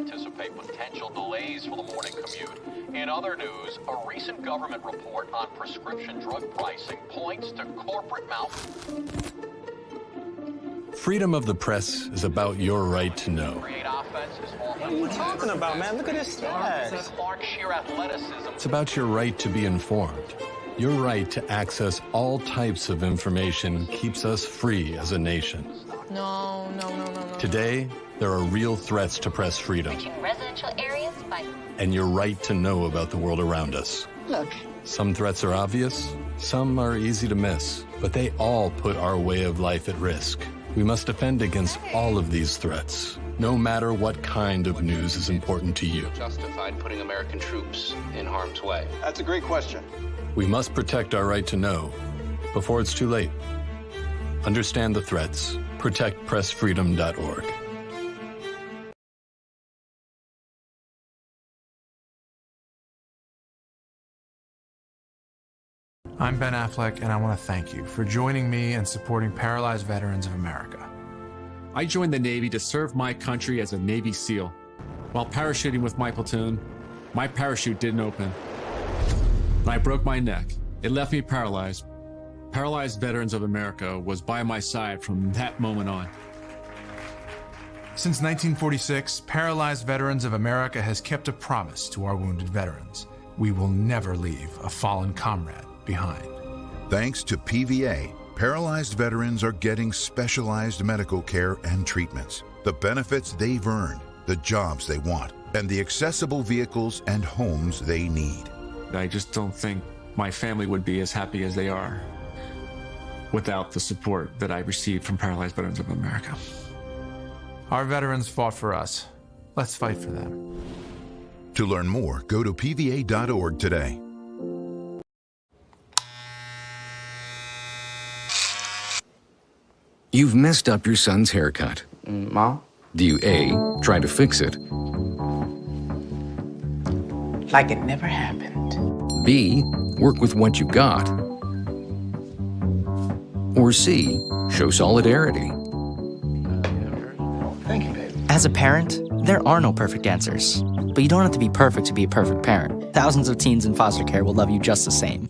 Anticipate potential delays for the morning commute. In other news, a recent government report on prescription drug pricing points to corporate Freedom of the press is about your right to know. What are you talking about, man? Look at his stats. It's about your right to be informed. Your right to access all types of information keeps us free as a nation. No. Today, there are real threats to press freedom. Reaching residential areas by... And your right to know about the world around us. Look. Some threats are obvious, some are easy to miss, but they all put our way of life at risk. We must defend against all of these threats, no matter what kind of news is important to you. Justified putting American troops in harm's way? That's a great question. We must protect our right to know before it's too late. Understand the threats. ProtectPressFreedom.org. I'm Ben Affleck, and I want to thank you for joining me and supporting Paralyzed Veterans of America. I joined the Navy to serve my country as a Navy SEAL. While parachuting with my platoon, my parachute didn't open. And I broke my neck. It left me paralyzed. Paralyzed Veterans of America was by my side from that moment on. Since 1946, Paralyzed Veterans of America has kept a promise to our wounded veterans. We will never leave a fallen comrade behind. Thanks to PVA, paralyzed veterans are getting specialized medical care and treatments, the benefits they've earned, the jobs they want, and the accessible vehicles and homes they need. I just don't think my family would be as happy as they are without the support that I received from Paralyzed Veterans of America. Our veterans fought for us. Let's fight for them. To learn more, go to PVA.org today. You've messed up your son's haircut. Mom? Do you A, try to fix it? Like it never happened. B, work with what you got? Or C, show solidarity? Thank you, baby. As a parent, there are no perfect answers. But you don't have to be perfect to be a perfect parent. Thousands of teens in foster care will love you just the same.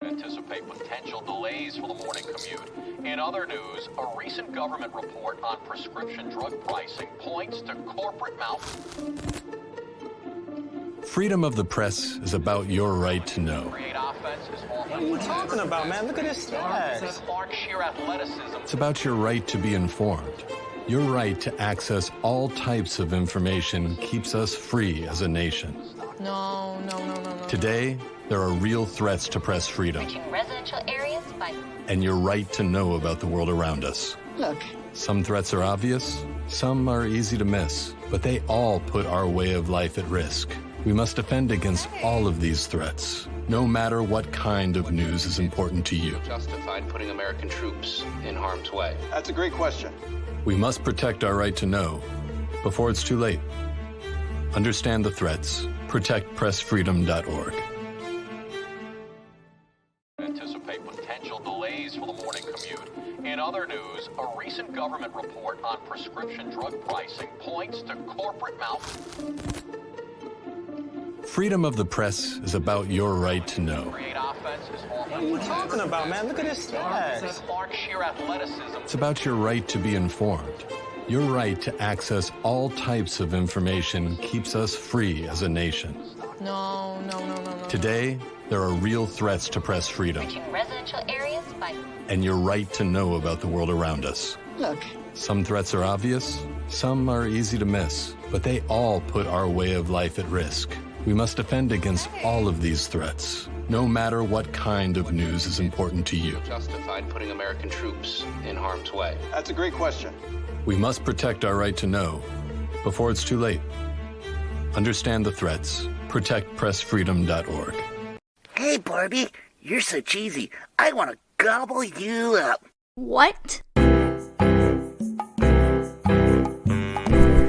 Anticipate potential delays for the morning commute. In other news, a recent government report on prescription drug pricing points to corporate Freedom of the press is about your right to know. What are you talking about, man? Look at his stats. It's about your right to be informed. Your right to access all types of information keeps us free as a nation. No. Today, there are real threats to press freedom. Reaching residential areas by... And your right to know about the world around us. Look. Some threats are obvious, some are easy to miss, but they all put our way of life at risk. We must defend against all of these threats, no matter what kind of news is important to you. Justified putting American troops in harm's way? That's a great question. We must protect our right to know before it's too late. Understand the threats. ProtectPressFreedom.org. Anticipate potential delays for the morning commute. In other news, a recent government report on prescription drug pricing points to corporate Freedom of the press is about your right to know. What are you talking about, man? Look at his stats. It's about your right to be informed. Your right to access all types of information keeps us free as a nation. No. Today, there are real threats to press freedom. Reaching residential areas by... And your right to know about the world around us. Look. Some threats are obvious, some are easy to miss, but they all put our way of life at risk. We must defend against all of these threats, no matter what kind of news is important to you. Justified putting American troops in harm's way? That's a great question. We must protect our right to know before it's too late. Understand the threats. ProtectPressFreedom.org. Hey, Barbie, you're so cheesy. I want to gobble you up. What?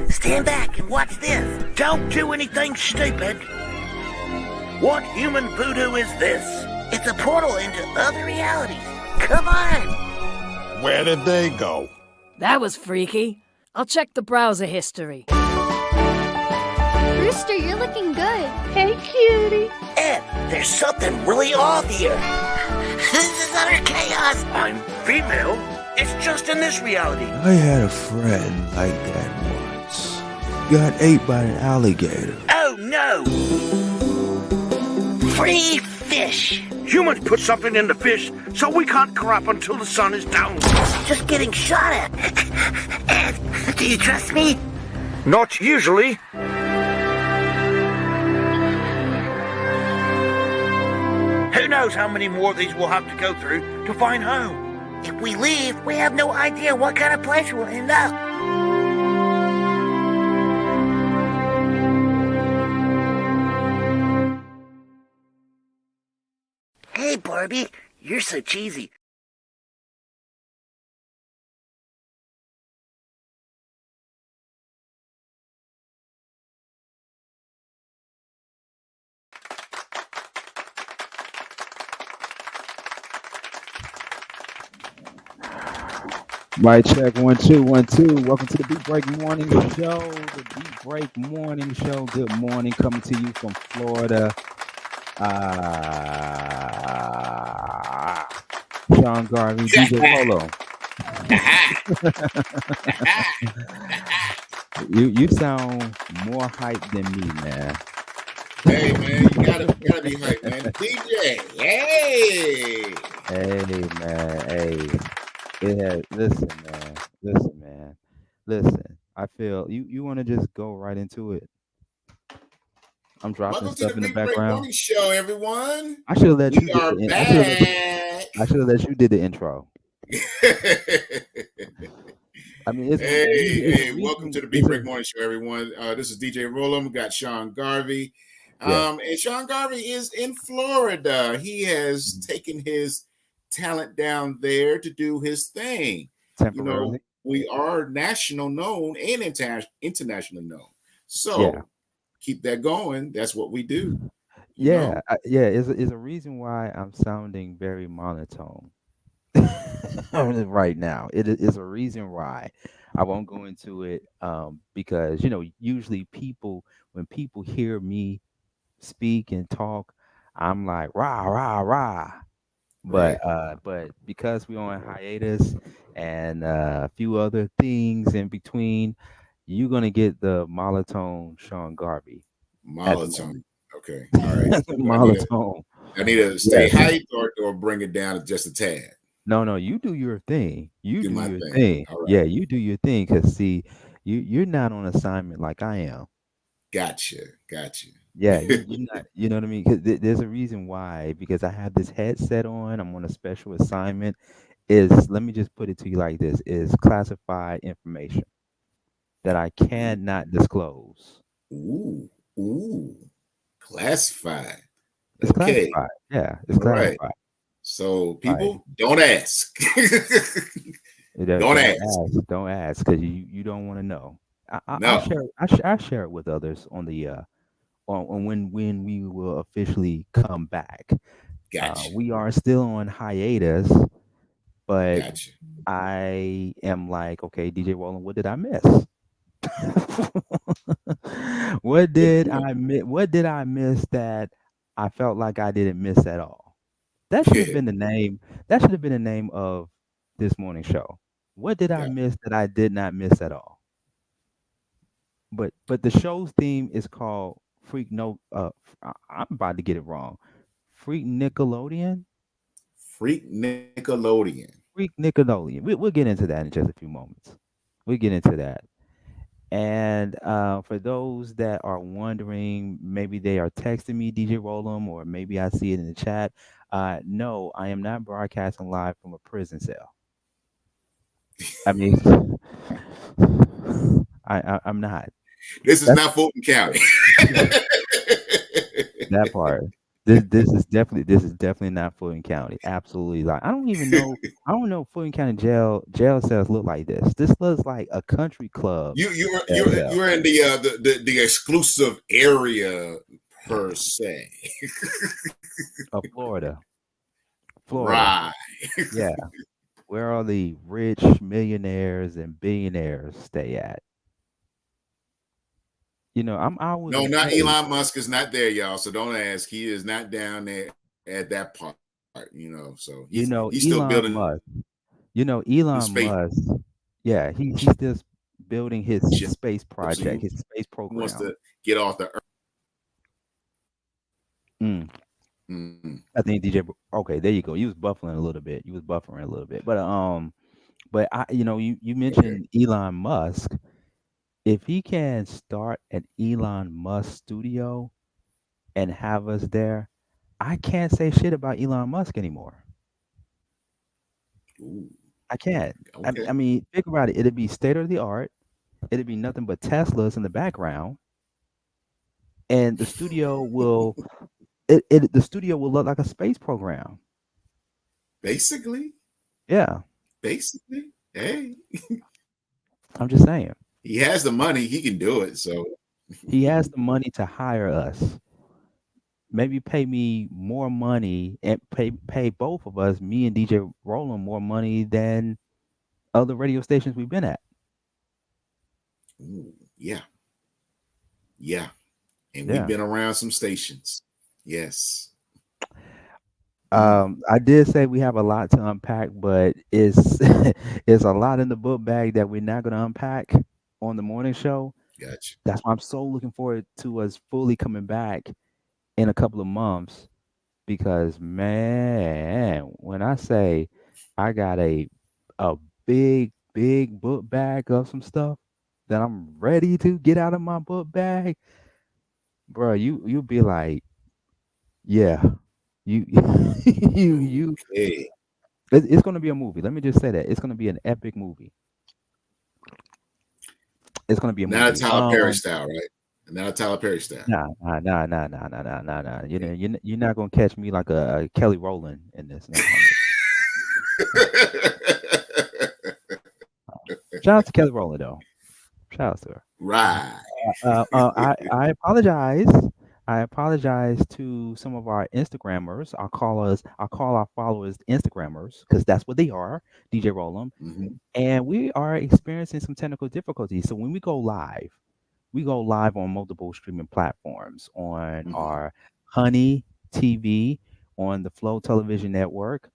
Stand back and watch this. Don't do anything stupid. What human voodoo is this? It's a portal into other realities. Come on. Where did they go? That was freaky. I'll check the browser history. Sister, you're looking good. Hey, cutie. Ed, there's something really off here. This is utter chaos. I'm female. It's just in this reality. I had a friend like that once. Got ate by an alligator. Oh, no. Free fish. Humans put something in the fish so we can't crop until the sun is down. Just getting shot at. Ed, do you trust me? Not usually. Who knows how many more of these we'll have to go through to find home? If we leave, we have no idea what kind of place we'll end up. Hey, Barbie, you're so cheesy. Mic check 1 2 1 2. Welcome to the Beat Break Morning Show. The Beat Break Morning Show. Good morning, coming to you from Florida. Sean Garvey, DJ Rolo. you sound more hyped than me, man. Hey man, you gotta be hyped, man. DJ, hey man, hey. Listen, man. Listen. I feel you want to just go right into it. I'm dropping welcome stuff to the in the Big Break background. Morning Show, everyone. I should have let you. I should have let you did the intro. I mean, hey, welcome to the Big Break Morning Show, everyone. This is DJ Rollum. We got Sean Garvey. And Sean Garvey is in Florida. He has taken his talent down there to do his thing. You know, we are national known and internationally known. So keep that going. That's what we do. It's a reason why I'm sounding very monotone right now. It is a reason why. I won't go into it because usually when people hear me speak and talk, I'm like rah rah rah. But because we're on hiatus and a few other things in between, you're gonna get the monotone Sean Garvey. Monotone. Okay. All right. Monotone. I need to stay hyped or bring it down just a tad. No, you do your thing. You do your thing. thing. Right. Yeah, you do your thing. Cause see, you're not on assignment like I am. Gotcha. Yeah, you're not, you know what I mean? Because there's a reason why. Because I have this headset on. I'm on a special assignment. Let me just put it to you like this: is classified information that I cannot disclose. Ooh, classified. It's classified. Yeah, it's classified. Right. So people, don't ask. Don't ask because you don't want to know. No. I'll share it with others on the on when we will officially come back. Gotcha. We are still on hiatus, but gotcha. I am like, okay, DJ Roland, what did I miss? What did I miss? What did I miss that I felt like I didn't miss at all? That should have been the name. That should have been the name of this morning show. What did I miss that I did not miss at all? But the show's theme is called Freak No. I'm about to get it wrong. Freak Nickelodeon. Freak Nickelodeon. We'll get into that in just a few moments. We'll get into that. And for those that are wondering, maybe they are texting me, DJ Rollum, or maybe I see it in the chat. No, I am not broadcasting live from a prison cell. I mean, I'm not. This is not Fulton County. That part. This is definitely not Fulton County. Absolutely. Like I don't know if Fulton County jail cells look like this. This looks like a country club. You're in the exclusive area per se. Of Florida. Right. Yeah. Where all the rich millionaires and billionaires stay at. I'm always No, not afraid. Elon Musk is not there, y'all. So don't ask. He is not down there at that part. So he's still Elon building Musk. Elon space. Musk. Yeah, he's just building his space project, his space program. He wants to get off the Earth. I think DJ. Okay, there you go. You was buffering a little bit. But you mentioned Elon Musk. If he can start an Elon Musk studio and have us there, I can't say shit about Elon Musk anymore. Ooh. I can't. Okay. I mean, think about it. It'd be state of the art. It'd be nothing but Teslas in the background, and the studio will. The studio will look like a space program. Basically. Yeah. Basically. Hey. I'm just saying. He has the money. He can do it. So he has the money to hire us. Maybe pay me more money and pay both of us, me and DJ Roland, more money than other radio stations we've been at. Ooh, yeah. And we've been around some stations. Yes. I did say we have a lot to unpack, but it's a lot in the book bag that we're not going to unpack on the morning show. Gotcha. That's why I'm so looking forward to us fully coming back in a couple of months, because man, when I say I got a big book bag of some stuff that I'm ready to get out of my book bag, bro, you'll be like, yeah, you okay. It's going to be a movie. Let me just say that it's going to be an epic movie. It's going to be a movie. Not a Tyler Perry style, right? Not a Tyler Perry style. Nah. You're not gonna catch me like a Kelly Rowland in this. Shout out to Kelly Rowland though. Shout out to her. Right. I apologize. I apologize to some of our Instagrammers. I'll call our followers Instagrammers, because that's what they are, DJ Roland. Mm-hmm. And we are experiencing some technical difficulties. So when we go live on multiple streaming platforms, on our Honey TV, on the Flow Television Network,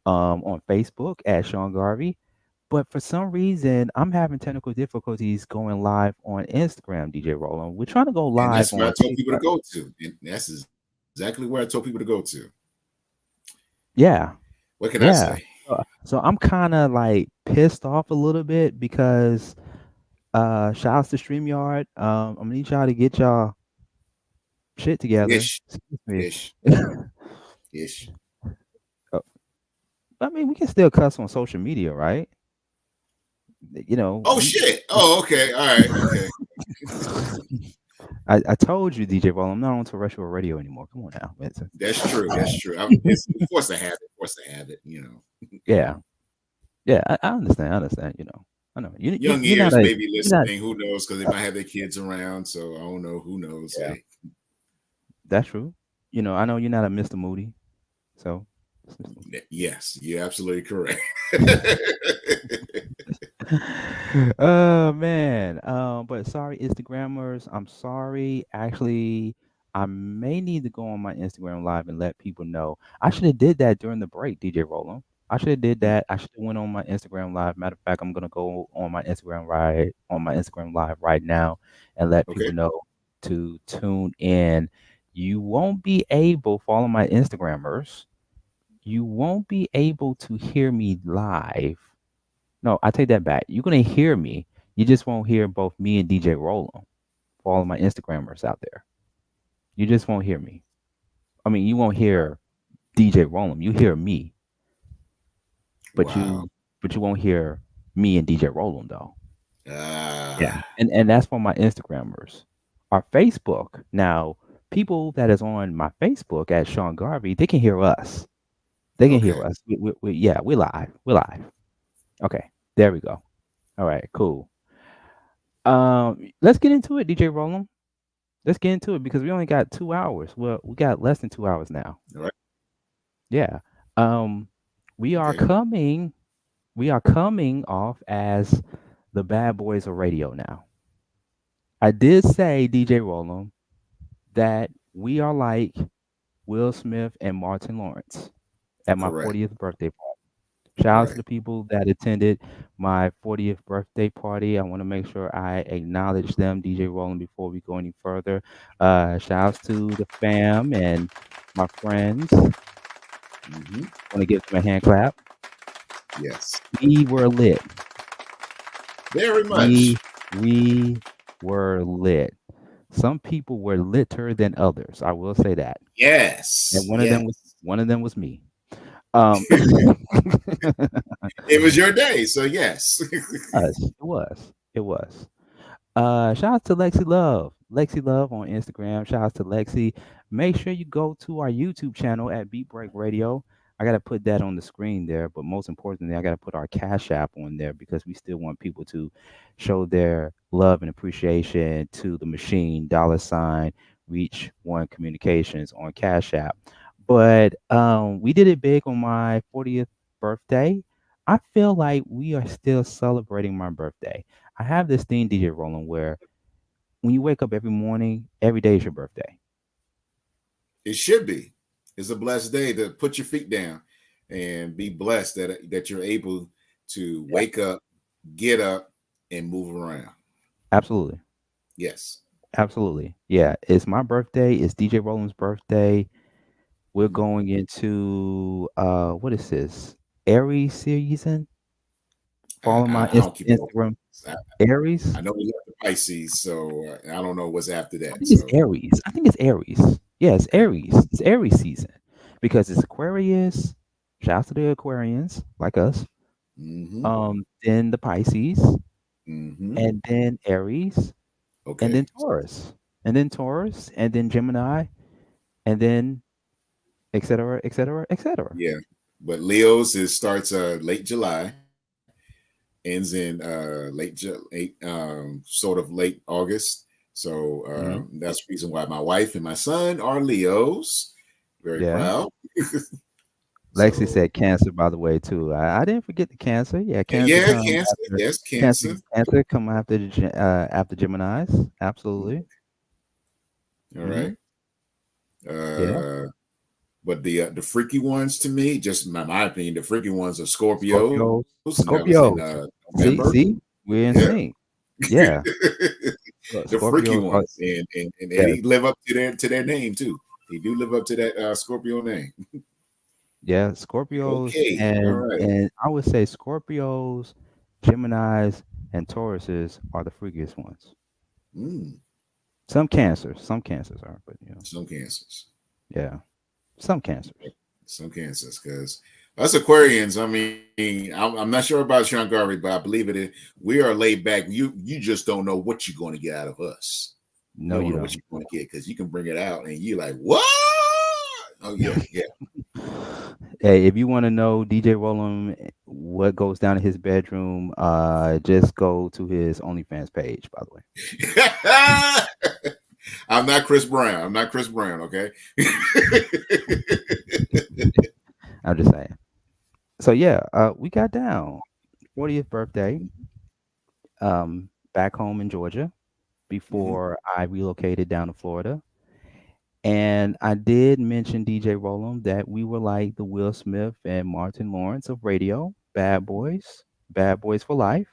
on Facebook at Sean Garvey. But for some reason, I'm having technical difficulties going live on Instagram, DJ Roland. We're trying to go live. And that's where I told people to go to. And that's exactly where I told people to go to. Yeah. What can I say? So I'm kind of like pissed off a little bit, because shout outs to StreamYard. I'm gonna need y'all to get y'all shit together. Ish. I mean, we can still cuss on social media, right? Oh shit. Oh, okay. All right. Okay. I told you, DJ Roland, I'm not on terrestrial radio anymore. Come on now. That's true. It's forced to have it. Yeah. I understand. I know. Young ears may be listening. Who knows? Because they might have their kids around. So I don't know. Who knows? Yeah. That's true. I know you're not a Mr. Moody. So. Yes, you're absolutely correct. Oh man. But sorry, Instagrammers. I'm sorry. Actually, I may need to go on my Instagram live and let people know. I should have did that during the break, DJ Roland. I should have did that. I should have went on my Instagram live. Matter of fact, I'm gonna go on my Instagram live right now and let people know to tune in. You won't be able, follow my Instagrammers. You won't be able to hear me live. No, I take that back. You're gonna hear me. You just won't hear both me and DJ Roland. For all of my Instagrammers out there, you just won't hear me. I mean, you won't hear DJ Roland. You hear me, but you won't hear me and DJ Roland though. Yeah, and that's for my Instagrammers. Our Facebook now, people that is on my Facebook at Sean Garvey, they can hear us. They can hear us. We're live. We're live. Okay, there we go. All right, cool. Let's get into it, DJ Roland. Let's get into it, because we only got 2 hours. Well, we got less than 2 hours now. All right. Yeah. We are coming off as the bad boys of radio now. I did say, DJ Rollum, that we are like Will Smith and Martin Lawrence at my Correct. 40th birthday party. Shout out to the people that attended my 40th birthday party. I want to make sure I acknowledge them, DJ Rollum, before we go any further. Shout outs to the fam and my friends. Want to give them a hand clap. Yes. We were lit. Very much. We were lit. Some people were litter than others. I will say that. Yes. And one of them was me. It was your day, so yes. It was. Shout out to Lexi Love on Instagram. Shout out to Lexi. Make sure you go to our YouTube channel at Beat Break Radio. I gotta put that on the screen there, but most importantly, I gotta put our Cash App on there because we still want people to show their love and appreciation to the machine $Reach One Communications on Cash App. But we did it big on my 40th birthday. I feel like we are still celebrating my birthday. I have this thing, DJ Rollum, where when you wake up every morning, every day is your birthday. It should be. It's a blessed day to put your feet down and be blessed that you're able to wake up, get up, and move around. Absolutely. Yes. Absolutely. Yeah. It's my birthday. It's DJ Rollum's birthday. We're going into what is this? Aries season. Follow my Instagram. Aries. I know we have the Pisces, so I don't know what's after that. It's Aries. I think it's Aries. Yeah, it's Aries. It's Aries season because it's Aquarius. Shout out to the Aquarians like us. Then the Pisces, and then Aries, and then Taurus, and then Gemini, and then et cetera, et cetera, et cetera. Yeah, but Leo's starts late July, ends in sort of late August. So that's the reason why my wife and my son are Leos. Very proud. Lexi said Cancer, by the way, too. I didn't forget the Cancer. Yeah, Cancer. Yeah, Cancer. Yes, Cancer. Cancer come after Geminis. Absolutely. All right. But the freaky ones to me, just in my opinion, the freaky ones are Scorpio. See, we're in sync. Yeah. The freaky ones, and they live up to their name too. They do live up to that Scorpio name. Yeah, Scorpios and I would say Scorpios, Geminis, and Tauruses are the freakiest ones. Some cancers are, but some cancers. Yeah, some cancers. Some cancers, because us Aquarians, I mean, I'm not sure about Sean Garvey, but I believe it is. We are laid back. You just don't know what you're going to get out of us. No, you don't know what you're going to get, because you can bring it out and you're like, what? Oh yeah. Hey, if you want to know DJ Rollum what goes down in his bedroom, just go to his OnlyFans page, by the way. I'm not Chris Brown. Okay. I'm just saying. So yeah, we got down 40th birthday back home in Georgia before I relocated down to Florida. And I did mention, DJ Rollum, that we were like the Will Smith and Martin Lawrence of radio, bad boys for life.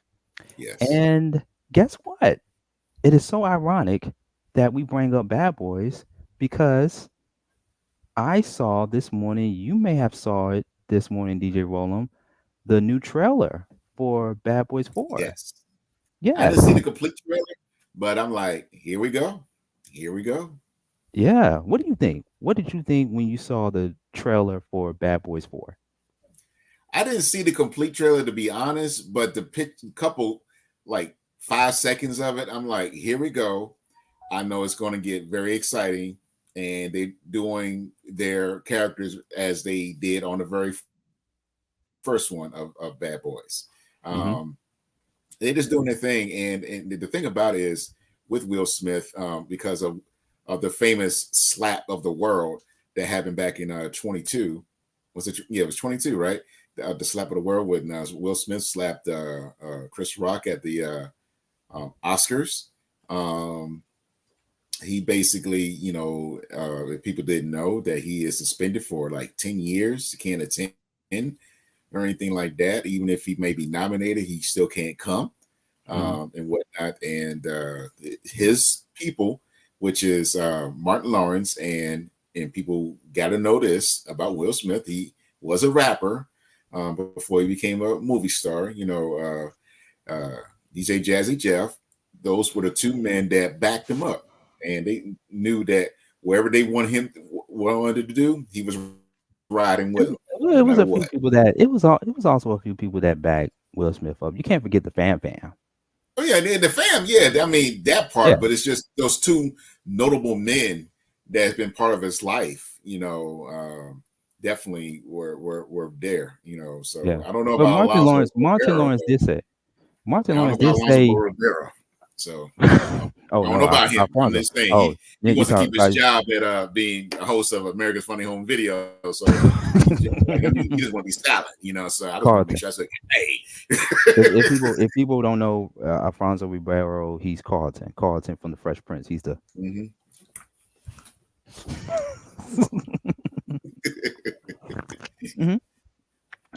Yes. And guess what? It is so ironic that we bring up Bad Boys because I saw this morning, you may have saw it this morning, DJ Rollum, the new trailer for Bad Boys 4. Yes. Yeah. I didn't see the complete trailer, but I'm like, here we go. Yeah. What do you think? What did you think when you saw the trailer for Bad Boys 4? I didn't see the complete trailer, to be honest, but the couple, like 5 seconds of it, I'm like, here we go. I know it's going to get very exciting, and they're doing their characters as they did on the very first one of Bad Boys. They're just doing their thing, and the thing about it is with Will Smith, because of the famous slap of the world that happened back in 22. Was it? Yeah, it was 22, right? The slap of the world when Will Smith slapped Chris Rock at the Oscars. He basically, if people didn't know, that he is suspended for like 10 years. He can't attend or anything like that. Even if he may be nominated, he still can't come and whatnot. And his people, which is Martin Lawrence, and people got to know this about Will Smith. He was a rapper before he became a movie star. DJ Jazzy Jeff. Those were the two men that backed him up. And they knew that wherever they wanted to do, he was riding with them. It was a few people that it was also a few people that backed Will Smith up. You can't forget the fam. Oh yeah, the fam. Yeah, I mean that part, but it's just those two notable men that's been part of his life. Definitely were there. So I don't know about Martin Lawrence. Martin Lawrence did say. Martin Lawrence did say. So I don't know about him. I'm just saying he wants to keep his job at being a host of America's Funny Home Video. So he just want to be silent, So I just want to make sure I say, hey. if people don't know Alfonso Ribeiro, he's Carlton from the Fresh Prince. He's the.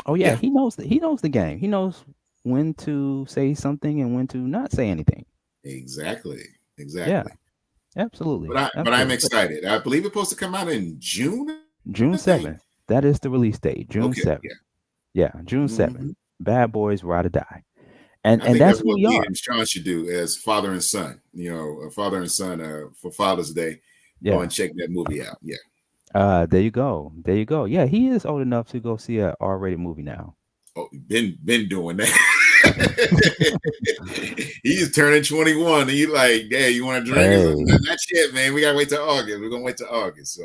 Oh yeah, he knows the game. He knows when to say something and when to not say anything. Exactly. Yeah, absolutely. But I'm excited. I believe it's supposed to come out in June. June 7th. That is the release date. June 7th. Yeah, June 7th. Bad Boys Ride or Die. And that's what we are. Sean should do as father and son. A father and son for Father's Day. Go and check that movie out. Yeah. There you go. Yeah, he is old enough to go see a R-rated movie now. Oh, been doing that. He's turning 21. And he's like, "Dad, you want to drink?" Hey. Not yet, man. We gotta wait till August. We're gonna wait till August. So.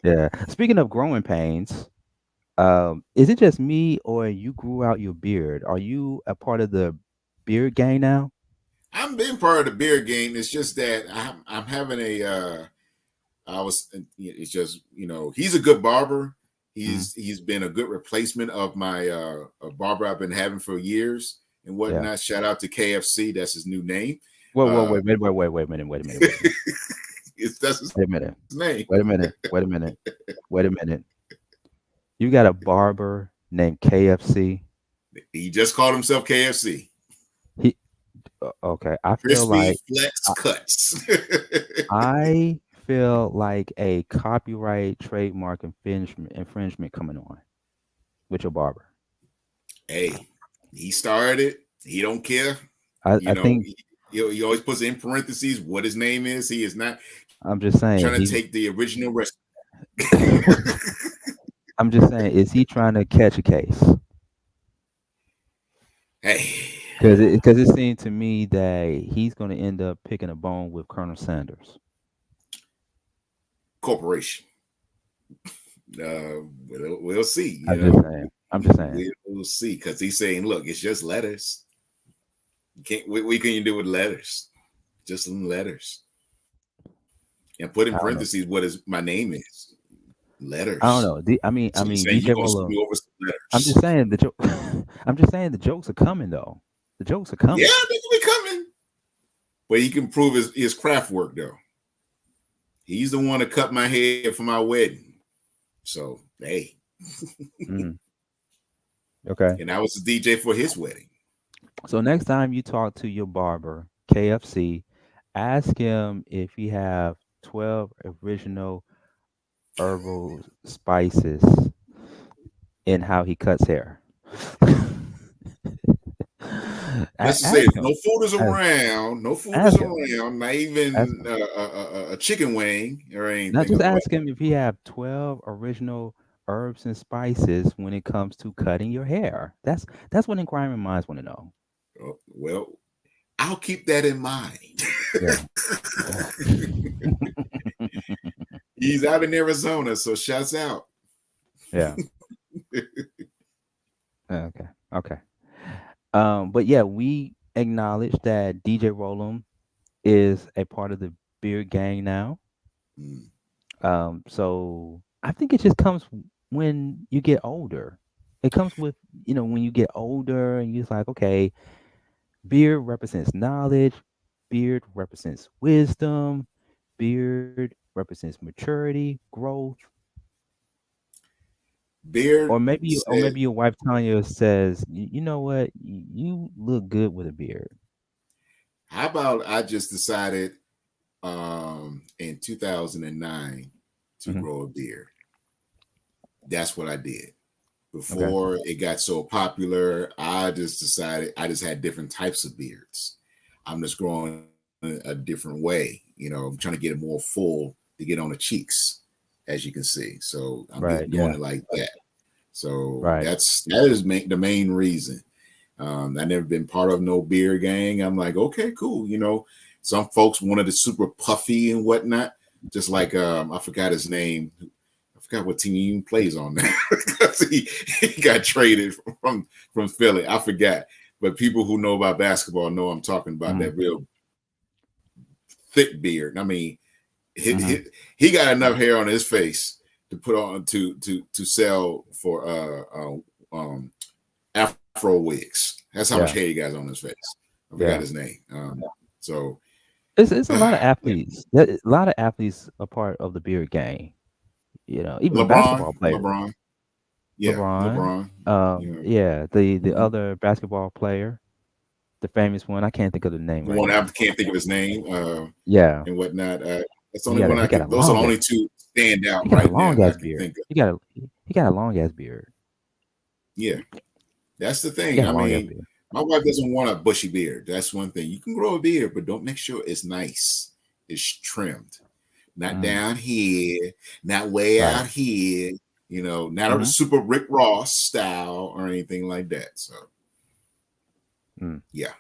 Yeah. Speaking of growing pains, is it just me or you grew out your beard? Are you a part of the beard gang now? I've been part of the beard gang. It's just that I'm having it's just, he's a good barber. He's been a good replacement of my barber I've been having for years and whatnot. Yeah. Shout out to KFC. That's his new name. Wait a minute. Wait a minute. That's his name. Wait a minute. You got a barber named KFC? He just called himself KFC. Okay. I Crispy feel like Flex Cuts. I feel like a copyright trademark infringement coming on with your barber. Hey, he started it. He don't care. I think he always puts in parentheses what his name is. He is not. I'm just saying trying to take the original recipe. I'm just saying, is he trying to catch a case? Hey, because it seemed to me that he's going to end up picking a bone with Colonel Sanders Corporation. We'll see. I'm just saying. We'll see, because he's saying, look, it's just letters. What can you do with letters? Just some letters. And put in parentheses what my name is. Letters. I don't know. DJ Rolo, I'm just saying the jokes are coming though. The jokes are coming. Yeah, they can be coming. But he can prove his craft work though. He's the one that cut my hair for my wedding. So hey. Okay. And I was the DJ for his wedding. So next time you talk to your barber, KFC, ask him if he have 12 original herbal spices in how he cuts hair. Let's say no food is around. No food is around. Not even a chicken wing or anything. Not just ask him if he have 12 original herbs and spices when it comes to cutting your hair. That's what inquiring minds want to know. Oh, well, I'll keep that in mind. He's out in Arizona, so shouts out. Yeah. Okay. But yeah, we acknowledge that DJ Rollum is a part of the beard gang now. So I think it just comes when you get older. It comes with, when you get older and you're like, okay, Beard represents knowledge. Beard represents wisdom. Beard represents maturity, growth. Beard Or maybe said, your wife Tanya says, you know what, you look good with a beard. how about I just decided in 2009 to grow a beard. That's what I did. Before it got so popular, I just decided I just had different types of beards. I'm just growing a different way. You know, I'm trying to get it more full to get on the cheeks, as you can see. So I'm just doing it like that. So that is the main reason. I've never been part of no beard gang. I'm like, okay, cool. You know, some folks wanted it super puffy and whatnot. Just like I forgot his name. I forgot what team he even plays on now. he got traded from Philly. I forgot. But people who know about basketball know I'm talking about that real thick beard. I mean, he got enough hair on his face to put on to sell for Afro wigs. That's how much hair he got on his face. I forgot his name. So it's a lot of athletes. A lot of athletes are part of the beard gang. You know, even basketball players. LeBron. The other basketball player, the famous one. I can't think of the name. The one I can't think of his name. And whatnot. That's the only one I can. Those are the only two stand out right now. He got a long ass beard. Yeah, that's the thing. I mean, my wife doesn't want a bushy beard. That's one thing. You can grow a beard, but don't make sure it's nice. It's trimmed, not down here, not way out here. You know, not a super Rick Ross style or anything like that. So, yeah.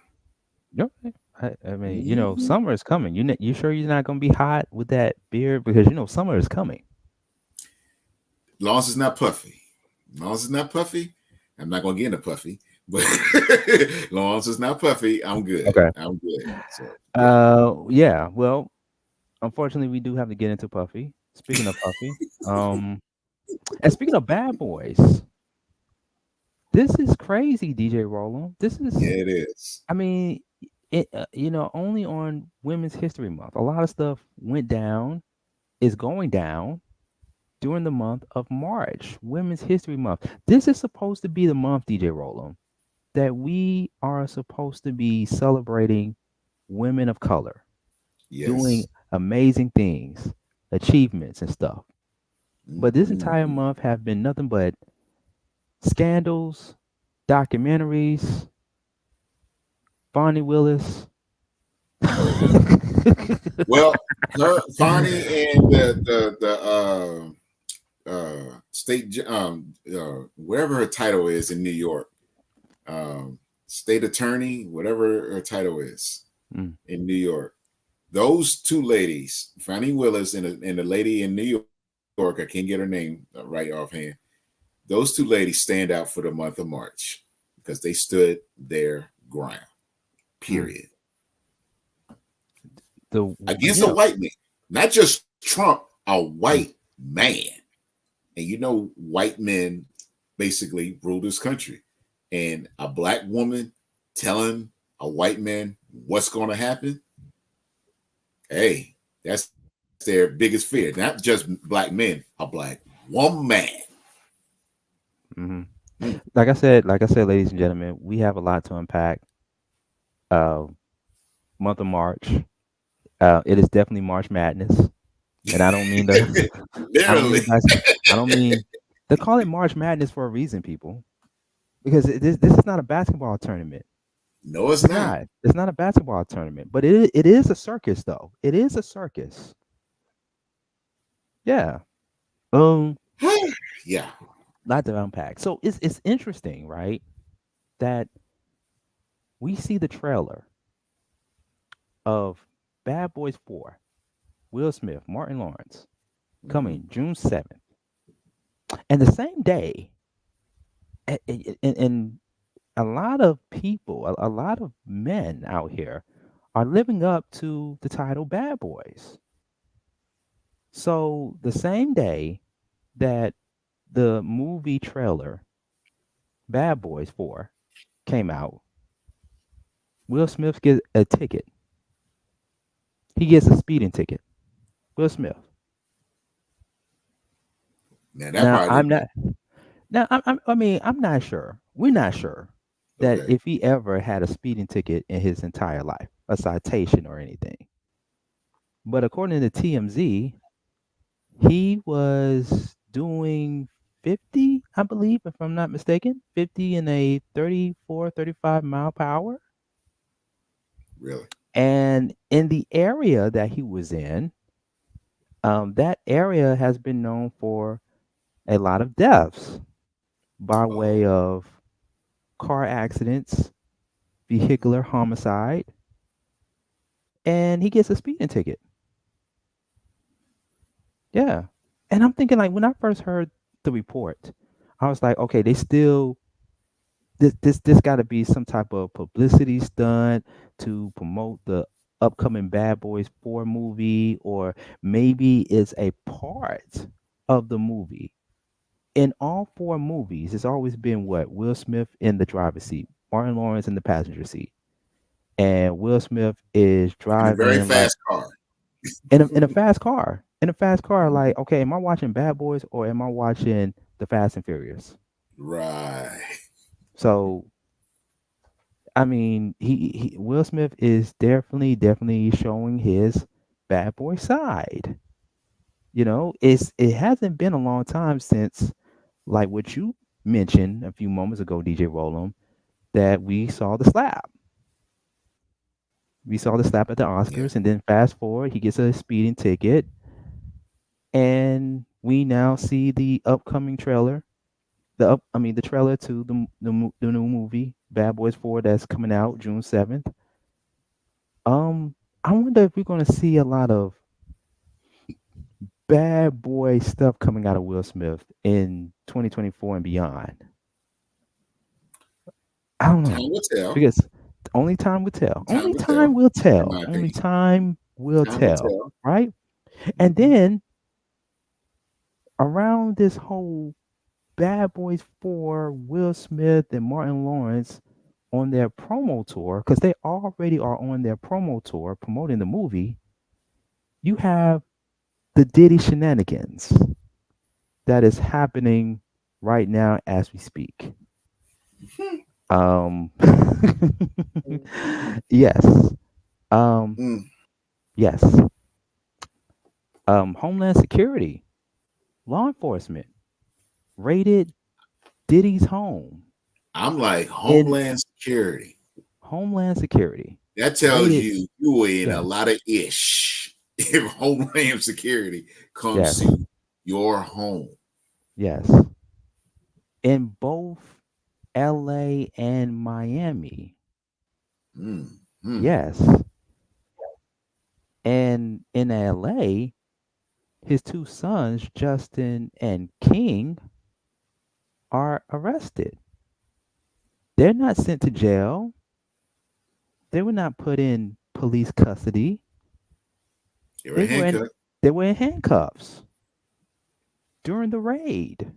Okay. I mean, you know, summer is coming. You sure you're not going to be hot with that beard? Because, you know, summer is coming. As long as it's not puffy. I'm not going to get into puffy. But as long as it's not puffy, I'm good. Okay. I'm good. So. Yeah. Well, unfortunately, we do have to get into puffy. Speaking of puffy, and speaking of bad boys, this is crazy, DJ Roland. It is. I mean, you know, only on Women's History Month. A lot of stuff went down, is going down during the month of March, Women's History Month. This is supposed to be the month, DJ Roland, that we are supposed to be celebrating women of color, doing amazing things, achievements and stuff. But this entire month have been nothing but scandals, documentaries, Bonnie Willis. Well, Bonnie and the state, wherever her title is in New York, state attorney, whatever her title is in New York. Those two ladies, Bonnie Willis and the lady in New York, I can't get her name right offhand. Those two ladies stand out for the month of March because they stood their ground. Period. Against a white man, not just Trump, a white man. And you know, white men basically rule this country. And a black woman telling a white man what's going to happen, hey, that's their biggest fear. Not just black men, a black woman. Like I said, ladies and gentlemen, we have a lot to unpack. Month of March. It is definitely March Madness. And I don't mean I don't mean they call it March Madness for a reason, people. Because this is not a basketball tournament. No, it's not. It's not a basketball tournament, but it is a circus, though. It is a circus. Yeah. Yeah. Lot to unpack. So it's interesting, right? That we see the trailer of Bad Boys 4, Will Smith, Martin Lawrence, coming June 7th. And the same day, and a lot of people, a lot of men out here are living up to the title Bad Boys. So the same day that the movie trailer Bad Boys 4 came out, Will Smith gets a ticket. He gets a speeding ticket. Will Smith. Now I'm not. Now I'm not sure. We're not sure that if he ever had a speeding ticket in his entire life, a citation or anything. But according to TMZ, he was doing 50, I believe, if I'm not mistaken, 50 in a 34, 35 mile per hour. Really? And in the area that he was in, that area has been known for a lot of deaths by way of car accidents, vehicular homicide, and he gets a speeding ticket. Yeah. And I'm thinking, like, when I first heard the report, I was like, okay, they still this got to be some type of publicity stunt to promote the upcoming Bad Boys 4 movie, or maybe it's a part of the movie. In all 4 movies, it's always been what? Will Smith in the driver's seat, Martin Lawrence in the passenger seat, and Will Smith is driving in a very fast car. In a fast car. In a fast car, like, okay, am I watching Bad Boys or am I watching The Fast and Furious? Right. So, I mean, he Will Smith is definitely showing his bad boy side. You know, it hasn't been a long time since, like what you mentioned a few moments ago, DJ Rollum, that we saw the slap. We saw the slap at the Oscars, and then fast forward, he gets a speeding ticket, and we now see the upcoming trailer. The trailer to the new movie Bad Boys 4 that's coming out June 7th. I wonder if we're going to see a lot of bad boy stuff coming out of Will Smith in 2024 and beyond. I don't know. Time will tell. Because only time will tell. Only time will tell. Only time will tell. Right? And then around this whole Bad Boys 4, Will Smith and Martin Lawrence on their promo tour, because they already are on their promo tour promoting the movie, you have the Diddy shenanigans that is happening right now as we speak. Yes. Yes. Homeland Security, law enforcement raided Diddy's home. I'm like, Homeland Security. Homeland Security. That tells you were in a lot of ish if Homeland Security comes to your home. Yes. In both LA and Miami. Yes. And in LA, his 2 sons, Justin and King, are arrested. They're not sent to jail. They were not put in police custody. They were in handcuffs during the raid.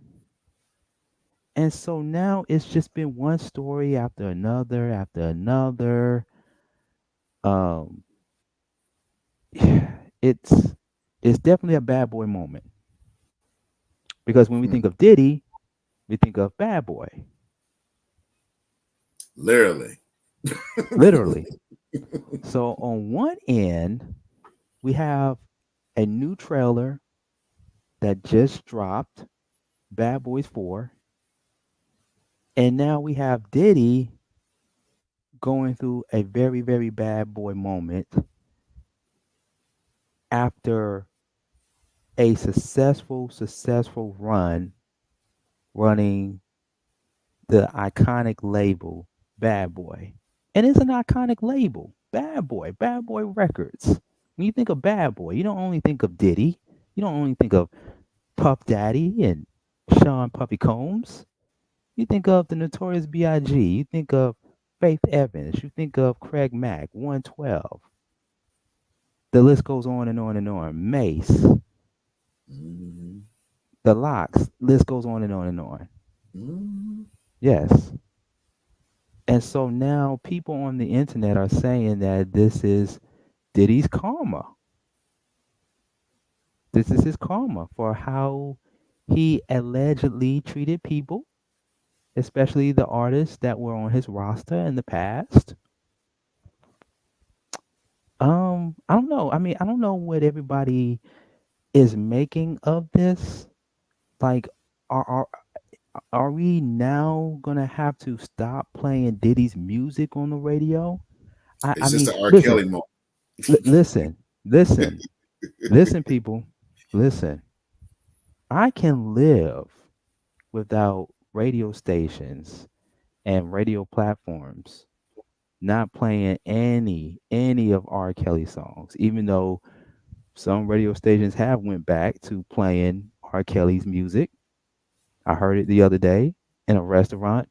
And so now it's just been one story after another, after another. It's definitely a bad boy moment. Because when we think of Diddy, we think of Bad Boy. Literally. Literally. So on one end, we have a new trailer that just dropped, Bad Boys 4. And now we have Diddy going through a very, very bad boy moment after a successful run running the iconic label Bad Boy. And it's an iconic label, Bad Boy Records. When you think of Bad Boy, you don't only think of Diddy, you don't only think of Puff Daddy and Sean Puffy Combs. You think of the Notorious B.I.G., you think of Faith Evans, you think of Craig Mack, 112. The list goes on and on and on. Mace, The Locks, list goes on and on and on. Yes. And so now people on the internet are saying that this is Diddy's karma. This is his karma for how he allegedly treated people, especially the artists that were on his roster in the past. I don't know. I mean, I don't know what everybody is making of this. Like, are we now gonna have to stop playing Diddy's music on the radio? It's just an R. Kelly moment. Listen, people, listen. I can live without radio stations and radio platforms not playing any of R. Kelly songs, even though some radio stations have went back to playing R. Kelly's music. I heard it the other day in a restaurant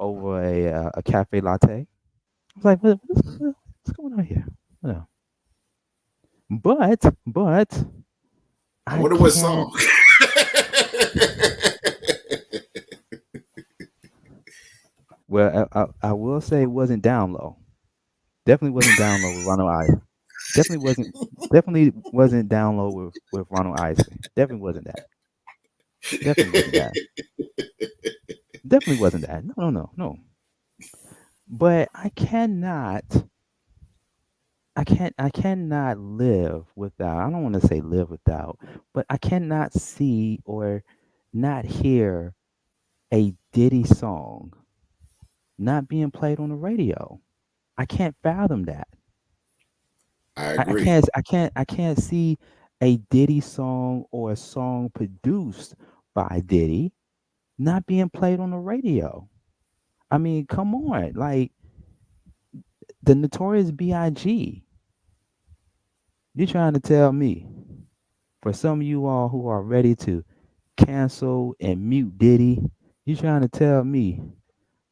over a cafe latte. I was like, what's going on here? Yeah. But I wonder what song. Well, I will say it wasn't Down Low. Definitely wasn't Down Low with Ronald Isley. Definitely wasn't Down Low with Ronald Isley. Definitely wasn't that. Definitely wasn't that. No. But I cannot live without, I don't want to say live without, but I cannot see or not hear a Diddy song not being played on the radio. I can't fathom that. I agree. I can't see a Diddy song or a song produced by Diddy not being played on the radio. I mean, come on. Like, the Notorious B.I.G. You're trying to tell me, for some of you all who are ready to cancel and mute Diddy, you're trying to tell me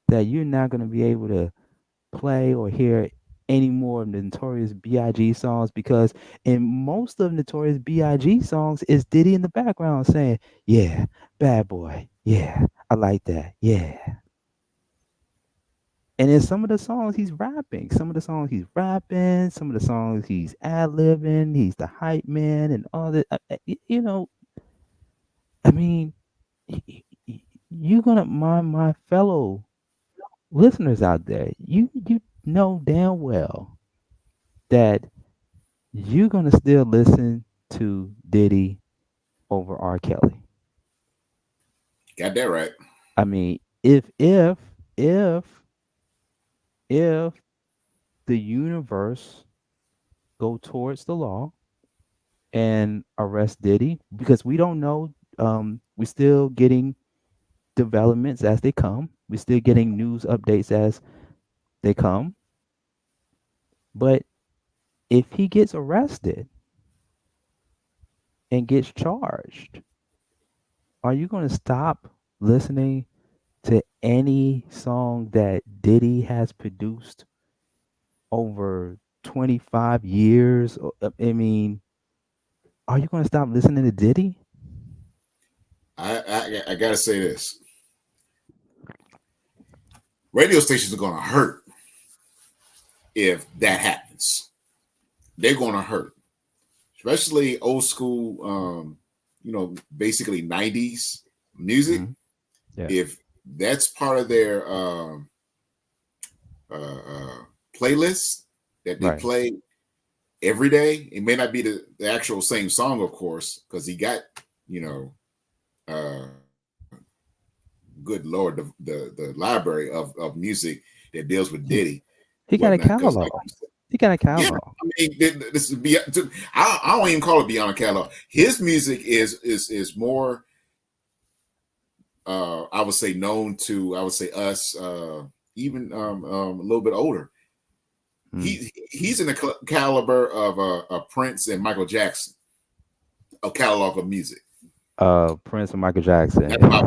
that you're not going to be able to play or hear any more of the Notorious B.I.G. songs, because in most of Notorious B.I.G. songs is Diddy in the background saying, yeah, bad boy, yeah, I like that, yeah. And in some of the songs he's rapping, some of the songs he's ad-libbing, he's the hype man and all that. You know, I mean, you're gonna, my fellow listeners out there, you know damn well that you're gonna still listen to Diddy over R. Kelly. Got that right. I mean, if the universe go towards the law and arrest Diddy, because we don't know, we're still getting developments as they come. We're still getting news updates as they come. But if he gets arrested and gets charged, are you going to stop listening to any song that Diddy has produced over 25 years? I mean, are you going to stop listening to Diddy? I got to say this. Radio stations are going to hurt if that happens. They're going to hurt, especially old school, basically 90s music. Mm-hmm. Yeah. If that's part of their playlist that they play every day, it may not be the actual same song, of course, because he got, good Lord, the library of music that deals with Diddy. He got a catalog. He got a catalog. Yeah, I mean, this is beyond. I don't even call it beyond a catalog. His music is more. I would say known to. I would say us, even a little bit older. He's in the caliber of a Prince and Michael Jackson. A catalog of music. Prince and Michael Jackson. That's my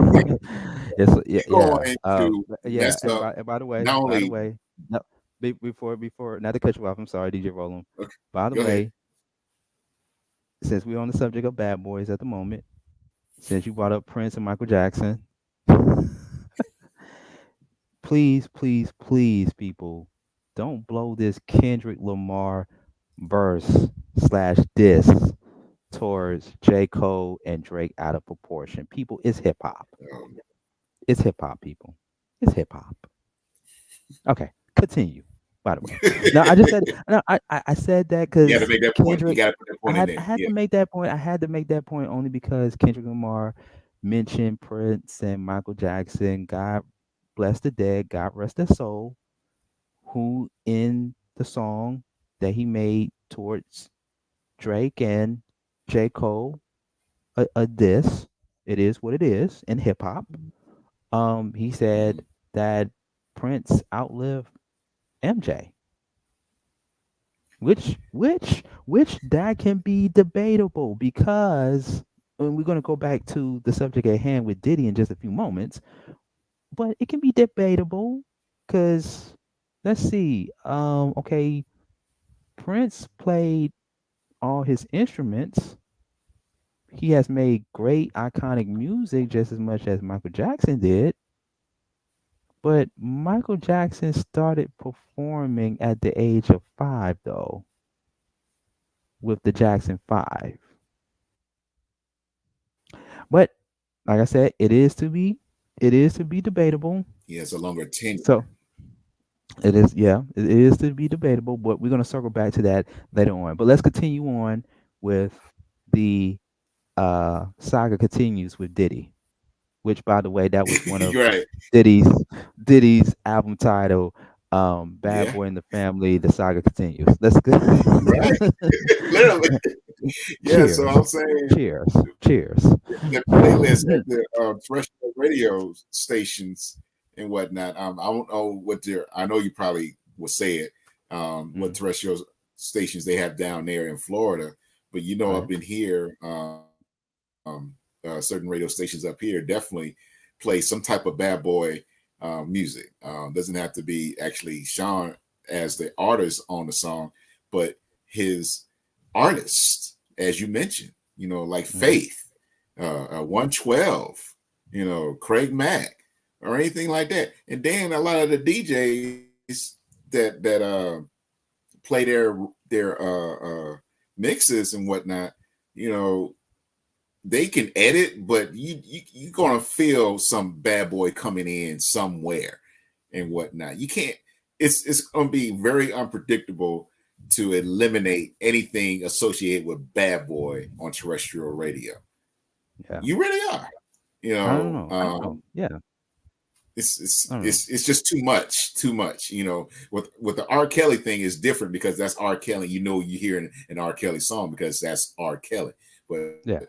By the way, no, before not to cut you off, I'm sorry, DJ Roland. Okay. By the way, since we're on the subject of bad boys at the moment, since you brought up Prince and Michael Jackson, please, people, don't blow this Kendrick Lamar verse / diss towards J. Cole and Drake out of proportion. People, it's hip hop. It's hip hop, people. It's hip hop. Okay, continue. By the way, no, I just said no. I said that because you got to make that point. Kendrick. You got to put that point in there. I had to make that point. I had to make that point only because Kendrick Lamar mentioned Prince and Michael Jackson. God bless the dead. God rest their soul. Who in the song that he made towards Drake and J. Cole, a diss. It is what it is in hip hop. He said that Prince outlived MJ, which that can be debatable because we're going to go back to the subject at hand with Diddy in just a few moments, but it can be debatable because let's see. Okay, Prince played all his instruments. He has made great iconic music just as much as Michael Jackson did. But Michael Jackson started performing at the age of 5, though, with the Jackson 5. But like I said, it is to be debatable. Yeah, it's a longer tenure. So it is to be debatable, but we're gonna circle back to that later on. But let's continue on with the saga continues with Diddy. Which, by the way, that was one of right. Diddy's album title, "Bad Boy in the Family." The saga continues. Let's go. Right. Literally. Yeah. Cheers. So I'm saying, cheers. The playlist at the terrestrial radio stations and whatnot. I don't know what I know you probably will say it. What terrestrial stations they have down there in Florida, but up in here. Certain radio stations up here definitely play some type of bad boy music. Doesn't have to be actually Sean as the artist on the song, but his artists, as you mentioned, like Faith, 112, Craig Mack, or anything like that. And then a lot of the DJs that play their mixes and whatnot, they can edit, but you're gonna feel some bad boy coming in somewhere and whatnot. You can't. It's gonna be very unpredictable to eliminate anything associated with bad boy on terrestrial radio. Yeah, you really are. I don't know. Yeah, it's just too much. With the R. Kelly thing is different because that's R. Kelly. You hear an R. Kelly song because that's R. Kelly. But yeah.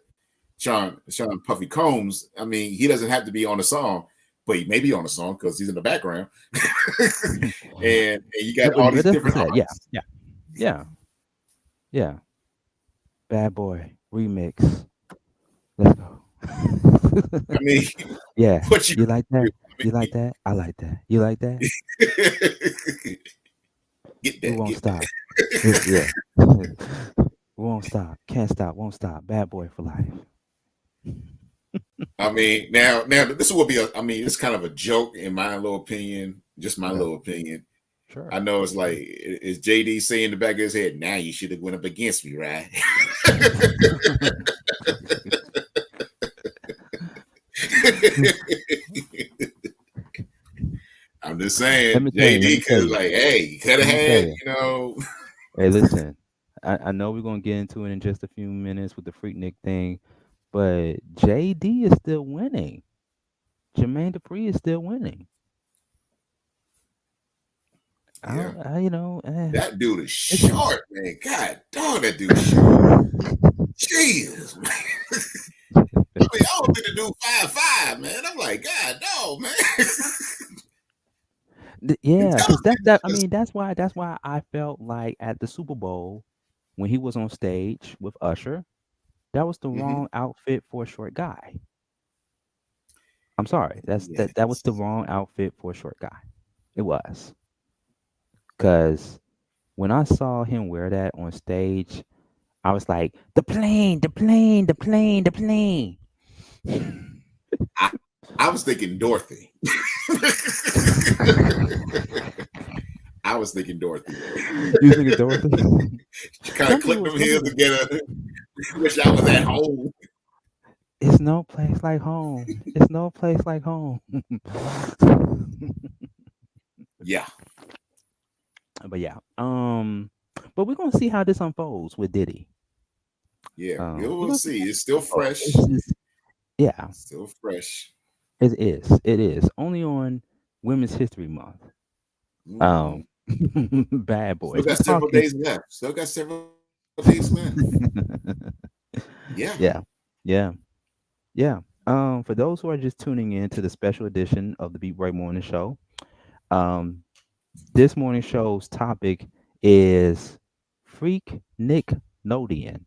Sean Puffy Combs, I mean, he doesn't have to be on the song, but he may be on the song because he's in the background. and you got all these different artists. Yeah. Bad Boy remix. Let's go. I mean, yeah. You like that? You like that? I like that. You like that? Get that. We won't stop. Yeah. We won't stop. Can't stop. Won't stop. Bad Boy for life. I mean, now this will be it's kind of a joke in my little opinion, just my little opinion. Sure. I know it's like, is JD saying in the back of his head, now you should have went up against me, right? I'm just saying, JD could like, hey, you could have had, Hey, listen, I know we're gonna get into it in just a few minutes with the Freaknik thing, but JD is still winning. Jermaine Dupri is still winning. Yeah. That dude is short, man. God dog, that dude is short. Jesus, man. I don't think the dude 5'5", man. I'm like, God dog, man. Yeah, because that's why I felt like at the Super Bowl when he was on stage with Usher, that was the wrong outfit for a short guy. I'm sorry, that was the wrong outfit for a short guy. It was, because when I saw him wear that on stage, I was like, the plane. I was thinking Dorothy. I was thinking Dorothy. You thinking Dorothy? She kind of clicked them heels together. Wish I was at home. It's no place like home. It's no place like home. Yeah. But yeah. But we're gonna see how this unfolds with Diddy. Yeah, we'll see. It's still fresh. Yeah. Still fresh. It is. It is. Only on Women's History Month. Bad Boys. Still got several days left. Yeah. Yeah. For those who are just tuning in to the special edition of the Beat Break Morning Show, this morning show's topic is Freak Nickelodeon.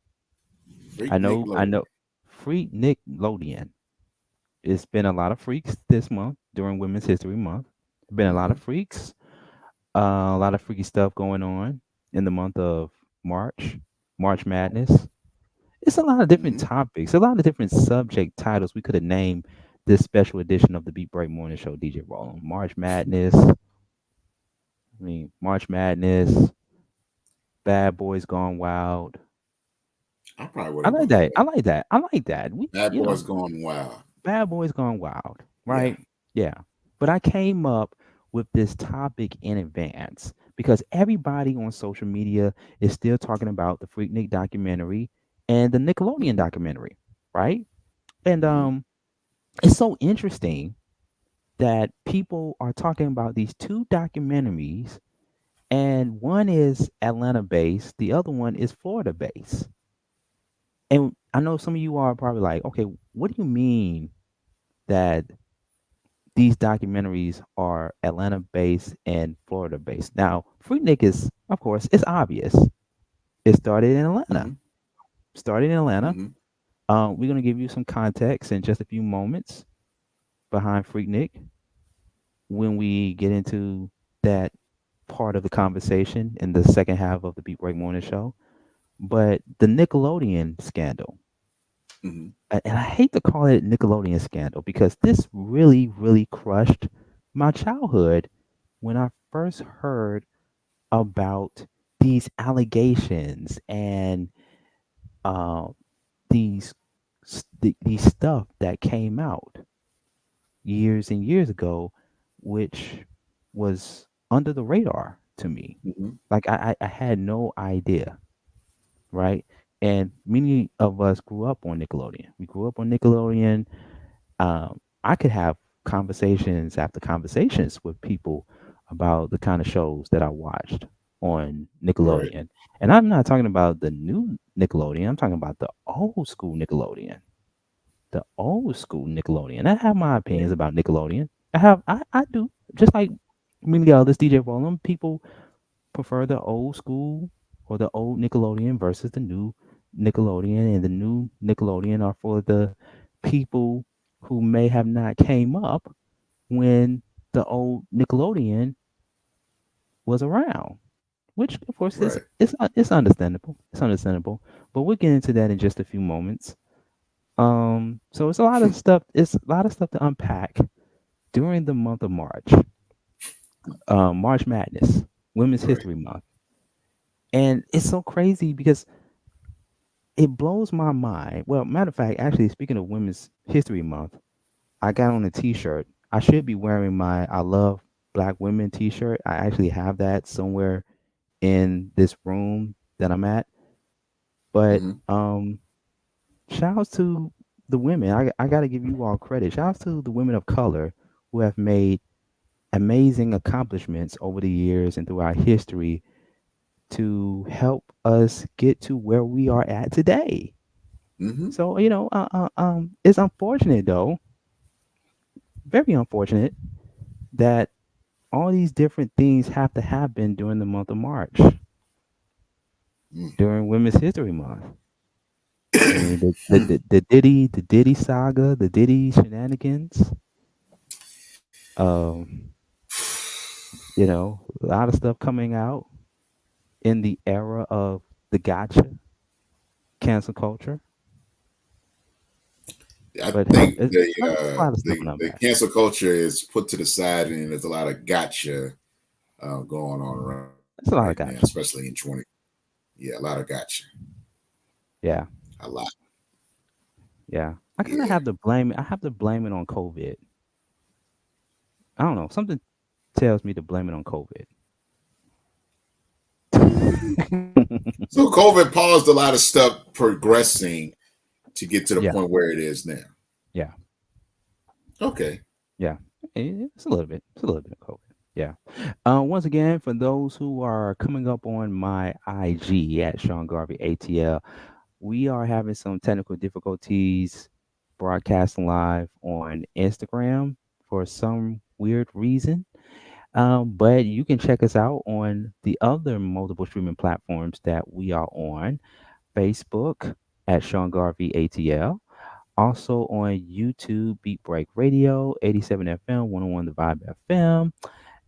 I know. Freak Nickelodeon. It's been a lot of freaks this month during Women's History Month. Been a lot of freaks, a lot of freaky stuff going on in the month of March Madness. It's a lot of different topics, a lot of different subject titles we could have named this special edition of the Beat Break Morning Show, DJ Roland. March Madness, Bad Boys Gone Wild. I probably would. I like that. Bad Boys Gone Wild. Bad Boys Gone Wild, right? Yeah. But I came up with this topic in advance because everybody on social media is still talking about the Freaknik documentary and the Nickelodeon documentary, right? And it's so interesting that people are talking about these two documentaries, and one is Atlanta based, the other one is Florida based. And I know some of you are probably like, okay, what do you mean that these documentaries are Atlanta based and Florida based? Now, Freaknik is, of course, it's obvious. It started in Atlanta. We're going to give you some context in just a few moments behind Freaknik when we get into that part of the conversation in the second half of the Beat Break Morning Show. But the Nickelodeon scandal, and I hate to call it Nickelodeon scandal because this really, really crushed my childhood when I first heard about these allegations and these stuff that came out years and years ago, which was under the radar to me. Like I had no idea. Right. And many of us grew up on Nickelodeon. We grew up on Nickelodeon. I could have conversations after conversations with people about the kind of shows that I watched on Nickelodeon. Right. And I'm not talking about the new Nickelodeon. I'm talking about the old school Nickelodeon. I have my opinions about Nickelodeon. I do. Just like many others, DJ Roland, people prefer the old school or the old Nickelodeon versus the new Nickelodeon, and the new Nickelodeon are for the people who may have not came up when the old Nickelodeon was around, which of course it's understandable. It's understandable, but we'll get into that in just a few moments. So it's a lot of stuff. It's a lot of stuff to unpack during the month of March. March Madness, Women's History Month. And it's so crazy because it blows my mind. Well, matter of fact, actually, speaking of Women's History Month, I got on a t-shirt. I should be wearing my I Love Black Women t-shirt. I actually have that somewhere in this room that I'm at. But shout out to the women. I got to give you all credit. Shout out to the women of color who have made amazing accomplishments over the years and throughout history to help us get to where we are at today. So, it's unfortunate though, very unfortunate that all these different things have to happen during the month of March, during Women's History Month. I mean, the Diddy saga, the Diddy shenanigans, a lot of stuff coming out in the era of the gotcha cancel culture. I But think it's a lot of stuff to the unpack. cancel culture is put to the side, and there's a lot of gotcha going on around It's a lot of now, gotcha. especially in 20. Yeah, a lot of gotcha. Yeah, A lot. yeah. I kind of have to blame it. I have to blame it on COVID. I don't know. Something tells me to blame it on COVID. So COVID paused a lot of stuff progressing to get to the Yeah. point where it is now. Yeah. Okay. Yeah. It's a little bit. It's a little bit of COVID. Yeah. Once again, for those who are coming up on my IG at Sean Garvey ATL, we are having some technical difficulties broadcasting live on Instagram for some weird reason. But you can check us out on the other multiple streaming platforms that we are on. Facebook at Sean Garvey ATL. Also on YouTube, Beat Break Radio, 87 FM, 101 The Vibe FM.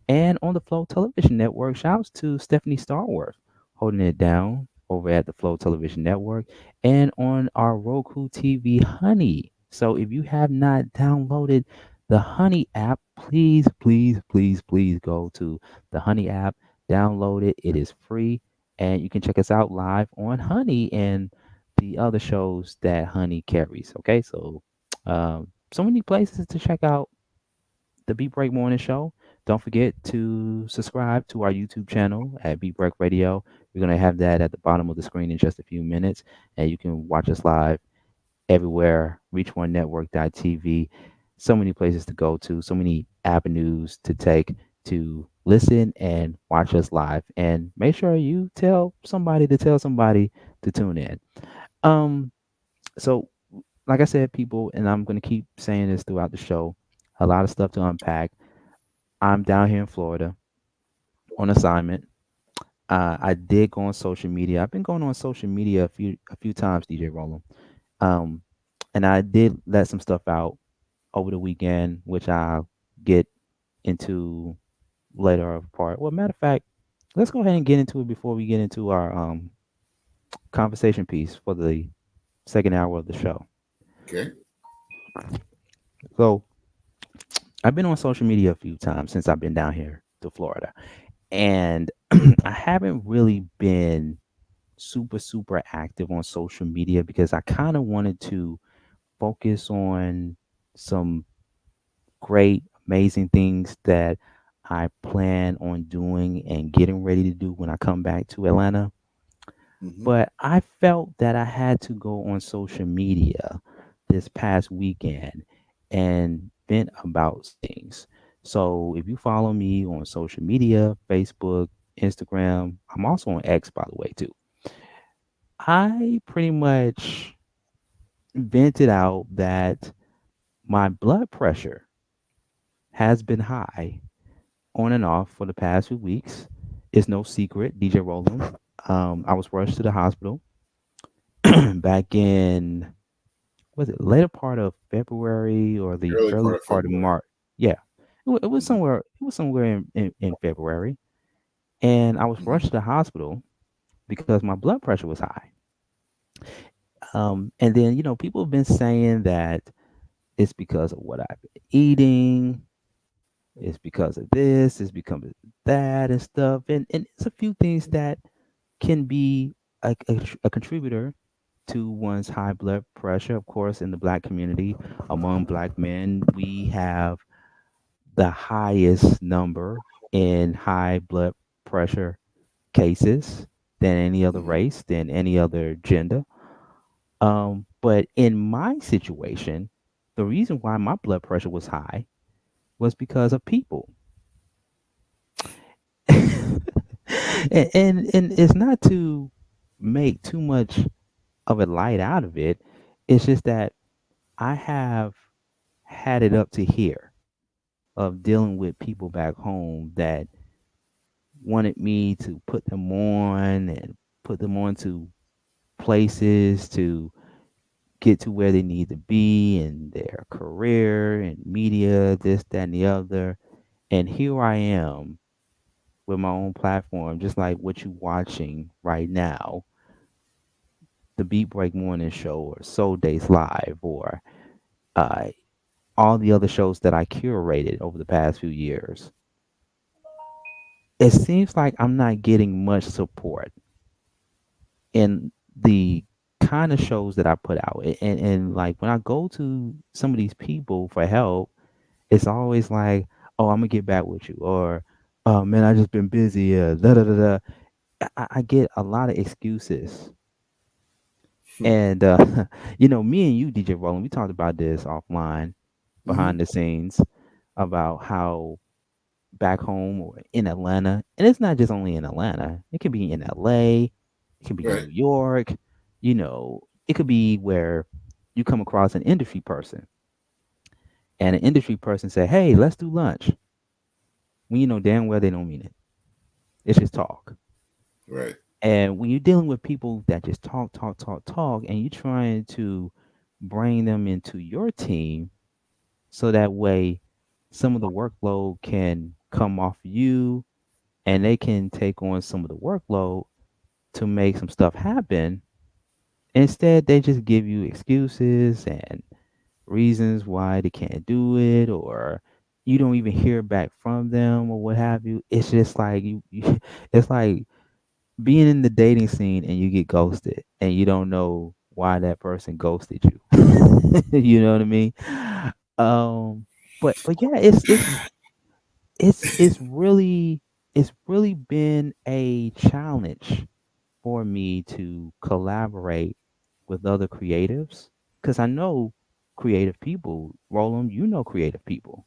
And on the Flow Television Network, shouts to Stephanie Starworth holding it down over at the Flow Television Network and on our Roku TV Honey. So if you have not downloaded the Honey app, please, please, please, please go to the Honey app, download it. It is free, and you can check us out live on Honey and the other shows that Honey carries. Okay, so so many places to check out the Beat Break Morning Show. Don't forget to subscribe to our YouTube channel at Beat Break Radio. We're going to have that at the bottom of the screen in just a few minutes, and you can watch us live everywhere, reach1network.tv. So many places to go to, so many avenues to take to listen and watch us live. And make sure you tell somebody to tune in. So, like I said, people, and I'm going to keep saying this throughout the show, a lot of stuff to unpack. I'm down here in Florida on assignment. I did go on social media. I've been going on social media a few times, DJ Roland. And I did let some stuff out over the weekend, which I'll get into later part. Well, matter of fact, let's go ahead and get into it before we get into our conversation piece for the second hour of the show. Okay. So I've been on social media a few times since I've been down here to Florida, and I haven't really been super active on social media because I kind of wanted to focus on some great, amazing things that I plan on doing and getting ready to do when I come back to Atlanta. But I felt that I had to go on social media this past weekend and vent about things. So if you follow me on social media, Facebook, Instagram, I'm also on X, by the way, too. I pretty much vented out that my blood pressure has been high on and off for the past few weeks. It's no secret, DJ Roland. I was rushed to the hospital back in, was it later part of February or the early part of March? Yeah, it was somewhere. It was somewhere in February, and I was rushed to the hospital because my blood pressure was high. And then people have been saying that it's because of what I've been eating. It's because of this. It's because of that and stuff. And it's a few things that can be a contributor to one's high blood pressure. Of course, in the Black community, among Black men, we have the highest number in high blood pressure cases than any other race, than any other gender. But in my situation, the reason why my blood pressure was high was because of people. and it's not to make too much of a light out of it. It's just that I have had it up to here of dealing with people back home that wanted me to put them on and put them on to places to get to where they need to be in their career and media, this, that, and the other. And here I am with my own platform, just like what you're watching right now, the Beat Break Morning Show or Soul Days Live or uh, all the other shows that I curated over the past few years, it seems like I'm not getting much support in the kind of shows that I put out. And like when I go to some of these people for help, it's always like, oh, I'm gonna get back with you, or oh man, I just been busy. Da da da da. I get a lot of excuses. And me and you, DJ Roland, we talked about this offline, behind the scenes, about how back home or in Atlanta, and it's not just only in Atlanta. It could be in LA, it could be in New York. It could be where you come across an industry person, and an industry person say, "Hey, let's do lunch." When you know damn well they don't mean it. It's just talk. Right. And when you're dealing with people that just talk, and you're trying to bring them into your team so that way some of the workload can come off you and they can take on some of the workload to make some stuff happen. Instead, they just give you excuses and reasons why they can't do it, or you don't even hear back from them or what have you. It's just like it's like being in the dating scene and you get ghosted and you don't know why that person ghosted you. You know what I mean? But yeah, it's really been a challenge for me to collaborate with other creatives, because I know creative people. Roland, you know creative people,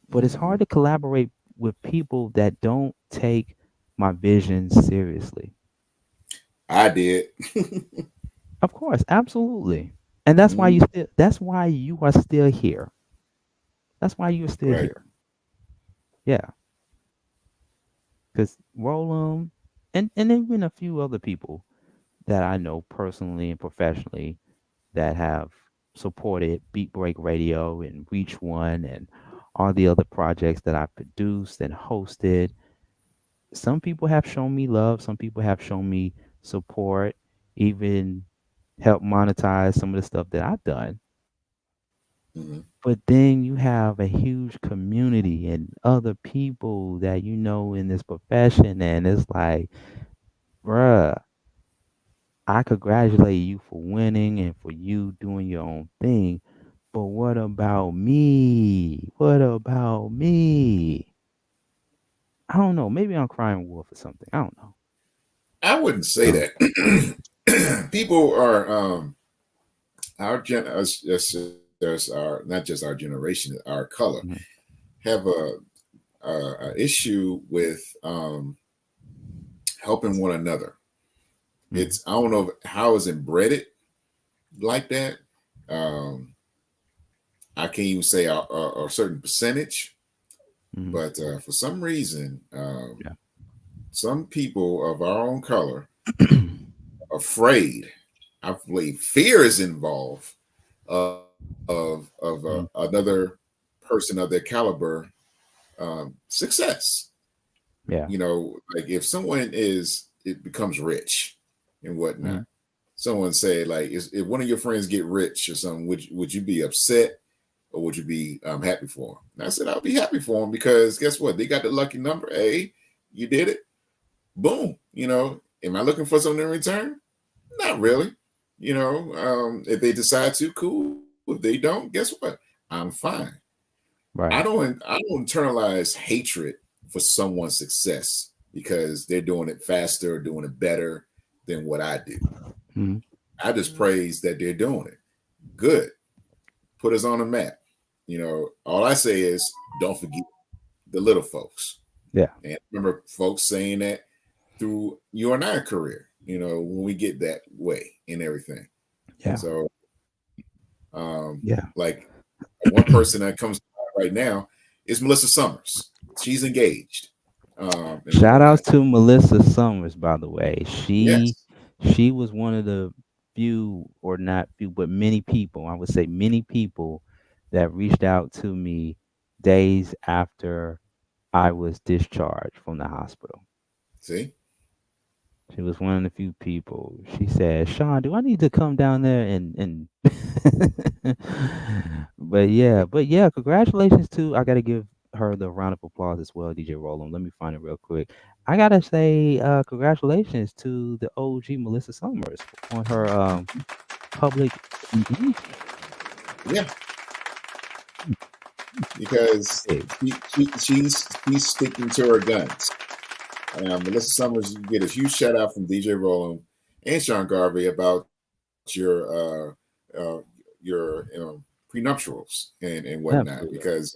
but it's hard to collaborate with people that don't take my vision seriously. I did. Of course, absolutely. And that's why that's why you are still here. That's why you're still here. Yeah. Because Roland and even a few other people that I know personally and professionally that have supported Beat Break Radio and Reach One and all the other projects that I produced and hosted. Some people have shown me love. Some people have shown me support, even help monetize some of the stuff that I've done. But then you have a huge community and other people that you know in this profession, and it's like, bruh, I congratulate you for winning and for you doing your own thing. But what about me? What about me? I don't know. Maybe I'm crying wolf or something. I don't know. I wouldn't say that. People are there's our, not just our generation, our color, have a issue with helping one another. It's, I don't know how it's inbred like that. I can't even say a certain percentage, but for some reason, some people of our own color are afraid. I believe fear is involved of another person of their caliber success. Yeah, like if someone becomes rich and whatnot. Someone said, like, if one of your friends get rich or something, would you be upset or would you be happy for them? And I said, I'll be happy for them, because guess what? They got the lucky number. Hey, you did it. Boom. Am I looking for something in return? Not really. If they decide to, cool. If they don't, guess what? I'm fine. Right. I don't internalize hatred for someone's success because they're doing it faster or doing it better than what I do. I just praise that they're doing it. Good. Put us on the map. All I say is don't forget the little folks. Yeah. And remember folks saying that through your and our career, when we get that way and everything. Yeah. So like one person that comes to mind right now is Melissa Summers. She's engaged. Shout out to Melissa Summers, by the way. She was one of the few, or not few, but many people, I would say many people, that reached out to me days after I was discharged from the hospital. See? She was one of the few people. She said, "Sean, do I need to come down there and?" but yeah, congratulations to. I gotta give her the round of applause as well, DJ Roland. Let me find it real quick. I gotta say, congratulations to the OG Melissa Summers on her public. Yeah, because she's sticking to her guns. Melissa Summers, you get a huge shout out from DJ Roland and Sean Garvey about your prenuptials and whatnot. Absolutely. Because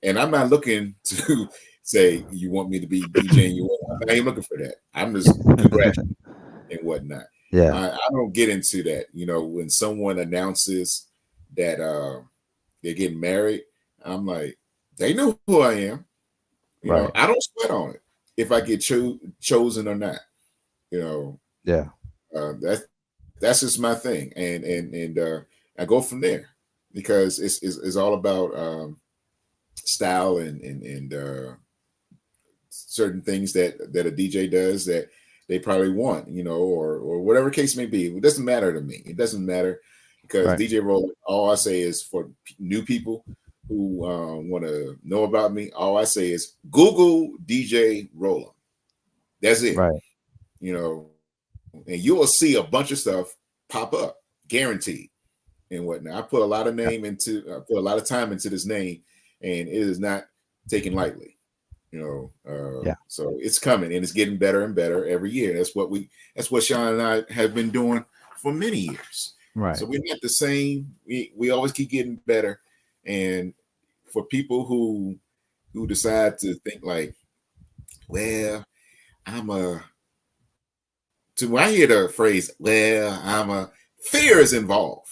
and I'm not looking to say you want me to be DJing you. I ain't looking for that. I'm just congratulating and whatnot. Yeah, I don't get into that. When someone announces that they're getting married, I'm like, they know who I am. Right. I don't sweat on it if I get chosen or not. Yeah. That's just my thing, and I go from there because it's all about style and certain things that a DJ does that they probably want, or whatever case may be. It doesn't matter to me. It doesn't matter because Right. DJ Roland, all I say is for new people who want to know about me, all I say is Google DJ Roland. That's it. Right. And you will see a bunch of stuff pop up, guaranteed, and whatnot. I put a lot of time into this name, and it is not taken lightly. So it's coming and it's getting better and better every year. That's what Sean and I have been doing for many years. Right. So we're not the same. We always keep getting better. And for people who decide to think like, well, when I hear the phrase, well, fear is involved.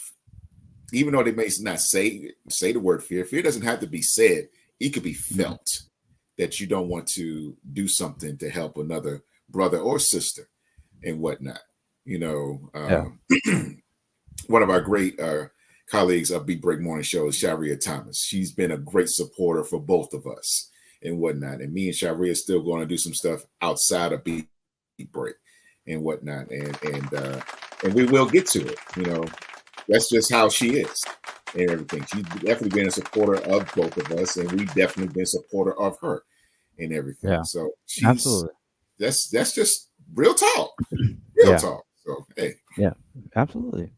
Even though they may not say the word fear doesn't have to be said. It could be felt that you don't want to do something to help another brother or sister and whatnot. One of our great colleagues of Beat Break Morning Show is Sharia Thomas. She's been a great supporter for both of us and whatnot. And me and Sharia are still going to do some stuff outside of Beat Break and whatnot. And we will get to it. That's just how she is and everything. She's definitely been a supporter of both of us, and we've definitely been a supporter of her and everything. Yeah. So Absolutely. That's just real talk. Real talk. So hey. Yeah, absolutely.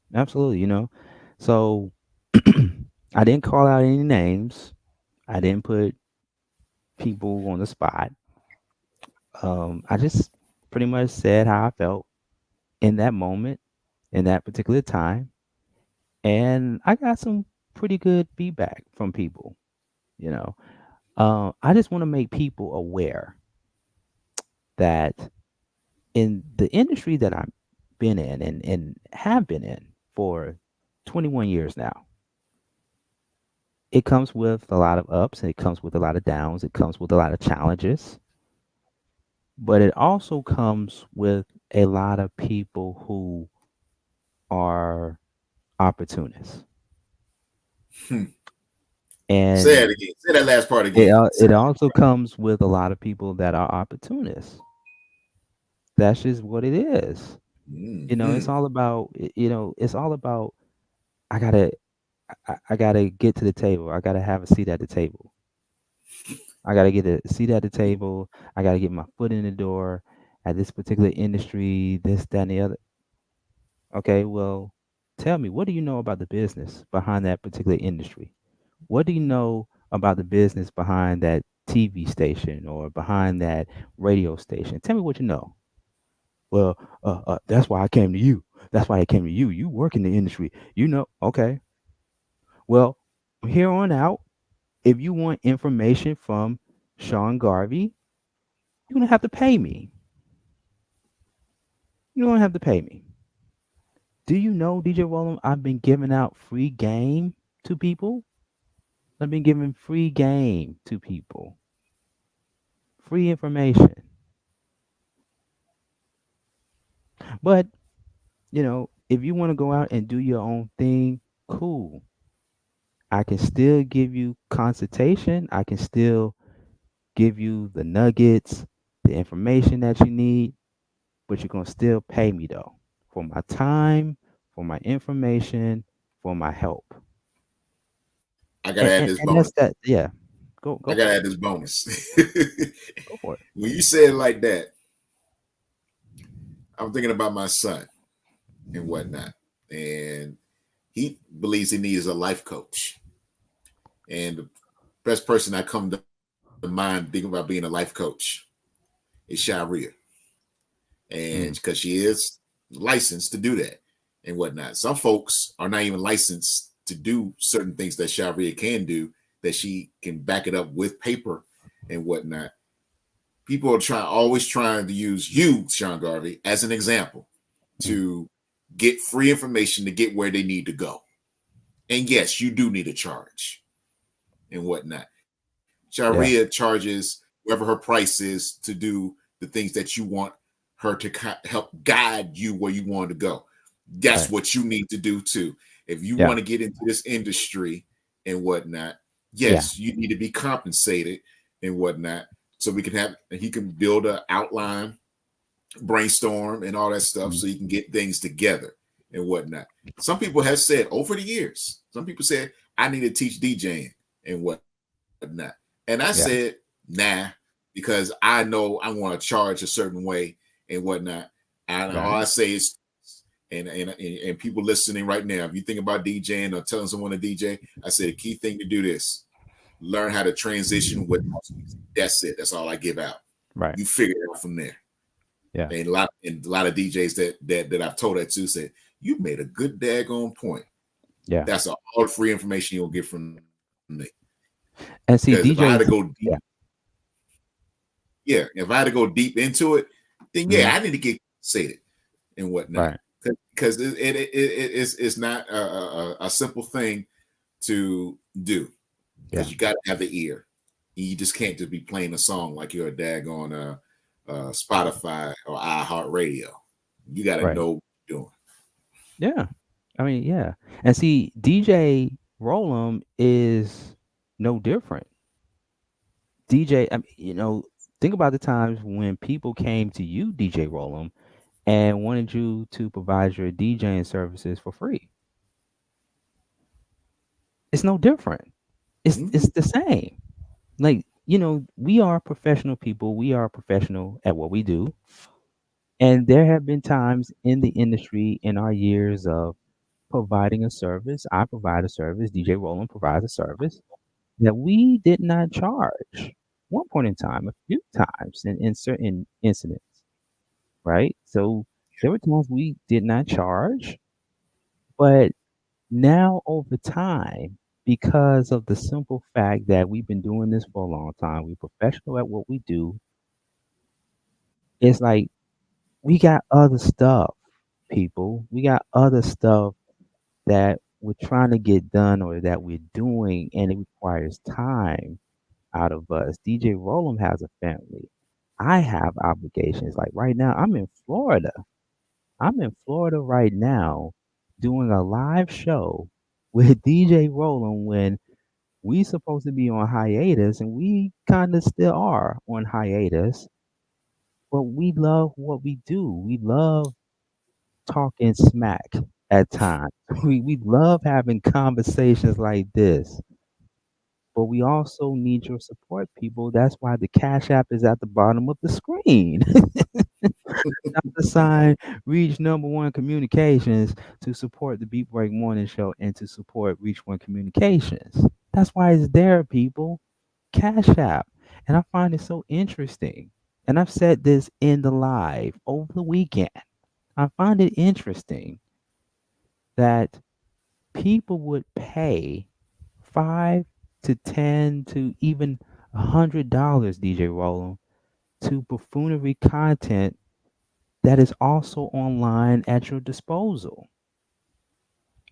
So I didn't call out any names. I didn't put people on the spot. I just pretty much said how I felt in that moment, in that particular time. And I got some pretty good feedback from people, I just want to make people aware that in the industry that I've been in and have been in for 21 years now, it comes with a lot of ups, and it comes with a lot of downs, it comes with a lot of challenges, but it also comes with a lot of people who are opportunists. And say it again. Say that last part again. It also comes with a lot of people that are opportunists. That's just what it is. It's all about, it's all about, I gotta get to the table. I gotta have a seat at the table. I gotta get a seat at the table. I gotta get my foot in the door at this particular industry, this, that, and the other. Okay, well, tell me, what do you know about the business behind that particular industry? What do you know about the business behind that TV station or behind that radio station? Tell me what you know. Well, that's why I came to you. That's why I came to you. You work in the industry. Okay. Well, from here on out, if you want information from Sean Garvey, you're going to have to pay me. You don't have to pay me. Do you know, DJ Roland, I've been giving out free game to people? I've been giving free game to people. Free information. But, if you want to go out and do your own thing, cool. I can still give you consultation. I can still give you the nuggets, the information that you need. but you're gonna still pay me though for my time, for my information, for my help. I gotta add this And bonus. that's that. Yeah, go. I gotta add this bonus. Go for it. When you say it like that, I'm thinking about my son and whatnot, and he believes he needs a life coach. And the best person I come to mind thinking about being a life coach is Sharia, and because she is licensed to do that and whatnot. Some folks are not even licensed to do certain things that Sharia can do, that she can back it up with paper and whatnot. People are always trying to use you, Sean Garvey, as an example to get free information to get where they need to go. And yes, you do need a charge and whatnot. Sharia charges whatever her price is to do the things that you want her to help guide you where you want to go. That's what you need to do too. If you want to get into this industry and whatnot, yes, you need to be compensated and whatnot. So he can build an outline, brainstorm, and all that stuff, so you can get things together and whatnot. Some people have said over the years, some people said, I need to teach DJing and whatnot. And I said, nah, because I know I want to charge a certain way and whatnot. And all I say is, and people listening right now, if you think about DJing or telling someone to DJ, I say the key thing to do this. Learn how to transition with house music. That's it. That's all I give out. Right. You figure it out from there. Yeah. And a lot of DJs that I've told that to said, you made a good daggone point. Yeah. That's all the free information you'll get from me. And see, DJs, if I had to go deep, if I had to go deep into it, then I need to get compensated and whatnot. Right. Because it's not a simple thing to do. Because you got to have the ear. You just can't just be playing a song like you're a daggone Spotify or iHeartRadio. You got to know what you're doing. Yeah. I mean, yeah. And see, DJ Rollum is no different. DJ, I mean, think about the times when people came to you, DJ Rollum, and wanted you to provide your DJing services for free. It's no different. It's the same. Like, we are professional people. We are professional at what we do. And there have been times in the industry in our years of providing a service. I provide a service. DJ Rollum provides a service that we did not charge. One point in time, a few times in certain incidents, right? So there were times we did not charge, but now over time, because of the simple fact that we've been doing this for a long time, we're professional at what we do. It's like we got other stuff, people. We got other stuff that we're trying to get done or that we're doing, and it requires time out of us. DJ Rollum has a family. I have obligations. Like right now, I'm in Florida. I'm in Florida right now doing a live show with DJ Rollum when we supposed to be on hiatus, and we kind of still are on hiatus, but we love what we do. We love talking smack at times. We love having conversations like this, but we also need your support, people. That's why the Cash App is at the bottom of the screen. $, Reach Number One Communications to support the Beat Break Morning Show and to support Reach One Communications. That's why it's there, people. Cash App. And I find it so interesting. And I've said this in the live over the weekend. I find it interesting that people would pay $5 to $10 to even $100, DJ Rollum, to buffoonery content that is also online at your disposal.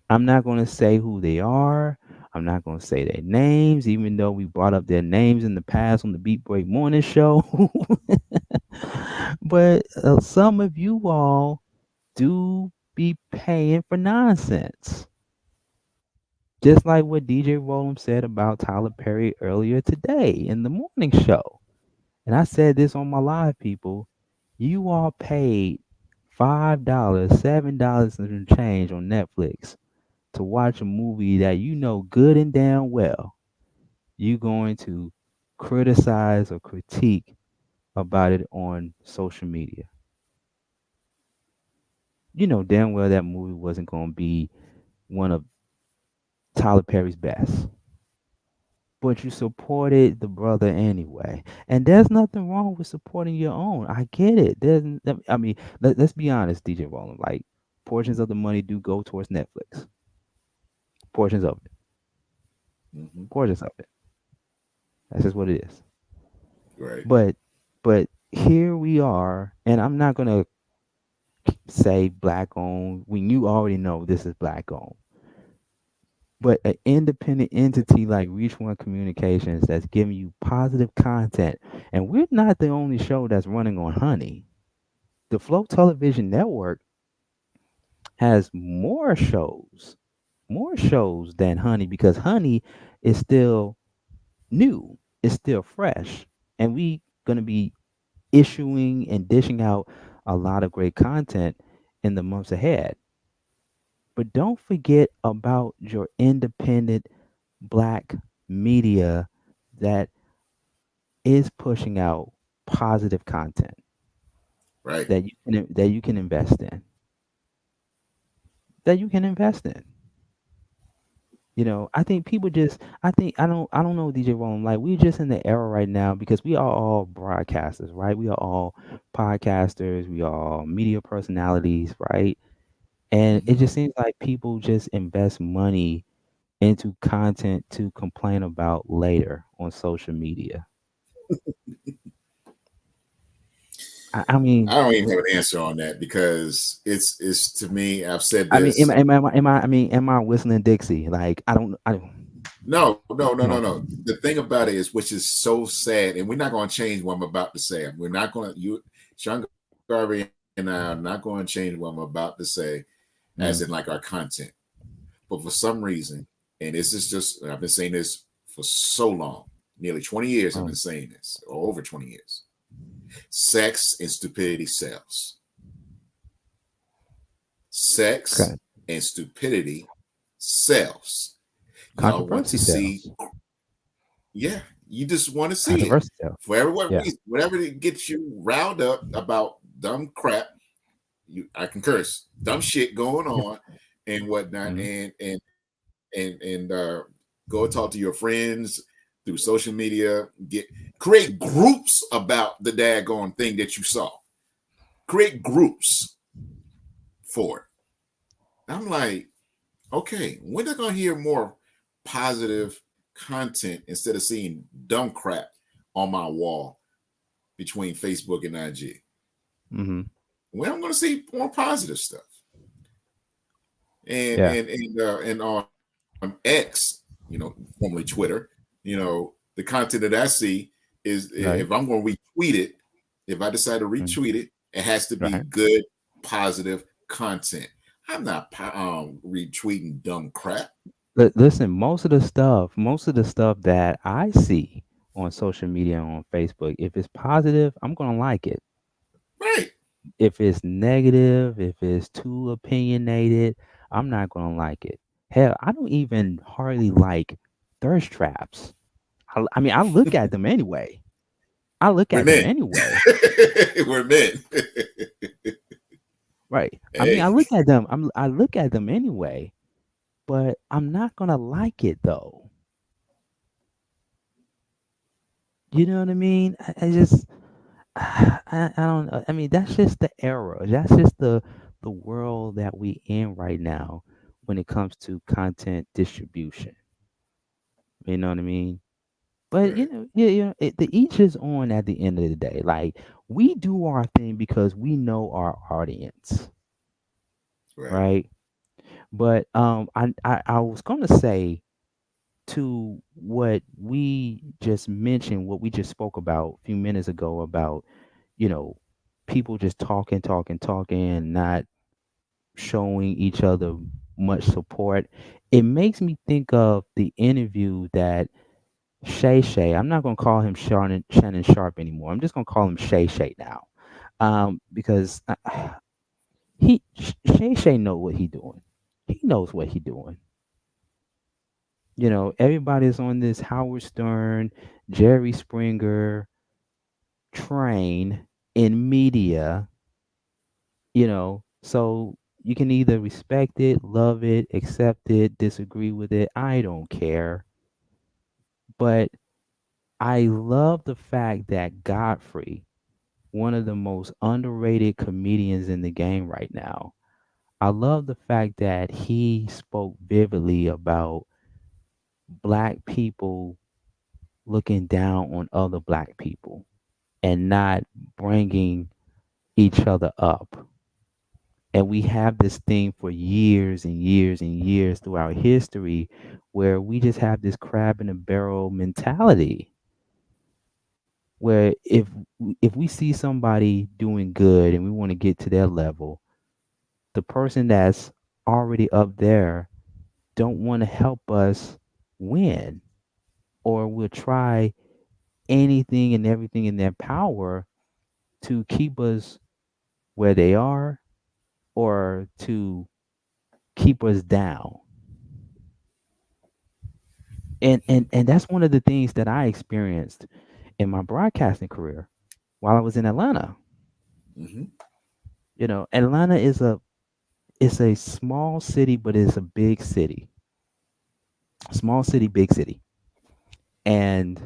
I'm not going to say who they are. I'm not going to say their names, even though we brought up their names in the past on the Beat Break Morning Show. But some of you all do be paying for nonsense. Just like what DJ Rollum said about Tyler Perry earlier today in the morning show. And I said this on my live, people. You all paid $5, $7 and some change on Netflix to watch a movie that you know good and damn well you're going to criticize or critique about it on social media. You know damn well that movie wasn't going to be one of Tyler Perry's best. But you supported the brother anyway. And there's nothing wrong with supporting your own. I get it. Let's be honest, DJ Roland. Like, portions of the money do go towards Netflix. Portions of it. Mm-hmm. Portions of it. That's just what it is. Right. But here we are, and I'm not gonna say black owned when you already know this is black owned. But an independent entity like Reach One Communications that's giving you positive content, and we're not the only show that's running on Honey. The Flow Television Network has more shows than Honey, because Honey is still new, it's still fresh, and we gonna be issuing and dishing out a lot of great content in the months ahead. But don't forget about your independent black media that is pushing out positive content, right? That you can invest in. You know, I think people just, I don't know, DJ Roland, like, we're just in the era right now because we are all broadcasters, right? We are all podcasters, we are all media personalities, right? And it just seems like people just invest money into content to complain about later on social media. I mean, I don't even have an answer on that because it's to me. I've said I mean, this. am I whistling Dixie? Like, I don't. No. The thing about it is, which is so sad, and we're not going to change what I'm about to say. We're not going to. Sean Garvey and I are not going to change what I'm about to say, as in like our content. But for some reason, and this is just, I've been saying this for so long, nearly 20 years. I've been saying this, or over 20 years. Sex and stupidity sells. Sex and stupidity sells. Controversy sells. Yeah, you just want to see it. For whatever gets you riled up about dumb crap. I can curse, dumb shit going on and whatnot, and go talk to your friends through social media, create groups about the daggone thing that you saw. Create groups for it. I'm like, okay, when are going to hear more positive content instead of seeing dumb crap on my wall between Facebook and IG? Mm-hmm. When I'm going to see more positive stuff. And on X, formerly Twitter, the content that I see is if I'm going to retweet it, if I decide to retweet it, it has to be good, positive content. I'm not retweeting dumb crap. Listen, most of the stuff that I see on social media, on Facebook, if it's positive, I'm going to like it. Right. If it's negative, if it's too opinionated, I'm not going to like it. Hell, I don't even hardly like thirst traps. I mean, I look at them anyway. We're men. Right. I mean, I look at them anyway, but I'm not going to like it though. You know what I mean? I don't know. I mean, that's just the era. That's just the world that we in right now when it comes to content distribution. You know what I mean? But the each is on at the end of the day. Like, we do our thing because we know our audience, right? But I was gonna say to what we just mentioned, what we just spoke about a few minutes ago about, people just talking, and not showing each other much support. It makes me think of the interview that Shay, I'm not going to call him Shannon Sharpe anymore. I'm just going to call him Shay now, because Shay know what he doing. He knows what he doing. Everybody's on this Howard Stern, Jerry Springer train in media, so you can either respect it, love it, accept it, disagree with it. I don't care. But I love the fact that Godfrey, one of the most underrated comedians in the game right now, I love the fact that he spoke vividly about Black people looking down on other Black people and not bringing each other up. And we have this thing for years and years and years throughout history where we just have this crab in a barrel mentality. Where if we see somebody doing good and we want to get to their level, the person that's already up there don't want to help us win, or will try anything and everything in their power to keep us where they are or to keep us down. And that's one of the things that I experienced in my broadcasting career while I was in Atlanta. Atlanta is a small city, but it's a big city. Small city, big city. And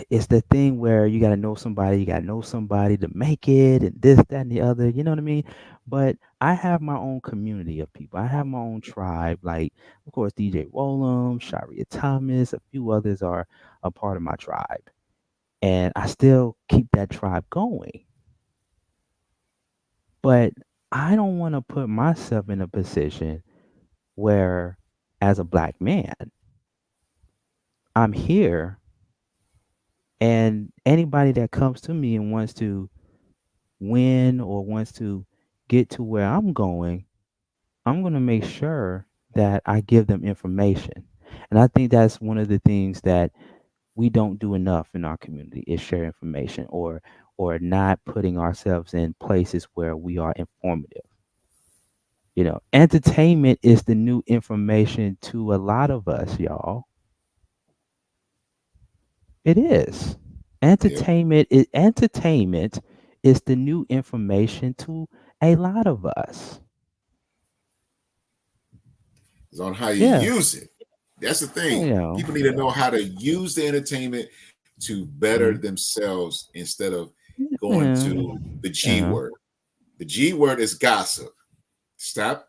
it's the thing where you got to know somebody to make it, and this, that, and the other. You know what I mean? But I have my own community of people. I have my own tribe. Like, of course, DJ Rollum, Sharia Thomas, a few others are a part of my tribe, and I still keep that tribe going. But I don't want to put myself in a position where, as a Black man, I'm here. And anybody that comes to me and wants to win or wants to get to where I'm going to make sure that I give them information. And I think that's one of the things that we don't do enough in our community is share information or not putting ourselves in places where we are informative. Entertainment is the new information to a lot of us, y'all. It is. Entertainment is the new information to a lot of us. It's on how you use it. That's the thing. People need to know how to use the entertainment to better themselves instead of going to the G word. The G word is gossip. Stop.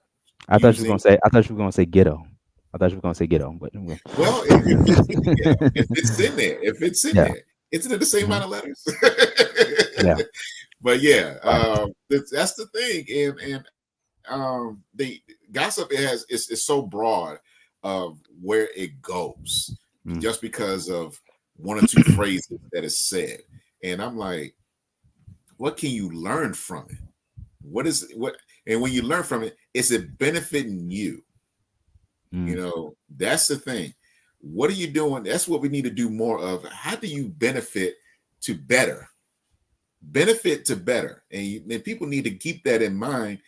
I thought you were gonna say ghetto. But well, if it's in there, it's in the same amount of letters. But that's the thing, and the gossip is so broad of where it goes, just because of one or two phrases that is said, and I'm like, what can you learn from it? And when you learn from it, is it benefiting you? That's the thing. What are you doing? That's what we need to do more of. How do you benefit to better? Benefit to better. And people need to keep that in mind,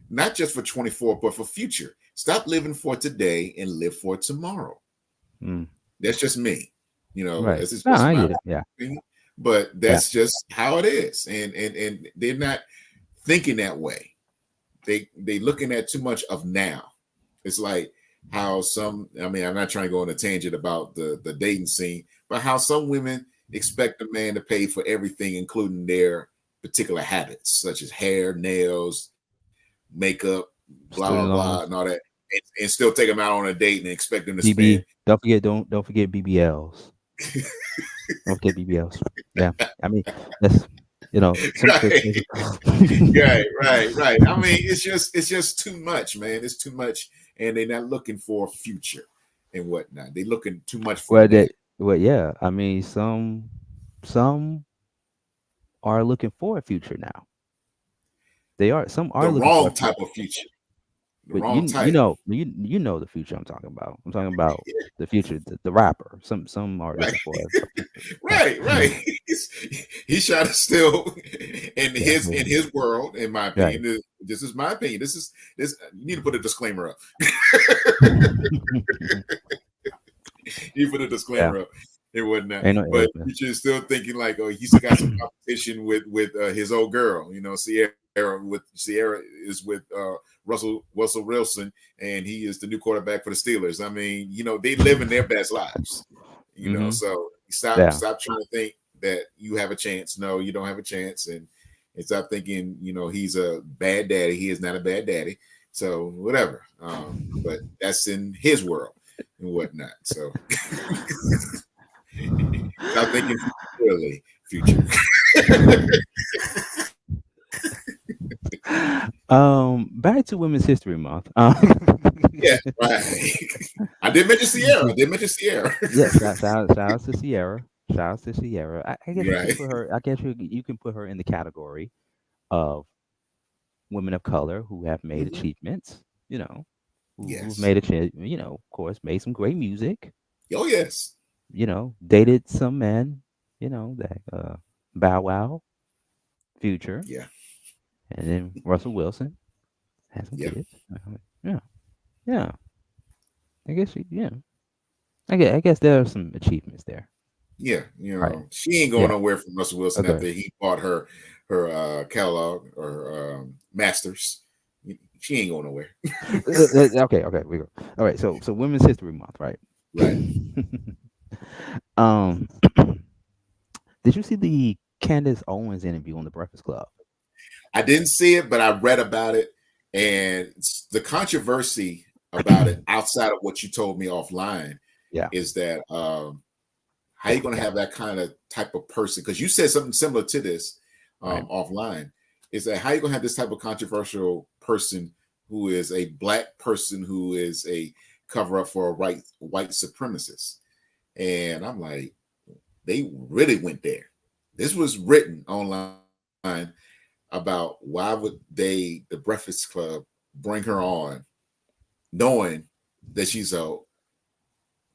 not just for 24, but for future. Stop living for today and live for tomorrow. That's just me. Right. I get it. Opinion, but that's just how it is. And they're not thinking that way. They looking at too much of now. It's like how I'm not trying to go on a tangent about the dating scene, but how some women expect a man to pay for everything, including their particular habits, such as hair, nails, makeup, blah, blah, blah, and all that, and still take them out on a date and expect them to spend. Don't forget BBLs. Don't forget BBLs. Yeah. I mean, that's right. I mean, it's just too much, man. It's too much, and they're not looking for a future and whatnot. They're looking too much for I mean, some are looking for a future now. Some are the wrong type of future. But wrong you title. know the Future I'm talking about. I'm talking about the Future, the rapper. Some artists for Right. He's trying to still in his world, in my opinion. This is my opinion. This you need to put a disclaimer up. You put a disclaimer up. It wasn't that. But you're still thinking like, oh, he still got some competition with his old girl. You know, Sierra is with Russell Wilson, and he is the new quarterback for the Steelers. I mean, you know, they living their best lives. You know, so stop trying to think that you have a chance. No, you don't have a chance, and stop thinking, you know, he's a bad daddy. He is not a bad daddy. So whatever. But that's in his world and whatnot. So stop thinking really Future. Back to Women's History Month. Yeah, right. I did mention Sierra. Yeah, shout out to Sierra. Shout out to Sierra. I guess you can put her. I guess you can put her in the category of women of color who have made achievements. You know, who've made a you know, of course, made some great music. Oh yes. You know, dated some men. You know, that Bow Wow, Future. Yeah. And then Russell Wilson has some kids. Yeah. I guess I guess there are some achievements there. Yeah, you know, she ain't going nowhere from Russell Wilson after he bought her catalog or masters. She ain't going nowhere. Okay, we go. All right, so Women's History Month, right? Right. Did you see the Candace Owens interview on the Breakfast Club? I didn't see it, but I read about it, and the controversy about it outside of what you told me offline is that how are you going to have that kind of type of person? Because you said something similar to this offline. Is that how are you going to have this type of controversial person who is a black person who is a cover up for a white supremacist? And I'm like, they really went there. This was written online about why would the Breakfast Club bring her on, knowing that she's a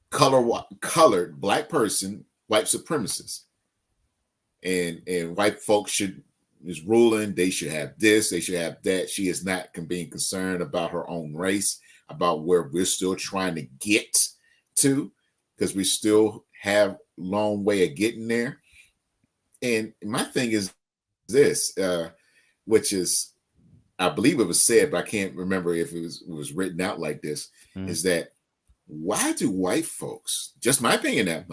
colored black person, white supremacist, and white folks is ruling. They should have this, they should have that. She is not being concerned about her own race, about where we're still trying to get to, because we still have a long way of getting there. And my thing is this, which is, I believe it was said, but I can't remember if it was written out like this, is that why do white folks, just my opinion now,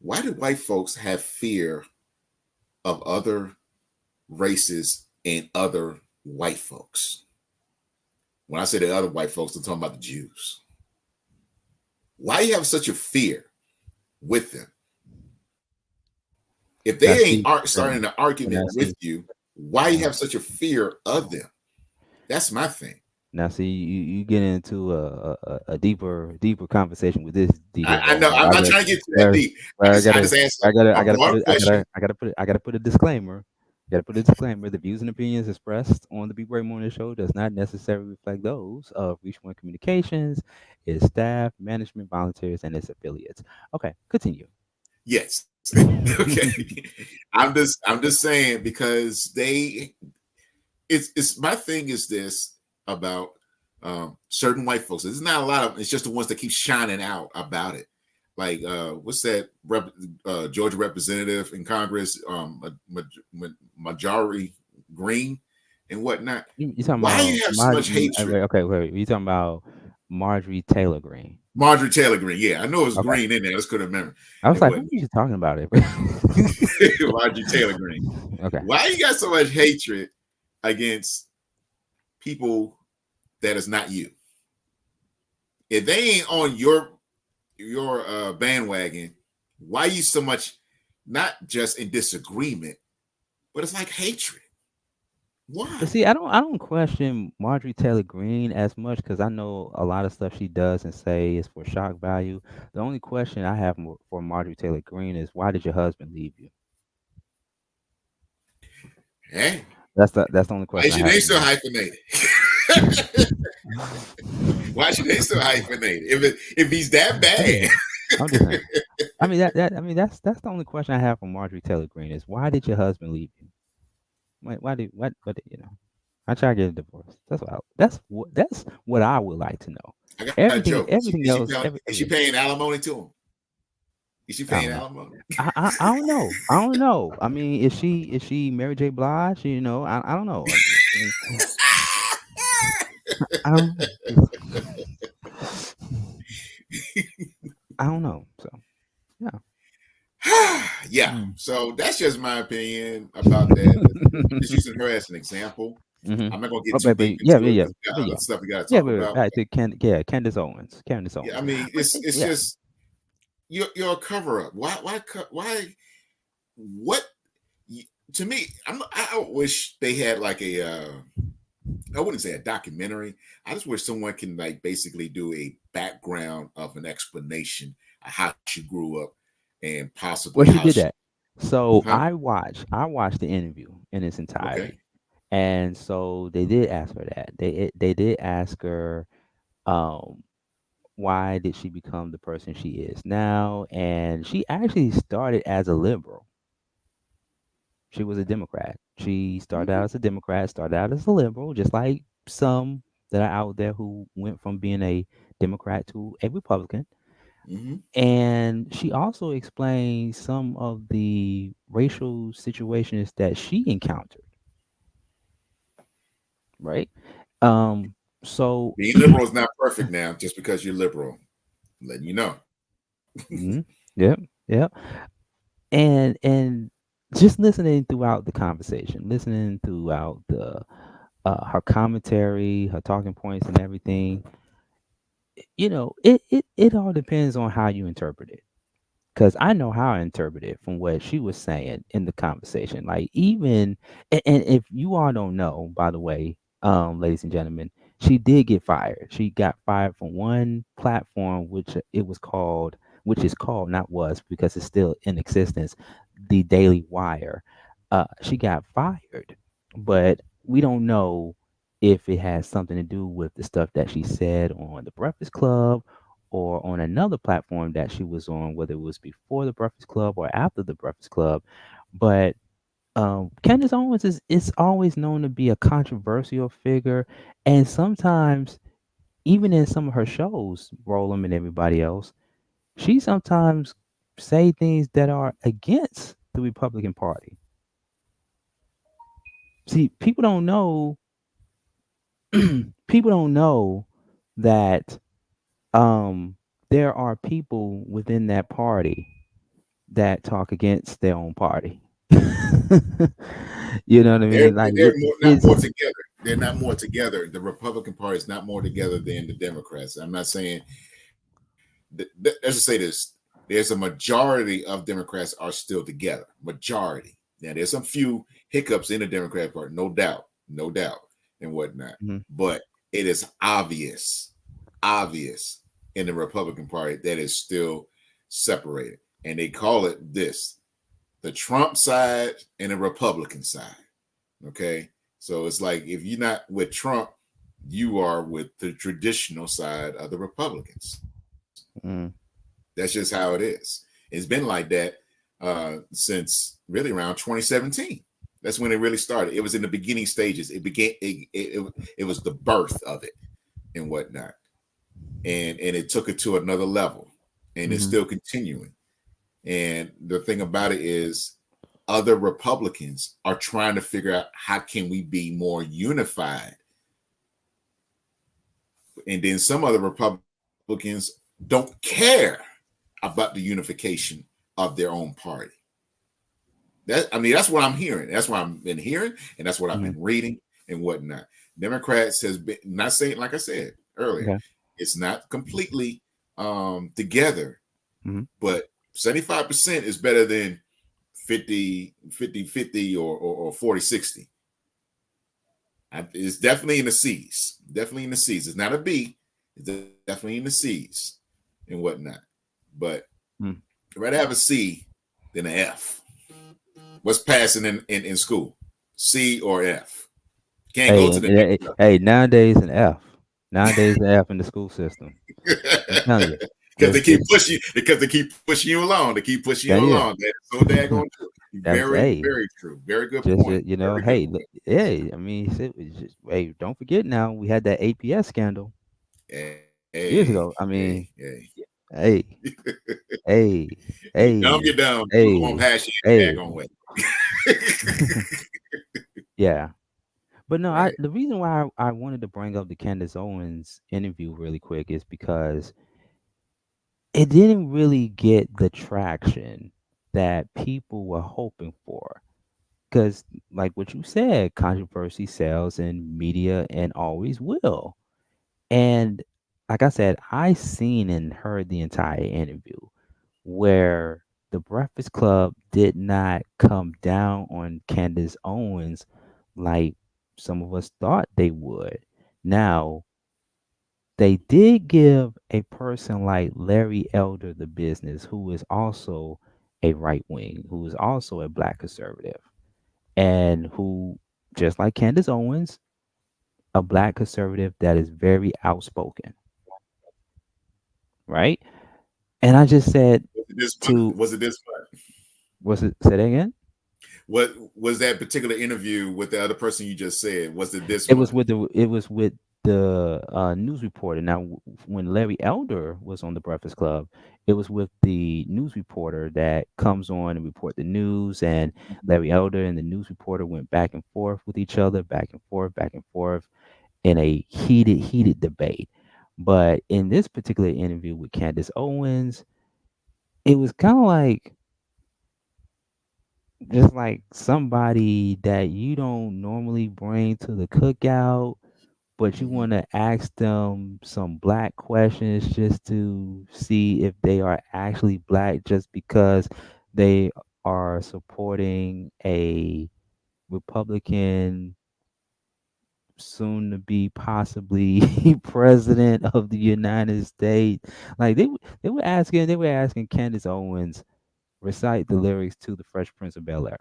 why do white folks have fear of other races and other white folks? When I say the other white folks, I'm talking about the Jews. Why do you have such a fear with them? If they ain't starting an argument with you, why you have such a fear of them? That's my thing. Now, see, you get into a deeper conversation with this. I know. I'm not trying to get to that deep. I gotta put a disclaimer. Got to put a disclaimer. The views and opinions expressed on the Be Brave Morning Show does not necessarily reflect those of Reach One Communications, its staff, management, volunteers, and its affiliates. Okay, continue. Yes. Okay. I'm just saying, because it's my thing is this about certain white folks. There's not a lot of. It's just the ones that keep shining out about it. Like what's that Georgia representative in Congress, Marjorie Green and whatnot. You talking Why about you have so much hatred? Okay, wait. You talking about Marjorie Taylor Greene? Marjorie Taylor Greene. Yeah, I know it was Green in there. I just couldn't remember. I was like, what are you talking about it? Marjorie Taylor Greene. Okay. Why you got so much hatred against people that is not you? If they ain't on your bandwagon, why you so much not just in disagreement, but it's like hatred? Why? But see, I don't question Marjorie Taylor Greene as much, because I know a lot of stuff she does and say is for shock value. The only question I have for Marjorie Taylor Greene is, why did your husband leave you? Hey, That's the only Why question. is your name still hyphenated? Why is your name still hyphenated? If he's that bad. I'm just saying. I mean that's the only question I have for Marjorie Taylor Greene is why did your husband leave you? Why did you know? I try to get a divorce. That's what I would like to know. I got Everything a joke. else. Is she paying alimony to him? Is she paying alimony? I don't know. I don't know. I mean, is she Mary J. Blige? You know, I don't know. I don't know. So, yeah. Yeah. So that's just my opinion about that. Just using her as an example. Mm-hmm. I'm not gonna get too deep into it. Other stuff we got to talk about. Back to Candace Owens. Yeah, I mean, it's just you're a cover up. Why? What? To me, I wish they had like I wouldn't say a documentary. I just wish someone can like basically do a background of an explanation of how she grew up and possibly. Well, she did that. So I watched the interview in its entirety. Okay. And so they did ask her that. They did ask her, why did she become the person she is now? And she actually started as a liberal. She was a Democrat. She started out as a Democrat, started out as a liberal, just like some that are out there who went from being a Democrat to a Republican. Mm-hmm. And she also explained some of the racial situations that she encountered. Right. So being liberal is not perfect now just because you're liberal. I'm letting you know. Mm-hmm. Yeah. And just listening throughout the conversation, listening throughout the her commentary, her talking points and everything, you know, it all depends on how you interpret it. Because I know how I interpret it from what she was saying in the conversation. Like and if you all don't know, by the way, ladies and gentlemen, she did get fired. She got fired from one platform, which is called, not was, because it's still in existence, the Daily Wire. She got fired, but we don't know if it has something to do with the stuff that she said on the Breakfast Club or on another platform that she was on, whether it was before the Breakfast Club or after the Breakfast Club. But Candace Owens is always known to be a controversial figure, and sometimes, even in some of her shows, Roland and everybody else, she sometimes say things that are against the Republican Party. See, people don't know. People don't know that there are people within that party that talk against their own party. You know what I mean? They're not more together. They're not more together. The Republican Party is not more together than the Democrats. I'm not saying. Let's just say this: there's a majority of Democrats are still together. Majority. Now, there's some few hiccups in the Democrat Party, no doubt, and whatnot. Mm-hmm. But it is obvious in the Republican Party that is still separated, and they call it this: the Trump side and the Republican side. Okay, so it's like if you're not with Trump, you are with the traditional side of the Republicans. Mm. That's just how it is. It's been like that since really around 2017. That's when it really started. It was in the beginning stages. It began. It was the birth of it and whatnot, and it took it to another level, and it's still continuing. And the thing about it is, other Republicans are trying to figure out how can we be more unified, and then some other Republicans don't care about the unification of their own party. That's what I'm hearing. That's what I've been hearing, and that's what I've been reading and whatnot. Democrats has been, not saying, like I said earlier, it's not completely together, but 75% is better than 50 or 40-60. It's definitely in the C's. Definitely in the C's. It's not a B. It's definitely in the C's and whatnot. But I'd rather have a C than an F. What's passing in school? C, or F. Can't go to the next level. Hey, nowadays an F. Nowadays an F in the school system. I'm telling you. Because they keep pushing you along. They keep pushing you along. That is so daggone true. Very true. Very good point. You know, I mean, hey, don't forget now, we had that APS scandal years ago. I mean, hey. Dumb you down. Hey, won't pass you daggone way. Yeah. But no, the reason why I wanted to bring up the Candace Owens interview really quick is because it didn't really get the traction that people were hoping for. Because, like what you said, controversy sells in media and always will. And like I said, I seen and heard the entire interview where the Breakfast Club did not come down on Candace Owens like some of us thought they would. Now, they did give a person like Larry Elder the business, who is also a right wing, who is also a black conservative, and who, just like Candace Owens, a black conservative that is very outspoken. Right? And I just said was it this part? Was it, say that again? What was that particular interview with the other person you just said? Was it this It one? was with the news reporter. Now, when Larry Elder was on the Breakfast Club, it was with the news reporter that comes on and report the news, and Larry Elder and the news reporter went back and forth with each other, back and forth in a heated debate. But in this particular interview with Candace Owens, it was kind of like just like somebody that you don't normally bring to the cookout, but you want to ask them some black questions just to see if they are actually black, just because they are supporting a Republican, soon to be possibly president of the United States. Like they were asking Candace Owens recite the lyrics to the Fresh Prince of Bel-Air.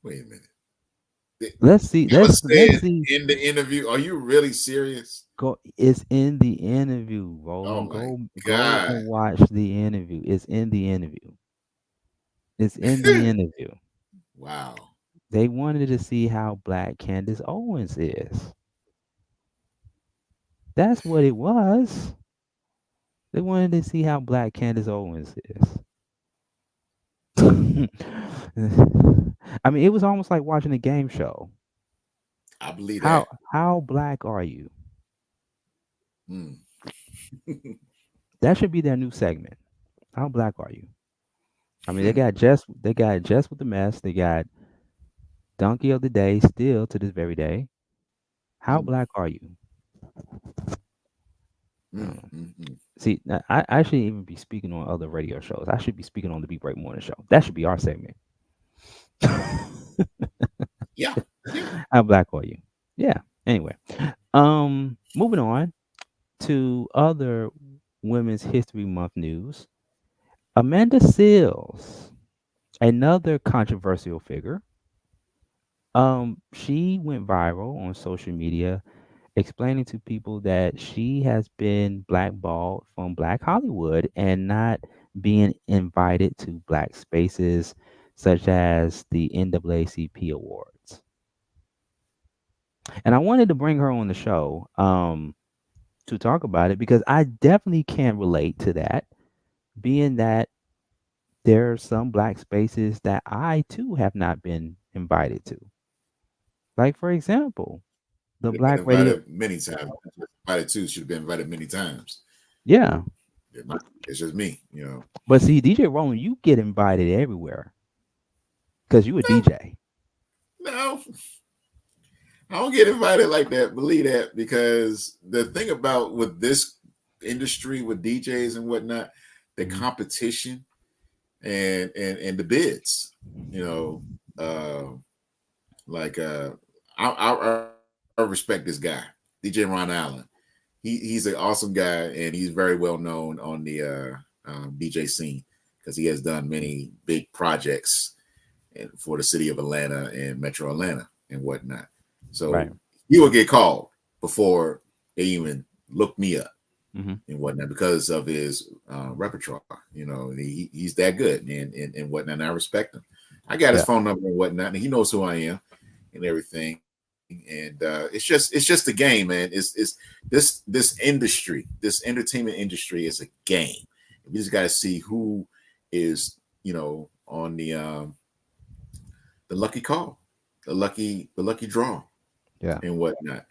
Wait a minute. Let's see. Let's see. In the interview, are you really serious? It's in the interview, Roland. Oh go and watch the interview. It's in the interview. It's in the interview. Wow. They wanted to see how black Candace Owens is. That's what it was. They wanted to see how black Candace Owens is. I mean, it was almost like watching a game show. I believe that. How black are you? That should be their new segment. How black are you? I mean, they got Jess with the mess. They got Donkey of the Day still to this very day. How black are you? See, I shouldn't even be speaking on other radio shows. I should be speaking on the Be Break Morning Show. That should be our segment. Yeah. How black are you? Yeah. Anyway, moving on to other Women's History Month news. Amanda Seales, another controversial figure. She went viral on social media explaining to people that she has been blackballed from Black Hollywood and not being invited to Black spaces such as the NAACP Awards. And I wanted to bring her on the show to talk about it because I definitely can relate to that, being that there are some Black spaces that I too have not been invited to. Like, for example, the Black Radio. Many times. Invited too. Should have been invited many times. Yeah. It's just me, you know. But see, DJ Roland, you get invited everywhere because you a DJ. No, I don't get invited like that. Believe that, because the thing about with this industry, with DJs and whatnot, the competition and the bids, you know, I respect this guy, DJ Ron Allen. He's an awesome guy, and he's very well known on the DJ scene because he has done many big projects and for the city of Atlanta and Metro Atlanta and whatnot. So Right. he will get called before they even look me up Mm-hmm. and whatnot because of his repertoire. You know, he's that good and whatnot. And I respect him. I got his phone number and whatnot, and he knows who I am and everything. And it's just a game, man. It's this industry, this entertainment industry is a game. We just got to see who is, you know, on the lucky call, the lucky draw, and whatnot.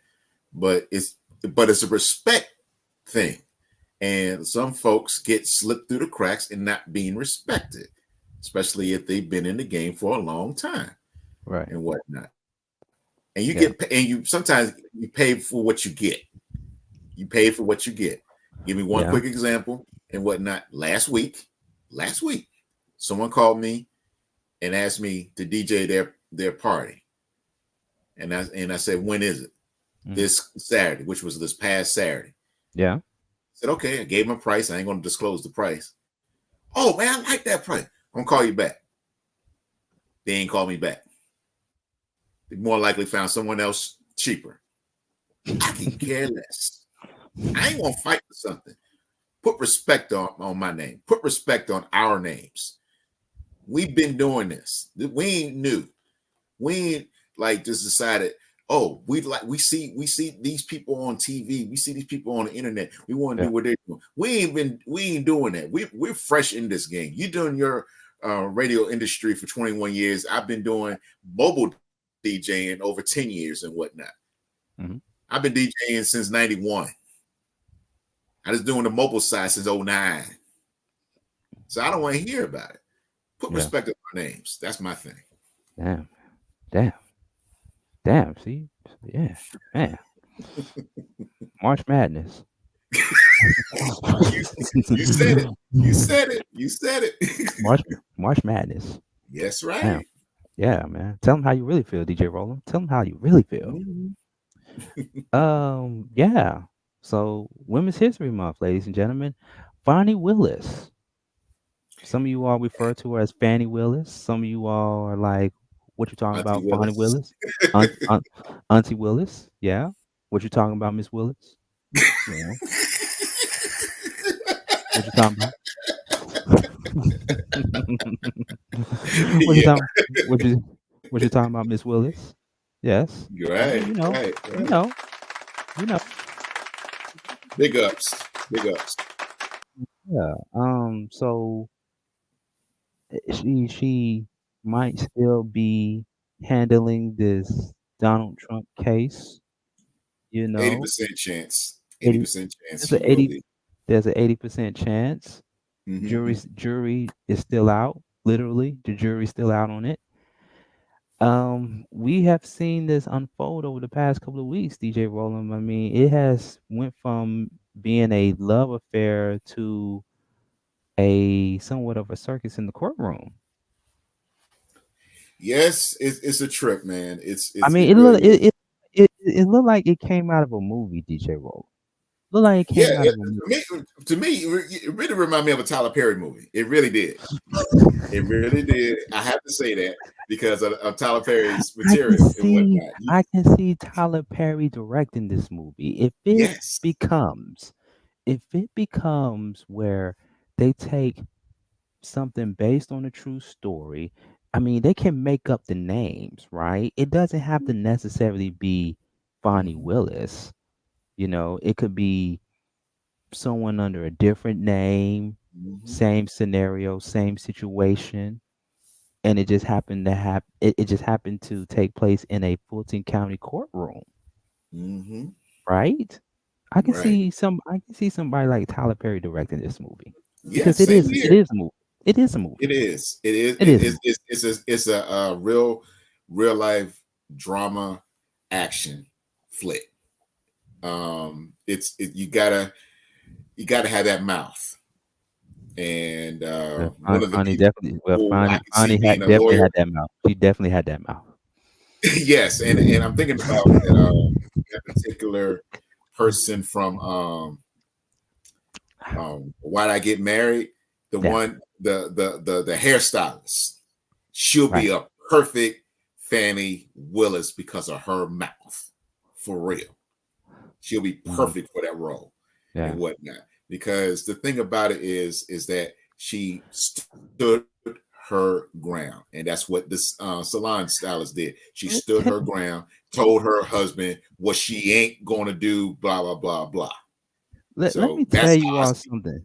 But it's a respect thing, and some folks get slipped through the cracks and not being respected, especially if they've been in the game for a long time, right, and whatnot. And you get, and you sometimes you pay for what you get. You pay for what you get. Give me one quick example and whatnot. Last week, someone called me and asked me to DJ their party, and I said, when is it? This Saturday, which was this past Saturday. Yeah. I said, okay. I gave him a price. I ain't going to disclose the price. Oh man, I like that price. I'm gonna call you back. They ain't called me back. They more likely found someone else cheaper. I can care less. I ain't gonna fight for something. Put respect on my name. Put respect on our names. We've been doing this. We ain't new. We ain't like just decided, oh, we see these people on TV. We see these people on the internet. We want to do what they're doing. We ain't doing that. We're fresh in this game. You're doing your radio industry for 21 years. I've been doing mobile DJing over 10 years and whatnot. Mm-hmm. I've been DJing since 91. I was doing the mobile side since 09. So I don't want to hear about it. Put respect on our names. That's my thing. Damn. See? Yeah, man. March Madness. you said it. You said it. March Madness. Yes, right. Damn. Yeah, man. Tell them how you really feel, DJ Roland. Tell them how you really feel. Yeah. So, Women's History Month, ladies and gentlemen. Fani Willis. Some of you all refer to her as Fannie Willis. Some of you all are like, what you talking about, Fani Willis? Auntie Willis. Yeah. What you talking about, Miss Willis? Yeah. What you talking about? What you talking about, Miss Willis? Yes. You're right. You know. Right. You know. Big ups. Yeah. So she might still be handling this Donald Trump case. You know, 80% chance. 80% chance. There's an 80% chance. Mm-hmm. Jury is still out. Literally, the jury's still out on it. We have seen this unfold over the past couple of weeks, DJ Roland. I mean, it has went from being a love affair to a somewhat of a circus in the courtroom. Yes, it's a trip, man. I mean, it looked like it came out of a movie, DJ Roland. Looked like it came out of a movie. To me, it really reminded me of a Tyler Perry movie. It really did. It really did. I have to say that because of Tyler Perry's material and whatnot. I can see Tyler Perry directing this movie. If it becomes where they take something based on a true story, I mean, they can make up the names, right? It doesn't have to necessarily be Fani Willis. You know, it could be someone under a different name, same scenario, same situation, and it just happened to have it just happened to take place in a Fulton County courtroom. Right? I can see somebody like Tyler Perry directing this movie. Because it is a movie. It's a real life drama action flick. You gotta have that mouth. And Fani definitely had that mouth. She definitely had that mouth. Yes, and I'm thinking about that particular person from Why'd I Get Married? The hairstylist. She'll be up perfect Fannie Willis because of her mouth. For real. She'll be perfect for that role and whatnot. Because the thing about it is that she stood her ground. And that's what this salon stylist did. She stood her ground, told her husband what she ain't going to do, blah, blah, blah, blah. Let me tell you all something.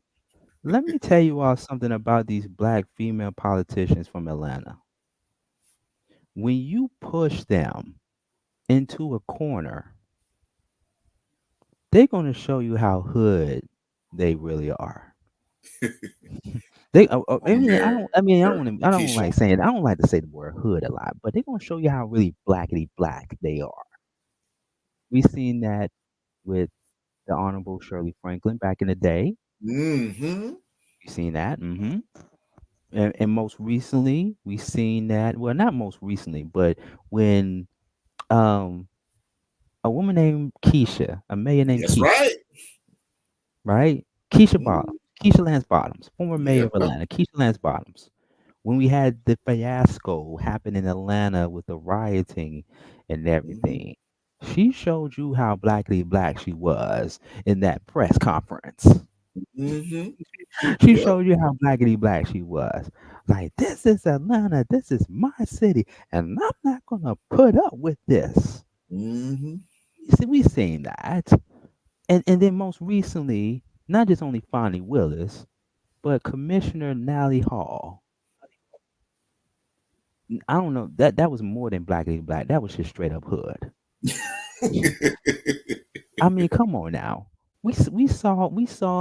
Let me tell you all something about these black female politicians from Atlanta. When you push them into a corner, they're going to show you how hood they really are. I don't like to say the word hood a lot, but they're going to show you how really blackety black they are. We've seen that with the Honorable Shirley Franklin back in the day. Mm-hmm. We've seen that. Mm-hmm. And most recently, we've seen that. Well, not most recently, but when a woman named Keisha, a mayor named Keisha, right? Keisha Bottoms, Keisha Lance Bottoms, former mayor of Atlanta, Keisha Lance Bottoms. When we had the fiasco happen in Atlanta with the rioting and everything, she showed you how blackly black she was in that press conference. She showed you how blackety black she was. Like, this is Atlanta, this is my city, and I'm not gonna put up with this. We've seen that. And then most recently, not just only Fannie Willis, but Commissioner Nally Hall. I don't know, that was more than blackety black. That was just straight up hood. I mean, come on now. We saw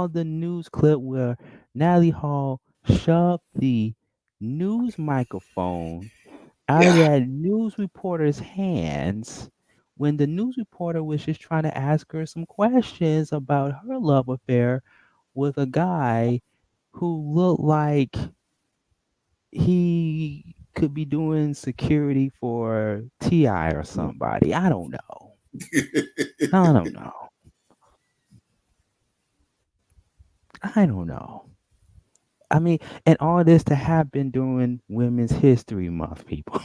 the news clip where Nally Hall shoved the news microphone out of that news reporter's hands when the news reporter was just trying to ask her some questions about her love affair with a guy who looked like he could be doing security for T.I. or somebody. I don't know. I don't know. I mean, and all this to happen during Women's History Month, people.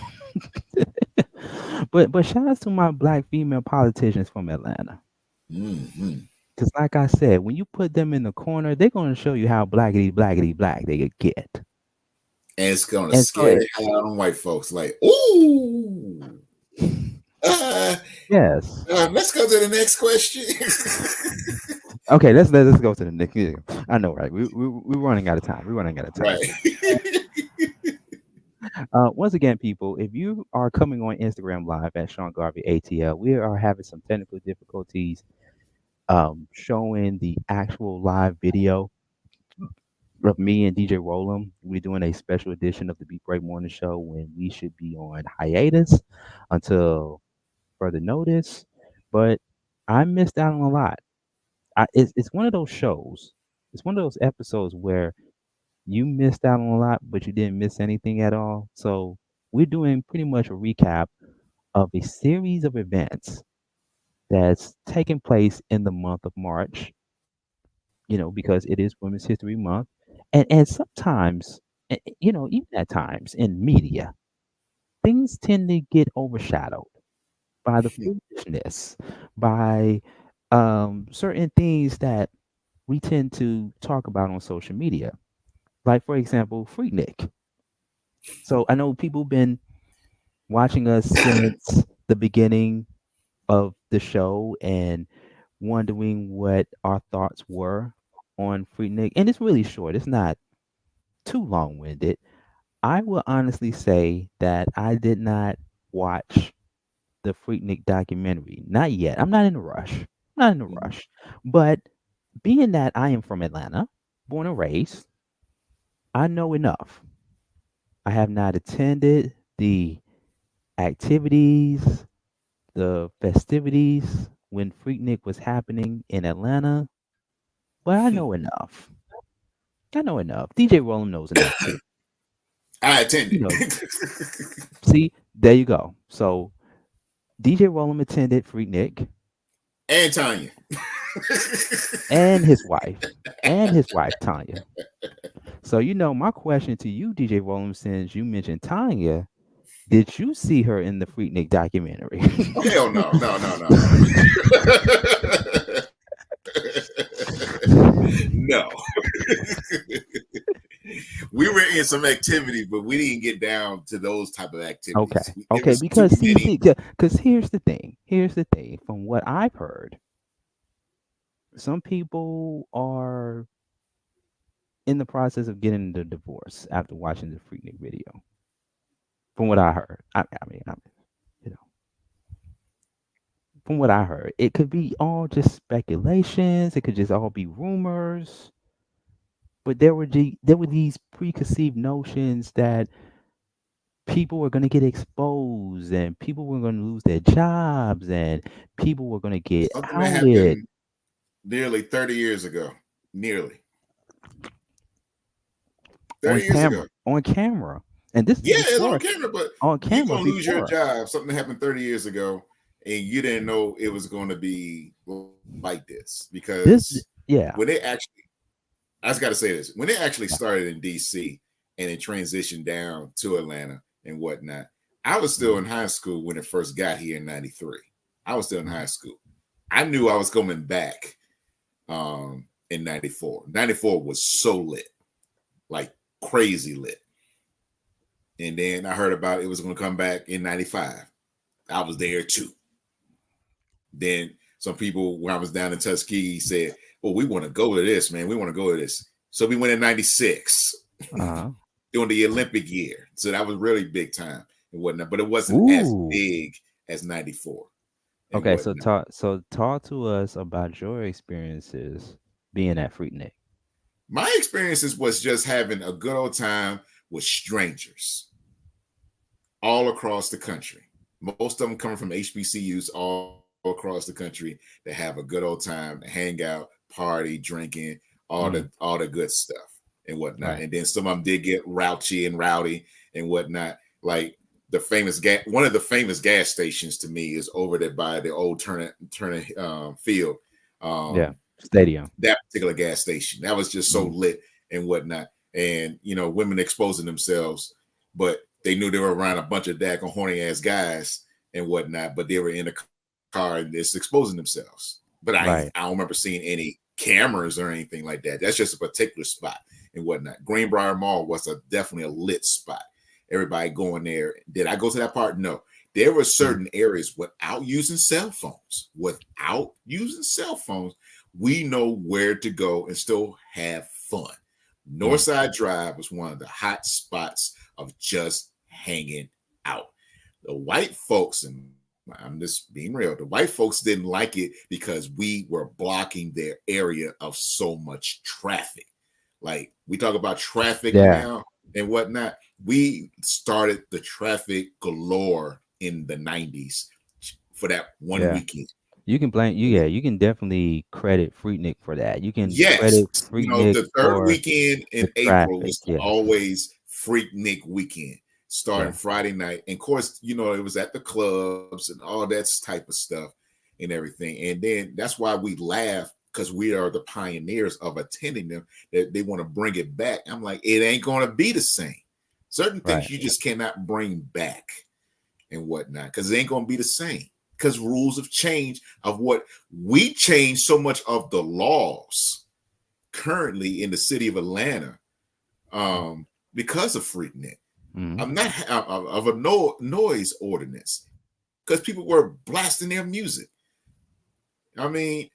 but shout out to my black female politicians from Atlanta. Because like I said, when you put them in the corner, they're going to show you how blackety black they could get. And it's going to scare the hell out of white folks. Like, ooh. Yes. Let's go to the next question. Okay, let's go to the next. I know, right? We're running out of time. Right. Once again, people, if you are coming on Instagram Live at Sean Garvey ATL, we are having some technical difficulties showing the actual live video of me and DJ Rollum. We're doing a special edition of the Beat Break Morning Show when we should be on hiatus until further notice. But I missed out on a lot. It's one of those shows. It's one of those episodes where you missed out on a lot, but you didn't miss anything at all. So we're doing pretty much a recap of a series of events that's taking place in the month of March, because it is Women's History Month. And sometimes, even at times in media, things tend to get overshadowed by the foolishness, by certain things that we tend to talk about on social media. Like, for example, Freaknik. So I know people been watching us since the beginning of the show and wondering what our thoughts were on Freaknik. And it's really short. It's not too long-winded. I will honestly say that I did not watch the Freaknik documentary. Not yet. I'm not in a rush. But being that I am from Atlanta, born and raised, I know enough. I have not attended the activities, the festivities when Freaknik was happening in Atlanta, but I know enough. DJ Rollum knows enough too. I attended. See, there you go. So DJ Rollum attended Freaknik. And Tanya. and his wife Tanya. So my question to you, DJ Rollum, since you mentioned Tanya, Did you see her in the Freaknik documentary? Hell no. No. We were in some activity, but we didn't get down to those type of activities. Okay, because because here's the thing. From what I've heard, some people are in the process of getting the divorce after watching the Freaknik video. From what I heard, I mean, from what I heard, it could be all just speculations. It could just all be rumors. But there were these preconceived notions that people were going to get exposed and people were going to lose their jobs and people were going to get outed. Nearly 30 years ago. Nearly. 30 years ago. On camera. And this it's on camera, but you're going to lose your job. Something happened 30 years ago and you didn't know it was going to be like this. Because when they actually, I just got to say this, when it actually started in DC and it transitioned down to Atlanta and whatnot, I was still in high school when it first got here in 93. I was still in high school. I knew I was coming back in 94. 94 was so lit, like crazy lit. And then I heard about it was going to come back in 95. I was there too. Then some people, when I was down in Tuskegee, said, well, we want to go to this, man. We want to go to this. So we went in 96 during the Olympic year. So that was really big time and whatnot. But it wasn't as big as 94. Okay, whatnot. so talk to us about your experiences being at Freaknik. My experiences was just having a good old time with strangers all across the country. Most of them coming from HBCUs all across the country that have a good old time, hang out, party, drinking, all the good stuff and whatnot. Right. And then some of them did get rowdy and rowdy and whatnot. Like the famous one of the famous gas stations to me is over there by the old Turner Field. Stadium. That particular gas station. That was just so lit and whatnot. And women exposing themselves, but they knew they were around a bunch of daggone horny ass guys and whatnot, but they were in a car and just exposing themselves. But I don't remember seeing any cameras or anything like that. That's just a particular spot and whatnot. Greenbrier Mall was definitely a lit spot. Everybody going there. Did I go to that part? No. There were certain areas without using cell phones. We know where to go and still have fun. Northside Drive was one of the hot spots of just hanging out. The white folks, and I'm just being real, the white folks didn't like it because we were blocking their area of so much traffic. Like we talk about traffic now and whatnot. We started the traffic galore in the 90s for that one weekend. You can blame you can definitely credit Freaknik for that. You can credit Freaknik the third weekend in April was always Freaknik weekend, starting Friday night. And of course, it was at the clubs and all that type of stuff and everything. And then that's why we laugh, because we are the pioneers of attending them, that they want to bring it back. I'm like, it ain't going to be the same. Certain things you just cannot bring back and whatnot, because it ain't going to be the same. Because rules have changed of what we changed so much of the laws currently in the city of Atlanta because of Freaknik. I'm not of a noise ordinance because people were blasting their music. I mean,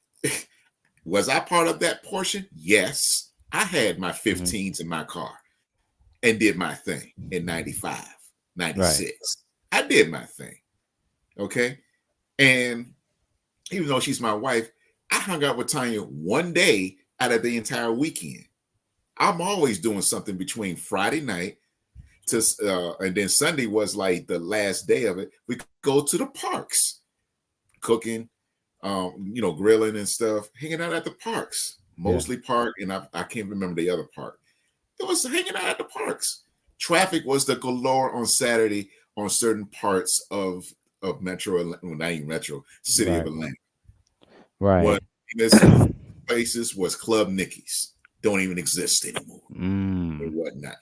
was I part of that portion? Yes. I had my 15s in my car and did my thing in 95, 96. I did my thing. Okay. And even though she's my wife, I hung out with Tanya one day out of the entire weekend. I'm always doing something between Friday night and then Sunday was like the last day of it. We go to the parks, cooking, grilling and stuff, hanging out at the parks, mostly park. And I can't remember the other park. It was hanging out at the parks. Traffic was the galore on Saturday on certain parts of Metro, not even Metro, City of Atlanta. Right. One of the places was Club Nicky's. Don't even exist anymore. And whatnot.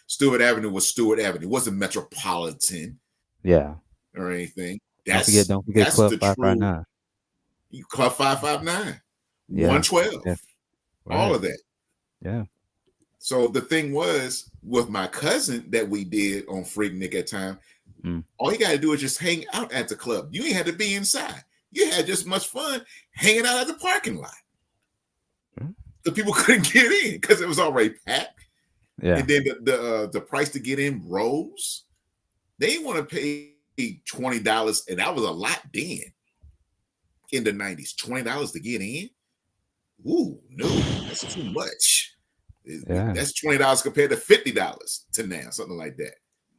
Stewart Avenue was Stewart Avenue. It wasn't Metropolitan Yeah. or anything. Don't forget That's Club the true 559. Club 559, Yeah. 112, Yeah. all Right. of that. Yeah. So the thing was with my cousin that we did on Freaknik at time, all you got to do is just hang out at the club. You ain't had to be inside. You had just much fun hanging out at the parking lot. The people couldn't get in because it was already packed. Yeah. And then the price to get in rose. They didn't want to pay $20, and that was a lot then in the 90s. $20 to get in? Ooh, no, that's too much. Yeah. That's $20 compared to $50 to now, something like that.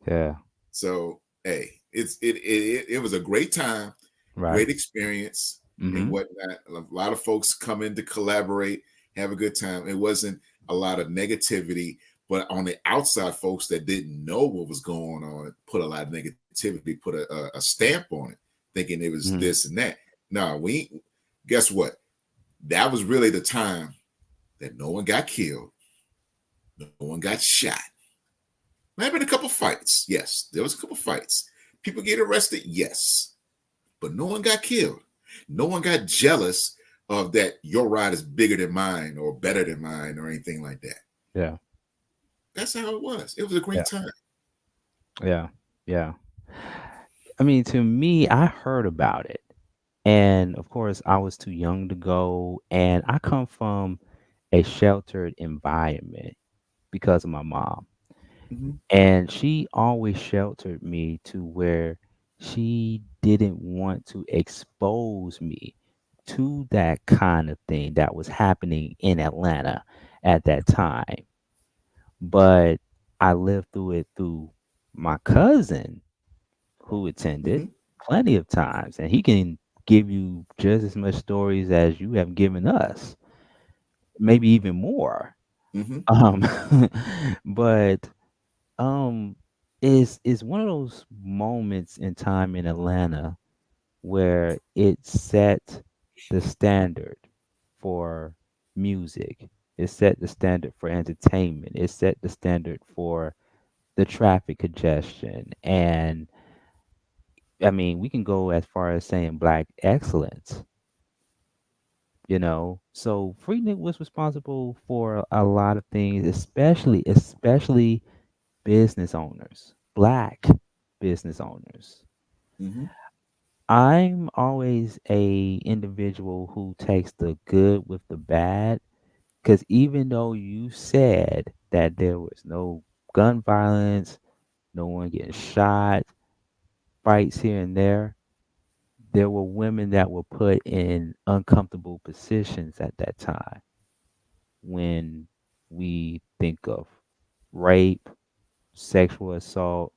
Yeah. So hey, it was a great time, Right. great experience, Mhm. and whatnot. A lot of folks come in to collaborate, have a good time. It wasn't a lot of negativity, but on the outside, folks that didn't know what was going on put a lot of negativity, put a stamp on it, thinking it was this and that. No, guess what? That was really the time that no one got killed, no one got shot. Might have been a couple fights. Yes, there was a couple fights. People get arrested. Yes, but no one got killed. No one got jealous of that. Your ride is bigger than mine or better than mine or anything like that. Yeah. That's how it was. It was a great time. Yeah. Yeah. I mean, to me, I heard about it. And of course, I was too young to go. And I come from a sheltered environment because of my mom. And she always sheltered me to where she didn't want to expose me to that kind of thing that was happening in Atlanta at that time. But I lived through it through my cousin who attended plenty of times, and he can give you just as much stories as you have given us, maybe even more. But is one of those moments in time in Atlanta where it set the standard for music. It set the standard for entertainment. It set the standard for the traffic congestion. And I mean, we can go as far as saying black excellence. So Freaknik was responsible for a lot of things, especially business owners, black business owners. I'm always a individual who takes the good with the bad, because even though you said that there was no gun violence, no one getting shot, fights here and there were women that were put in uncomfortable positions at that time. When we think of rape, sexual assault,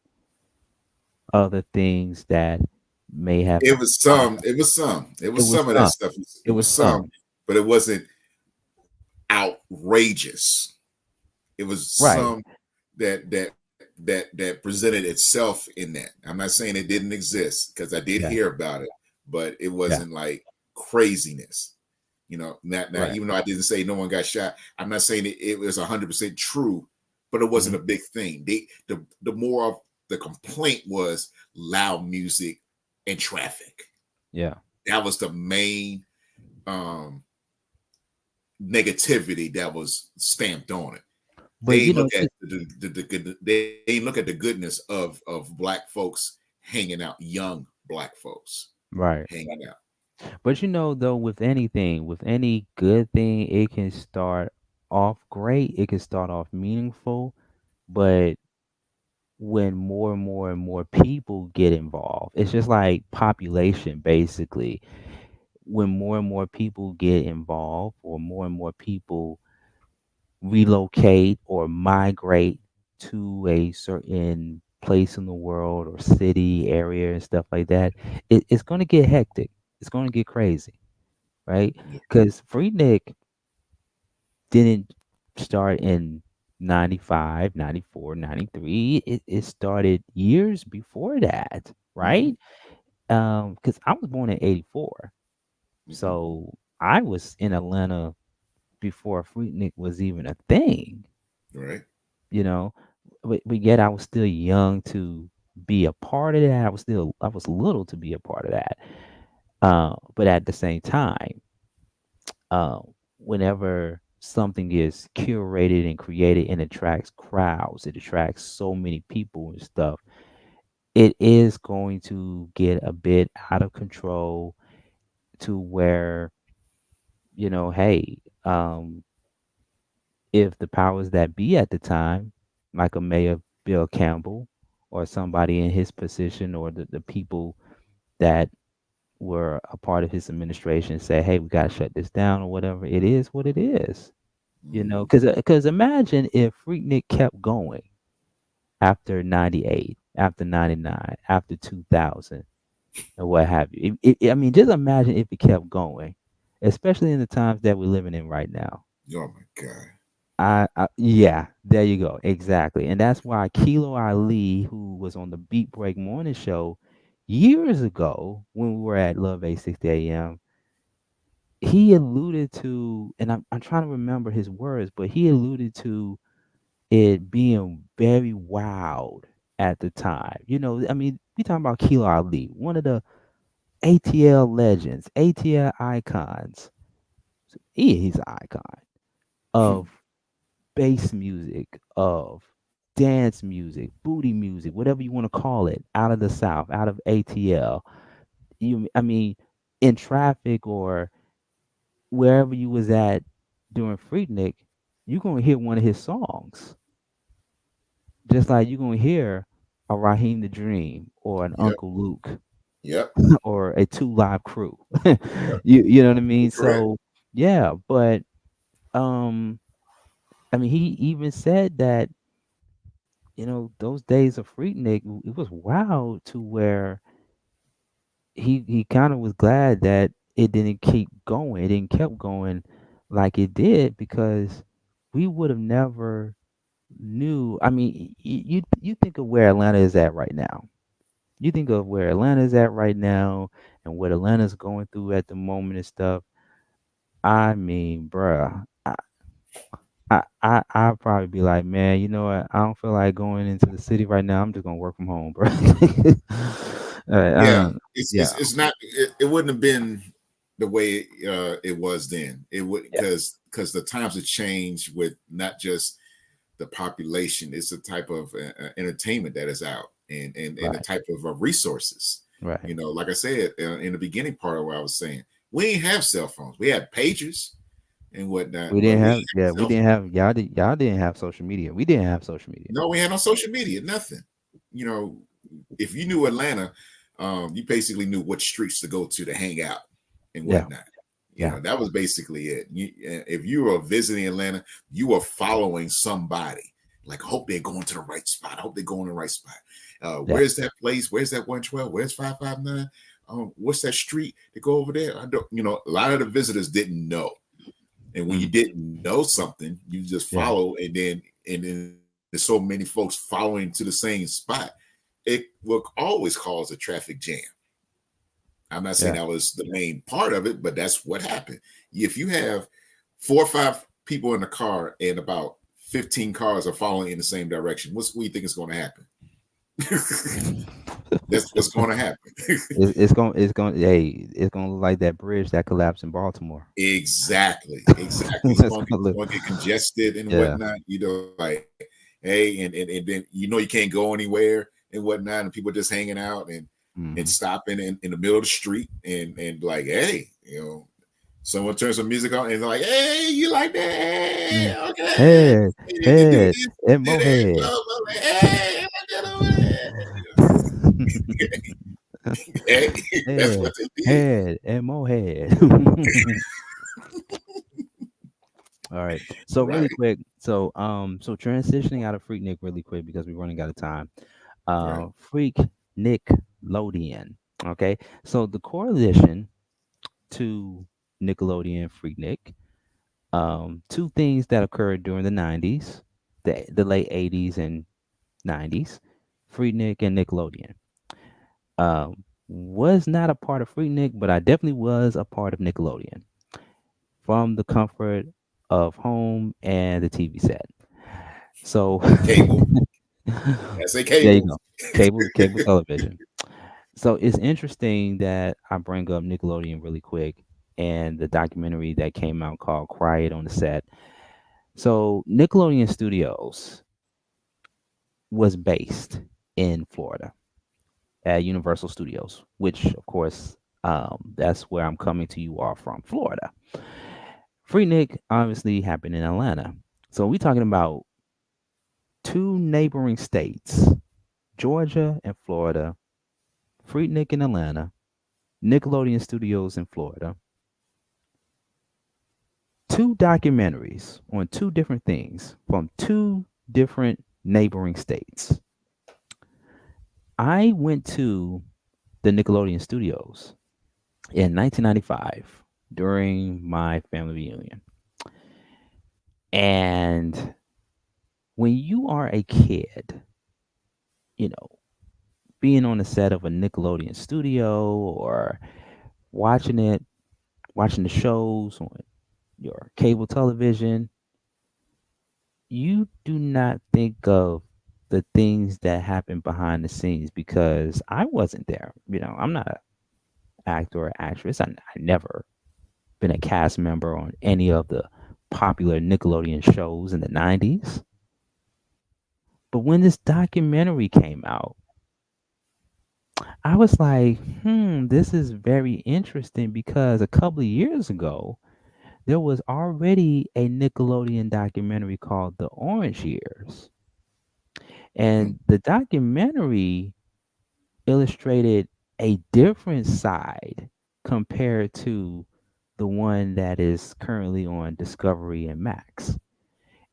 other things that may have It was some of that stuff. It was some, but it wasn't outrageous. It was some that presented itself in that. I'm not saying it didn't exist, because I did hear about it, but it wasn't like craziness. Not even though I didn't say no one got shot, I'm not saying it was 100% true, but it wasn't a big thing. The more of the complaint was loud music and traffic. Yeah. That was the main negativity that was stamped on it. But they look at they look at the goodness of black folks hanging out, young black folks hanging out. But though, with anything, with any good thing, it can start off great, it can start off meaningful, but when more and more and more people get involved, it's just like population, basically. When more and more people get involved, or more and more people relocate or migrate to a certain place in the world or city area and stuff like that, it's going to get hectic. It's going to get crazy, right? Because Freaknik didn't start in 95, 94, 93. It started years before that, right? Because I was born in 84. So I was in Atlanta before Freaknik was even a thing. Right. but yet I was still young to be a part of that. I was little to be a part of that. But at the same time, uh, whenever something is curated and created and attracts crowds, it attracts so many people and stuff, it is going to get a bit out of control to where, hey, if the powers that be at the time, like a Mayor Bill Campbell or somebody in his position or the people that were a part of his administration say, hey, we got to shut this down or whatever, it is what it is. Because imagine if Freaknik kept going after 98, after 99, after 2000, or what have you. I mean, just imagine if it kept going, especially in the times that we're living in right now. Oh my God. Yeah, there you go. Exactly. And that's why Kilo Ali, who was on the Beat Break Morning Show years ago when we were at Love 860 AM, he alluded to, and I'm trying to remember his words, but he alluded to it being very wild at the time. I mean, we talking about Kilo Ali, one of the ATL legends, ATL icons. He's an icon of bass music, of dance music, booty music, whatever you want to call it, out of the South, out of ATL. I mean, in traffic or wherever you was at during Freaknik, you're gonna hear one of his songs. Just like you're gonna hear a Raheem the Dream or an Uncle Luke. Yep. Or a 2 Live Crew. You know what I mean? So yeah, but I mean, he even said that, those days of Freaknik, it was wild to where he kind of was glad that it didn't keep going. It didn't kept going like it did, because we would have never knew. I mean, you think of where Atlanta is at right now. You think of where Atlanta is at right now and what Atlanta's going through at the moment and stuff. I mean, bruh, I'd probably be like, man, you know what? I don't feel like going into the city right now. I'm just gonna work from home, bro. It's not. It wouldn't have been the way it was then. It would, because the times have changed with not just the population. It's the type of entertainment that is out, and the type of resources. Right. Like I said in the beginning part of what I was saying, we didn't have cell phones. We had pagers and whatnot. We didn't have y'all didn't have social media. We didn't have social media. No, we had no social media, nothing. If you knew Atlanta, you basically knew what streets to go to hang out and whatnot. That was basically it. If you were visiting Atlanta, you were following somebody. Like, hope they're going to the right spot. I hope they're going to the right spot. Where's that place? Where's that 112? Where's 559? What's that street to go over there? I don't. A lot of the visitors didn't know. And when you didn't know something, you just follow, and then there's so many folks following to the same spot, it will always cause a traffic jam. I'm not saying that was the main part of it, but that's what happened. If you have 4 or 5 people in the car and about 15 cars are following in the same direction, what do you think is going to happen? That's what's going to happen. It's going to look like that bridge that collapsed in Baltimore. Exactly. It's going to get congested and whatnot. Like, hey, and then you can't go anywhere and whatnot, and people just hanging out and stopping in the middle of the street and like, hey, someone turns some music on and they're like, hey, you like that? Hey, okay. Head and Mohead. Head and Mohead. All right. So really quick. So transitioning out of Freaknik really quick because we're running out of time. Freaknickelodeon. Okay. So the correlation to Nickelodeon Freaknik, 2 things that occurred during the 90s, the late 80s and 90s, Freaknik and Nickelodeon. Was not a part of Freaknik, but I definitely was a part of Nickelodeon from the comfort of home and the TV set. So That's a There you cable. go. Cable television. So it's interesting that I bring up Nickelodeon really quick and the documentary that came out called Quiet on the Set. So Nickelodeon Studios was based in Florida at Universal Studios, which of course that's where I'm coming to you all from, Florida. Freaknik obviously happened in Atlanta. So we're talking about two neighboring states, Georgia and Florida, Freaknik in Atlanta, Nickelodeon Studios in Florida. Two documentaries on two different things from two different neighboring states. I went to the Nickelodeon Studios in 1995 during my family reunion. And when you are a kid, being on the set of a Nickelodeon studio or watching the shows on your cable television, you do not think of the things that happen behind the scenes because I wasn't there. I'm not an actor or actress. I never been a cast member on any of the popular Nickelodeon shows in the 90s. But when this documentary came out, I was like, this is very interesting because a couple of years ago, there was already a Nickelodeon documentary called The Orange Years. And the documentary illustrated a different side compared to the one that is currently on Discovery and Max.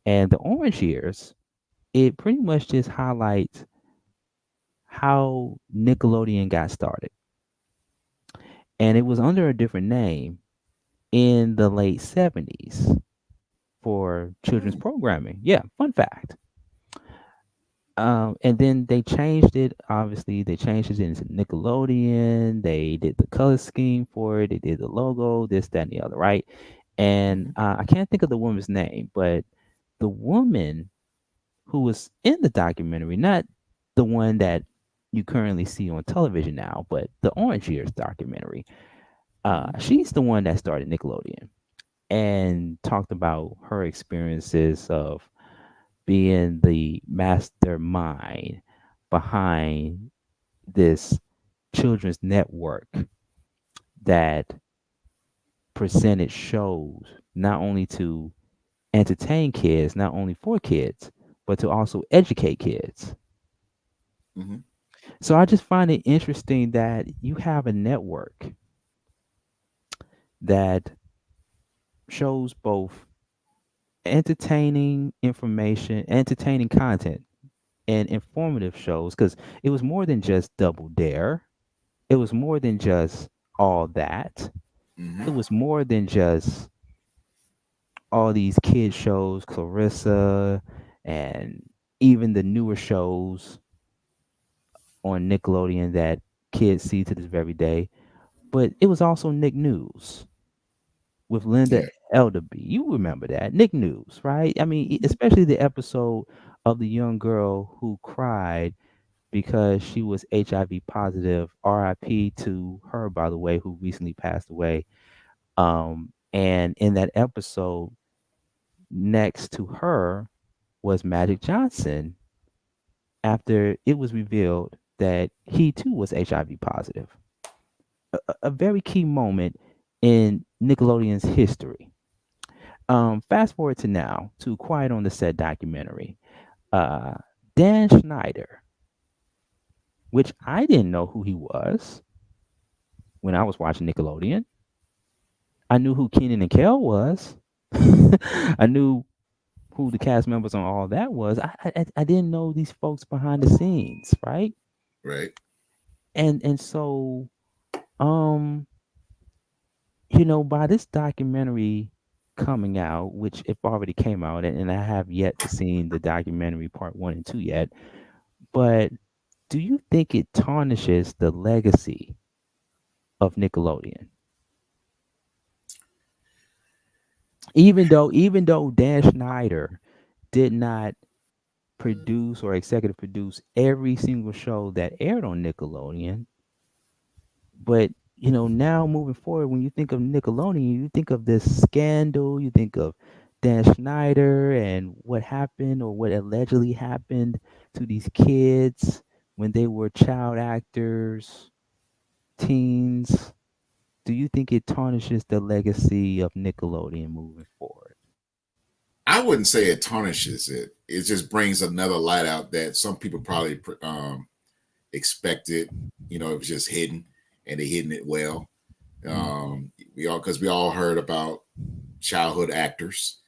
And The Orange Years, it pretty much just highlights how Nickelodeon got started. And it was under a different name in the late 70s for children's programming. Yeah, fun fact. And then they changed it. Obviously, they changed it into Nickelodeon. They did the color scheme for it. They did the logo, this, that, and the other, right? And I can't think of the woman's name, but the woman who was in the documentary, not the one that you currently see on television now, but the Orange Years documentary, she's the one that started Nickelodeon and talked about her experiences of being the mastermind behind this children's network that presented shows not only to entertain kids, not only for kids, but to also educate kids. Mm-hmm. So I just find it interesting that you have a network that shows both entertaining content and informative shows, because it was more than just Double Dare. It was more than just All That. It was more than just all these kid shows, Clarissa, and even the newer shows on Nickelodeon that kids see to this very day. But it was also Nick News with Linda Elderby. You remember that, Nick News, right? I mean, especially the episode of the young girl who cried because she was HIV positive. RIP to her, by the way, who recently passed away. And in that episode, next to her was Magic Johnson after it was revealed that he too was HIV positive. A very key moment in Nickelodeon's history. Fast forward to now, to Quiet on the Set documentary. Dan Schneider, which I didn't know who he was when I was watching Nickelodeon. I knew who Kenan and Kel was. I knew who the cast members on All That was. I didn't know these folks behind the scenes, right? Right. And so, by this documentary coming out, which it already came out, and I have yet to see the documentary part 1 and 2 yet, but do you think it tarnishes the legacy of Nickelodeon? Even though Dan Schneider did not produce or executive produce every single show that aired on Nickelodeon. But now moving forward, when you think of Nickelodeon, you think of this scandal, you think of Dan Schneider and what happened or what allegedly happened to these kids when they were child actors, teens. Do you think it tarnishes the legacy of Nickelodeon moving forward? I wouldn't say it tarnishes it. It just brings another light out that some people probably expected. It was just hidden, and they hidden it well. We all heard about childhood actors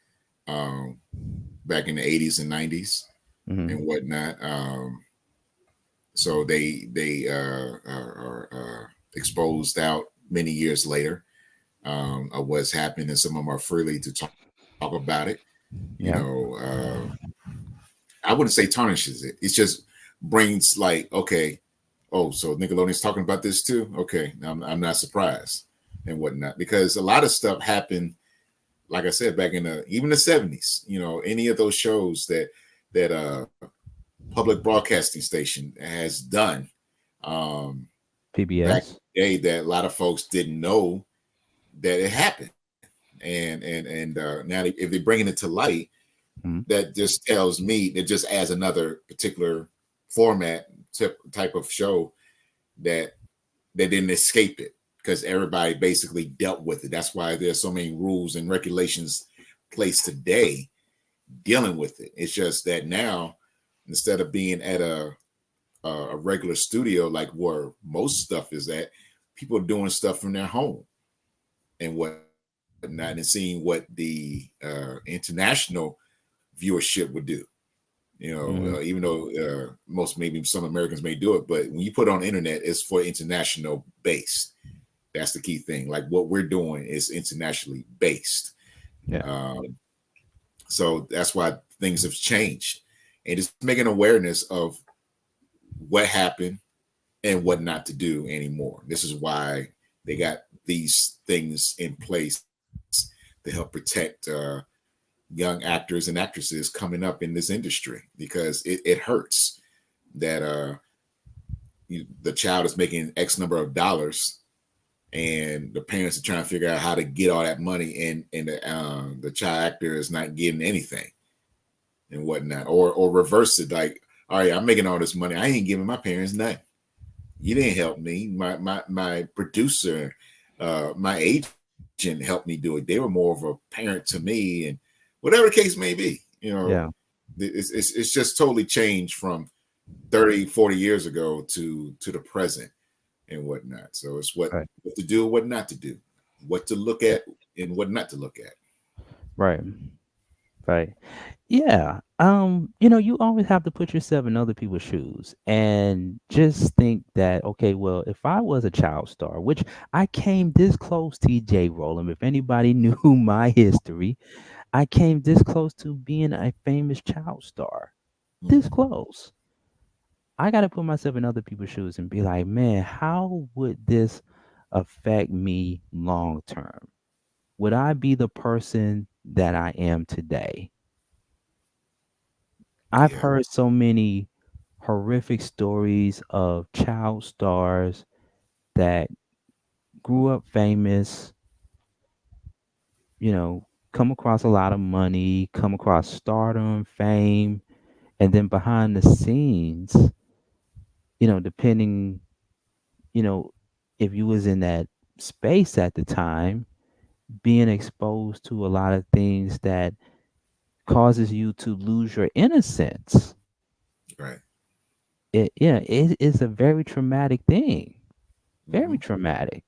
back in the 80s and 90s and whatnot. So they are exposed out many years later of what's happened, and some of them are freely to talk about it. I wouldn't say tarnishes it. It just brings like, okay, so Nickelodeon's talking about this too. Okay, I'm not surprised and whatnot, because a lot of stuff happened, like I said, back in even the 70s. Any of those shows that public broadcasting station has done, PBS, back in the day, that a lot of folks didn't know that it happened. And now if they're bringing it to light, that just tells me, it just adds another particular format type of show that they didn't escape it, because everybody basically dealt with it. That's why there's so many rules and regulations placed today dealing with it. It's just that now, instead of being at a regular studio like where most stuff is at, people are doing stuff from their home and whatnot, and seeing what the international viewership would do. Even though maybe some Americans may do it, but when you put it on the internet, it's for international based. That's the key thing. Like what we're doing is internationally based. So that's why things have changed, and it's making awareness of what happened and what not to do anymore. This is why they got these things in place to help protect young actors and actresses coming up in this industry, because it hurts that the child is making X number of dollars and the parents are trying to figure out how to get all that money, and the child actor is not getting anything and whatnot, or reverse it, like, all right, I'm making all this money, I ain't giving my parents nothing. You didn't help me. My producer, my agent helped me do it. They were more of a parent to me, and whatever the case may be, it's just totally changed from 30, 40 years ago to the present and whatnot. So it's what to do, what not to do, what to look at and what not to look at. Right. Yeah. You always have to put yourself in other people's shoes and just think that, okay, well, if I was a child star, which I came this close, TJ Rollum, if anybody knew my history, I came this close to being a famous child star. This close. I got to put myself in other people's shoes and be like, man, how would this affect me long term? Would I be the person that I am today? I've heard so many horrific stories of child stars that grew up famous, come across a lot of money, come across stardom, fame, and then behind the scenes, depending, if you was in that space at the time, being exposed to a lot of things that causes you to lose your innocence. Right. It is a very traumatic thing. Very traumatic.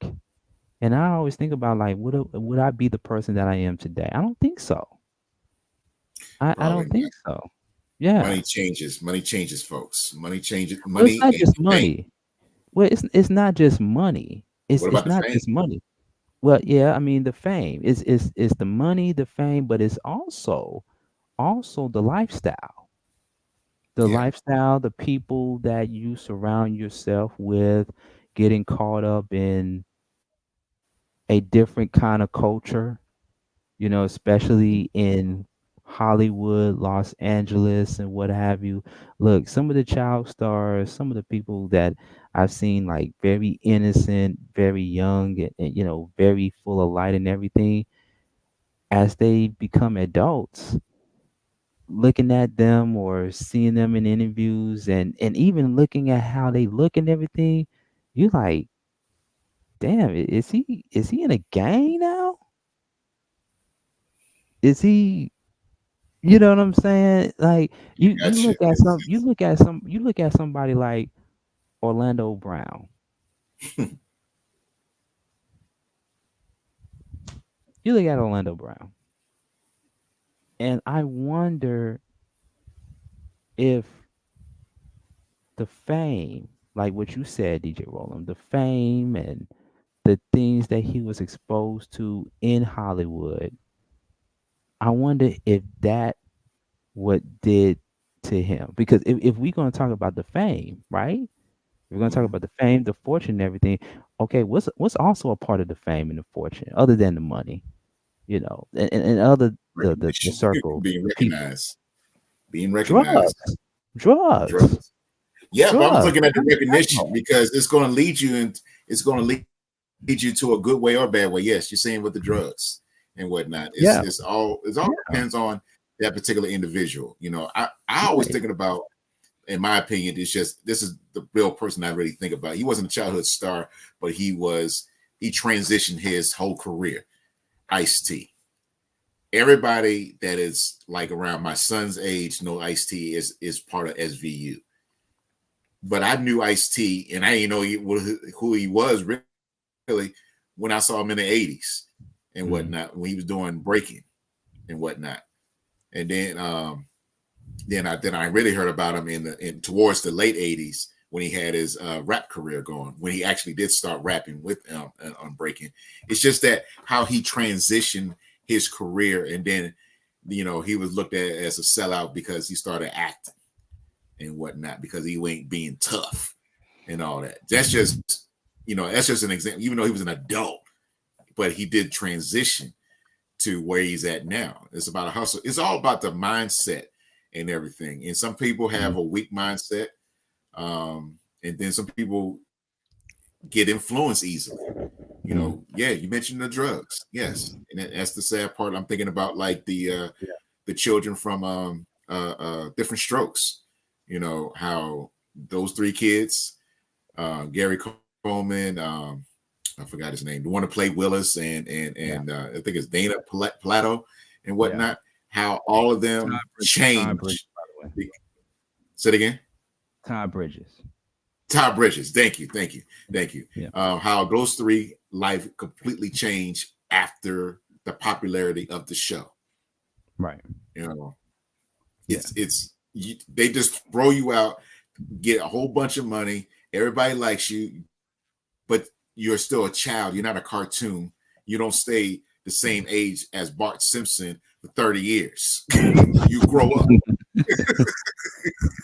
And I always think about, like, would I be the person that I am today? I don't think so. I don't think so. Yeah. Money changes, folks. Money changes. Well, it's not just money. Well, it's not just money. It's not just money. Well, yeah, I mean, the fame is the money, the fame, but it's also the lifestyle. The lifestyle, the people that you surround yourself with, getting caught up in a different kind of culture, especially in Hollywood, Los Angeles, and what have you. Look, some of the child stars, some of the people that I've seen, like very innocent, very young, and very full of light and everything, as they become adults, looking at them or seeing them in interviews and even looking at how they look and everything, you like, damn, is he in a gang now? Is he, you know what I'm saying? Like you look at somebody like Orlando Brown. You look at Orlando Brown. And I wonder if the fame, like what you said, DJ Roland, the fame and the things that he was exposed to in Hollywood, I wonder if that what did to him. Because if we're going to talk about the fame, right? We're going to talk about the fame, the fortune, and everything. Okay, what's also a part of the fame and the fortune, other than the money, and other the circle, being recognized, drugs. Yeah, but I'm looking at the recognition because it's going to lead you, and it's going to lead you to a good way or bad way. Yes, you're saying with the drugs and whatnot. It's all depends on that particular individual. I always thinking about, in my opinion, this is the real person I really think about. He wasn't a childhood star, but he transitioned his whole career. Ice-T. Everybody that is like around my son's age know Ice-T is part of SVU. But I knew Ice-T, and I didn't know who he was really when I saw him in the 80s and whatnot, when he was doing breaking and whatnot. And then I really heard about him in towards the late 80s when he had his rap career going, when he actually did start rapping with on breaking. It's just that how he transitioned his career, and then he was looked at as a sellout because he started acting and whatnot, because he ain't being tough and all that. That's just an example, even though he was an adult, but he did transition to where he's at now. It's about a hustle. It's all about the mindset and everything. And some people have a weak mindset. And then some people get influenced easily. You mentioned the drugs. Yes. And that's the sad part. I'm thinking about like the children from Different Strokes. How those three kids, Gary Coleman, I forgot his name, the one to play Willis, and I think it's Dana Plato and whatnot. How all of them changed. Say it again. Todd Bridges. Thank you. Yeah. How those three life completely changed after the popularity of the show. Right. They just throw you out, get a whole bunch of money. Everybody likes you, but you're still a child. You're not a cartoon. You don't stay the same age as Bart Simpson for 30 years. You grow up.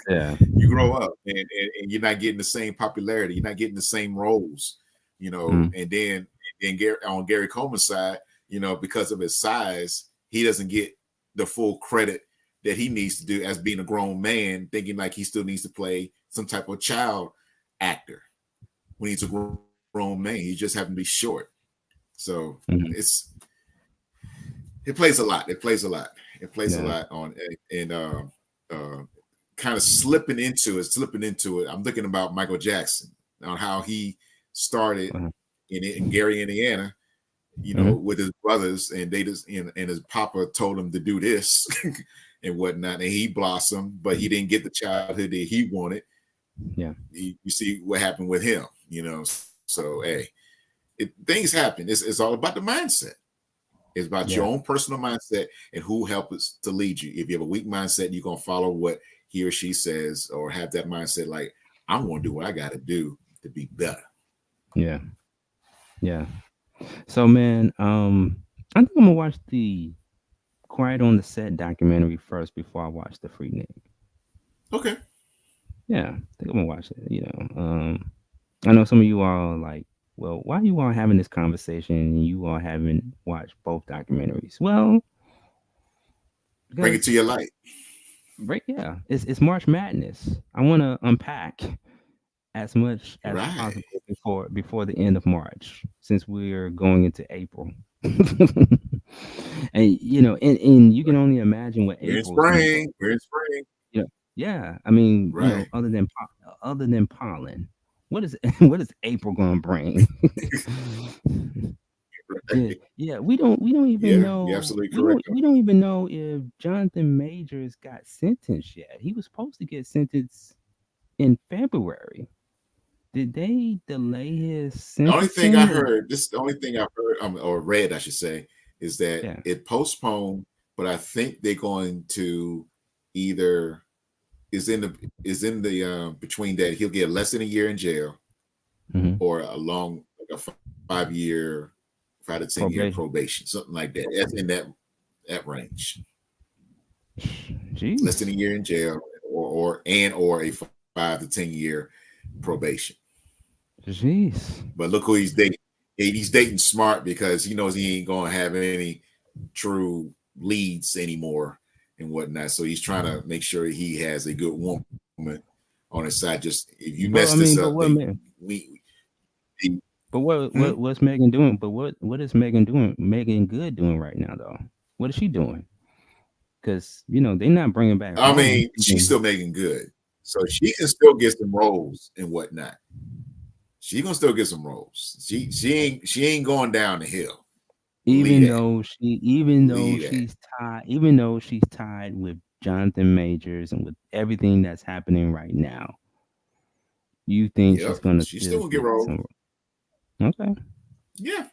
You grow up, and you're not getting the same popularity. You're not getting the same roles, And then on Gary Coleman's side, because of his size, he doesn't get the full credit that he needs to do as being a grown man, thinking like he still needs to play some type of child actor when he's a grown man. He just happens to be short. So it plays a lot. It plays a lot on and kind of slipping into it. I'm thinking about Michael Jackson, on how he started in Gary, Indiana, with his brothers, and they just and his papa told him to do this and whatnot, and he blossomed, but he didn't get the childhood that he wanted. Yeah, you see what happened with him, So things happen. It's all about the mindset. It's about your own personal mindset and who helps to lead you. If you have a weak mindset, you're gonna follow what he or she says, or have that mindset like, I'm gonna do what I gotta do to be better. Yeah. So man, I think I'm gonna watch the Quiet on the Set documentary first before I watch the Freaknik. Okay. Yeah, I think I'm gonna watch it. I know some of you all are like, well, why are you all having this conversation and you all haven't watched both documentaries? Well, Bring it to your light. Right, yeah. It's March Madness. I want to unpack as much as possible before the end of March, since we're going into April. And you can only imagine what We're in April. spring. We're in spring. Yeah. I mean, right. Other than pollen, what is April going to bring? Yeah, we don't even know. You're absolutely correct. We don't even know if Jonathan Majors got sentenced yet. He was supposed to get sentenced in February. Did they delay his sentencing? The only thing I heard, or read, I should say, is that it postponed, but I think they're going to either is in the between that he'll get less than a year in jail, or a long, like a 5 to 10 year probation, something like that. That's in that range. Jeez. Less than a year in jail, or a 5 to 10 year probation. Jeez. But look who he's dating. He's dating smart because he knows he ain't gonna have any true leads anymore and whatnot. So he's trying to make sure he has a good woman on his side. Just if you mess this up, what's Megan doing? But what is Megan doing? Megan Good doing right now though? What is she doing? Because they're not bringing back. I mean, she's still Megan Good, so she can still get some roles and whatnot. She gonna still get some roles. She ain't going down the hill. Even though she's tied with Jonathan Majors and with everything that's happening right now, you think she's still gonna get roles? Okay. Yeah.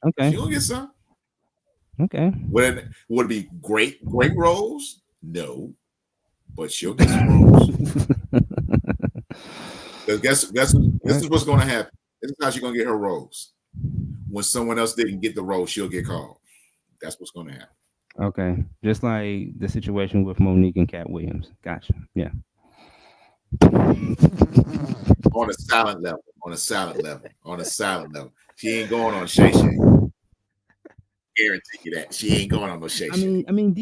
Okay. She'll get some. Okay. Would it be great roles? No, but she'll get some roles. Guess this is what's going to happen. This is how she's going to get her roles. When someone else didn't get the role, she'll get called. That's what's going to happen. Okay, just like the situation with Monique and Cat Williams. Gotcha. Yeah. On a silent level. She ain't going on Shay Shay. Guarantee you that she ain't going on no Shay Shay. I mean,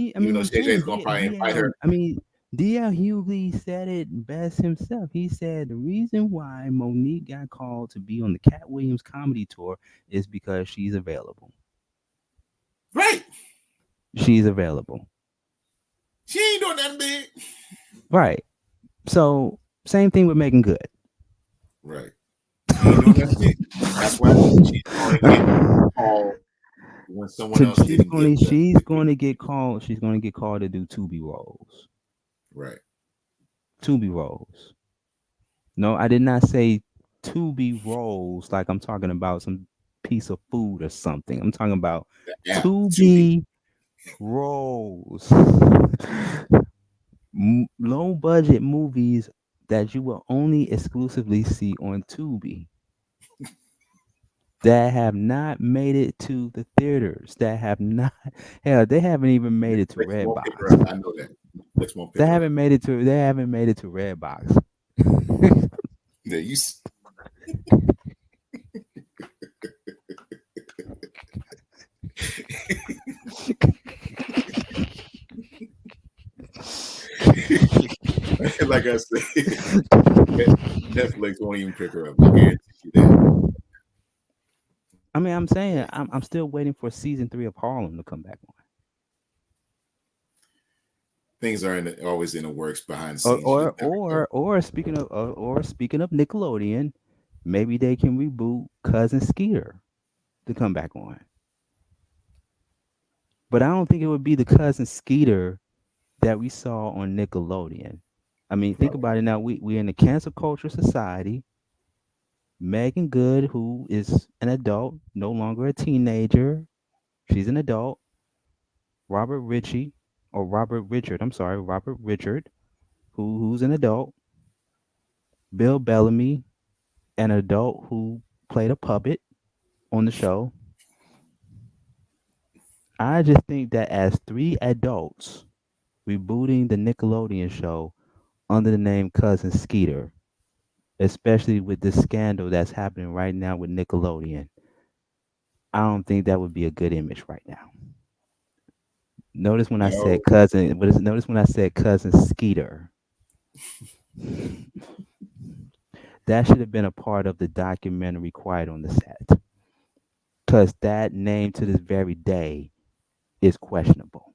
Shay Shay's going to probably invite her. I mean, D.L. Hughley said it best himself. He said the reason why Monique got called to be on the Cat Williams comedy tour is because she's available. Right. She's available. She ain't doing nothing big. Right. So same thing with Megan Good. Right. She ain't doing nothing big. That's why she's going to get called when someone else didn't get She's going to get called. She's going to get called to do Tubi roles. Right. Tubi rolls. No, I did not say Tubi rolls like I'm talking about some piece of food or something. I'm talking about Tubi rolls. Low budget movies that you will only exclusively see on Tubi. That have not made it to the theaters. That have not. Hell, they haven't even made it to Redbox. I know that. They haven't made it to Redbox. Yeah, you. Like I said, Netflix won't even pick her up. I guarantee you that. I mean, I'm saying I'm still waiting for season 3 of Harlem to come back on. Things are always in the works behind the scenes. Or speaking of Nickelodeon, maybe they can reboot Cousin Skeeter to come back on. But I don't think it would be the Cousin Skeeter that we saw on Nickelodeon. I mean, think about it now. We're in a cancel culture society. Megan Good, who is an adult, no longer a teenager. She's an adult. Robert Richard, who's an adult. Bill Bellamy, an adult who played a puppet on the show. I just think that as 3 adults rebooting the Nickelodeon show under the name Cousin Skeeter, especially with this scandal that's happening right now with Nickelodeon, I don't think that would be a good image right now. Notice when I No. said cousin. Notice when I said cousin Skeeter. That should have been a part of the documentary Quiet on the Set, because that name to this very day is questionable.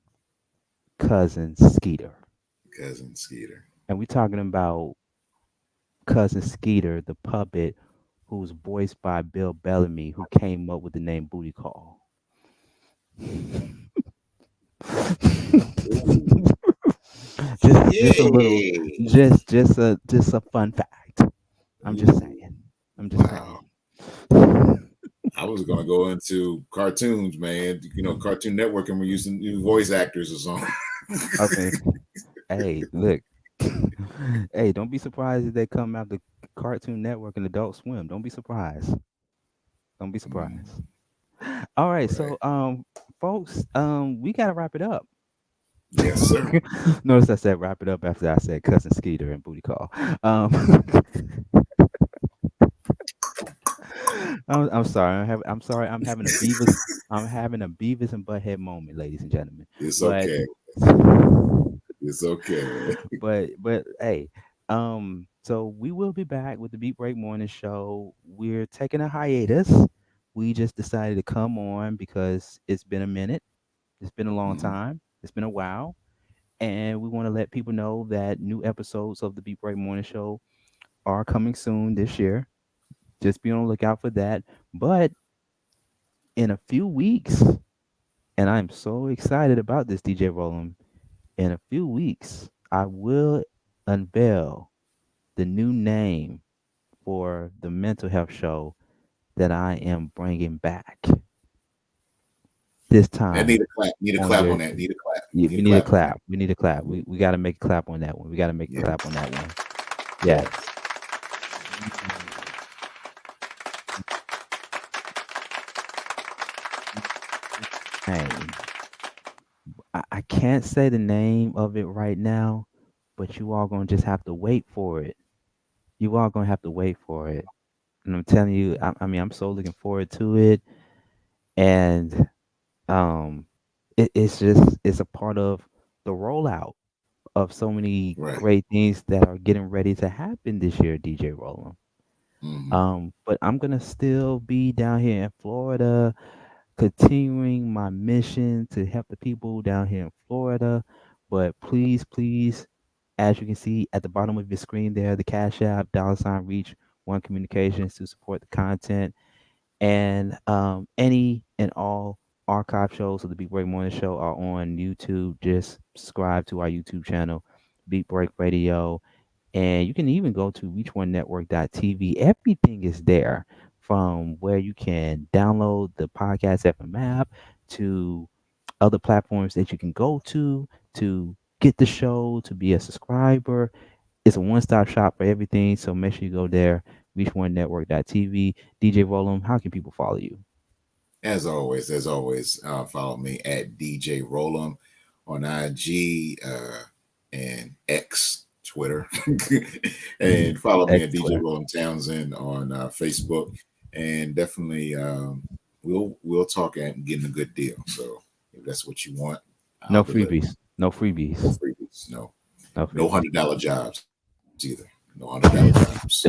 Cousin Skeeter. Cousin Skeeter. And we're talking about cousin Skeeter, the puppet, who was voiced by Bill Bellamy, who came up with the name Booty Call. just a little, just a fun fact. I'm just saying. I was gonna go into cartoons, man. You know, Cartoon Network, and we're using new voice actors or something. Okay. Hey, look. Hey, don't be surprised if they come out the Cartoon Network and Adult Swim. Don't be surprised. Don't be surprised. All right, so folks, we gotta wrap it up. Yes, sir. Notice I said wrap it up after I said cousin Skeeter and Booty Call. I'm sorry. I'm sorry. I'm having a Beavis and Butthead moment, ladies and gentlemen. It's okay. It's okay. But hey, so we will be back with the Beat Break Morning Show. We're taking a hiatus. We just decided to come on because it's been a minute. It's been a long time. It's been a while. And we want to let people know that new episodes of the Beat Break Morning Show are coming soon this year. Just be on the lookout for that. But in a few weeks, and I'm so excited about this, DJ Roland, in a few weeks, I will unveil the new name for the mental health show that I am bringing back. This time. I need a clap. Need a clap on that. Need a clap. Yeah, we need a clap. We need a clap. We got to make a clap on that one. We got to make a clap on that one. Yeah. Hey, I can't say the name of it right now, but you all gonna just have to wait for it. You all gonna have to wait for it, and I'm telling you, I mean, I'm so looking forward to it, and it's a part of the rollout of so many great things that are getting ready to happen this year, DJ Roland. But I'm gonna still be down here in Florida, continuing my mission to help the people down here in Florida. But please, as you can see at the bottom of your screen there, the Cash App, $Reach One Communications to support the content. And any and all archive shows of the Beat Break Morning Show are on YouTube. Just subscribe to our YouTube channel, Beat Break Radio. And you can even go to reachonenetwork.tv. Everything is there, from where you can download the Podcast FM app to other platforms that you can go to get the show, to be a subscriber. It's a one-stop shop for everything. So make sure you go there, reachonenetwork.tv. DJ Roland, how can people follow you? As always, follow me at DJ Roland on IG and X, Twitter, and follow me at DJ Roland Townsend on Facebook. And definitely, we'll talk and get a good deal. So if that's what you want, no freebies. No freebies. No $100 jobs either. No $100 jobs.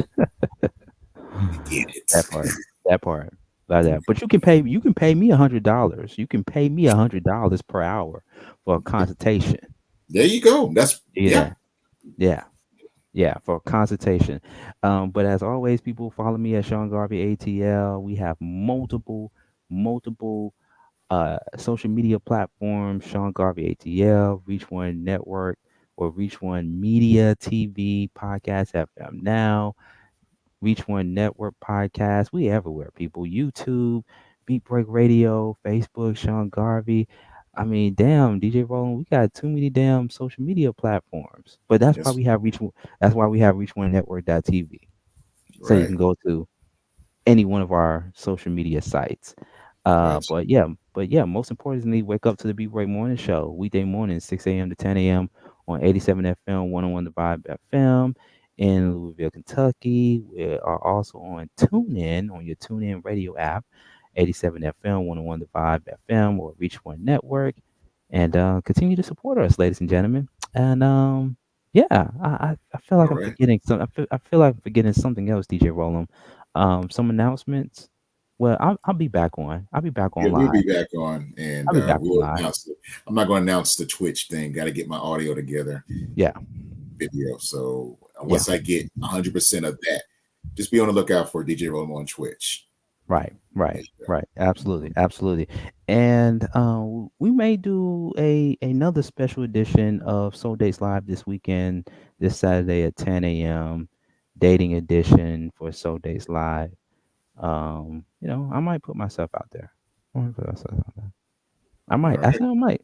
Get it. That part. Like that. But you can pay me $100. You can pay me $100 per hour for a consultation. There you go. That's yeah, for a consultation. But as always, people follow me at Sean Garvey ATL. We have multiple social media platforms: Sean Garvey ATL, Reach One Network, or Reach One Media TV, Podcast FM Now, Reach One Network Podcast. We everywhere, people. YouTube, Beat Break Radio, Facebook, Sean Garvey. I mean, damn, DJ Roland, we got too many damn social media platforms. But that's why we have Reach One Network.tv. So you can go to any one of our social media sites. But yeah, most importantly, wake up to the Beat Break Morning Show, weekday morning, 6 a.m. to 10 a.m. on 87 FM, 101 The Vibe FM in Louisville, Kentucky. We are also on TuneIn, on your TuneIn radio app, 87 FM, 101 The Vibe FM, or Reach One Network. and continue to support us, ladies and gentlemen. And yeah, I feel like I'm forgetting some. I feel like I'm forgetting something else, DJ Rollum. Some announcements. Well, I'll be back on. I'll be back on Yeah, live. we'll be back on, and I'll be back we'll on live. announce it. I'm not going to announce the Twitch thing. Got to get my audio together. Yeah. Video. So once I get 100% of that, just be on the lookout for DJ Rollum on Twitch. Right. Absolutely. And we may do another special edition of Soul Dates Live this weekend, this Saturday at 10 a.m. Dating edition for Soul Dates Live. I might put myself out there. I might. I said I might.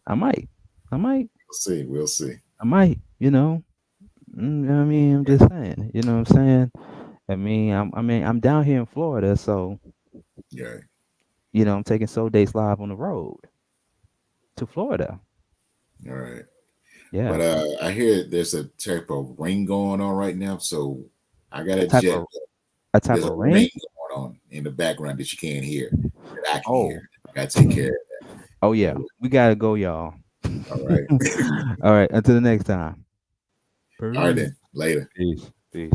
We'll see. I might. I'm just saying. You know what I'm saying? I'm down here in Florida, so yeah. I'm taking Soul Dates Live on the road to Florida. All right. Yeah. But I hear there's a type of rain going on right now, so I got a jet. A type of rain going on in the background that you can't hear. That I can hear. I gotta take care of that. Oh yeah, we gotta go, y'all. All right. All right. Until the next time. All right then. Later. Peace.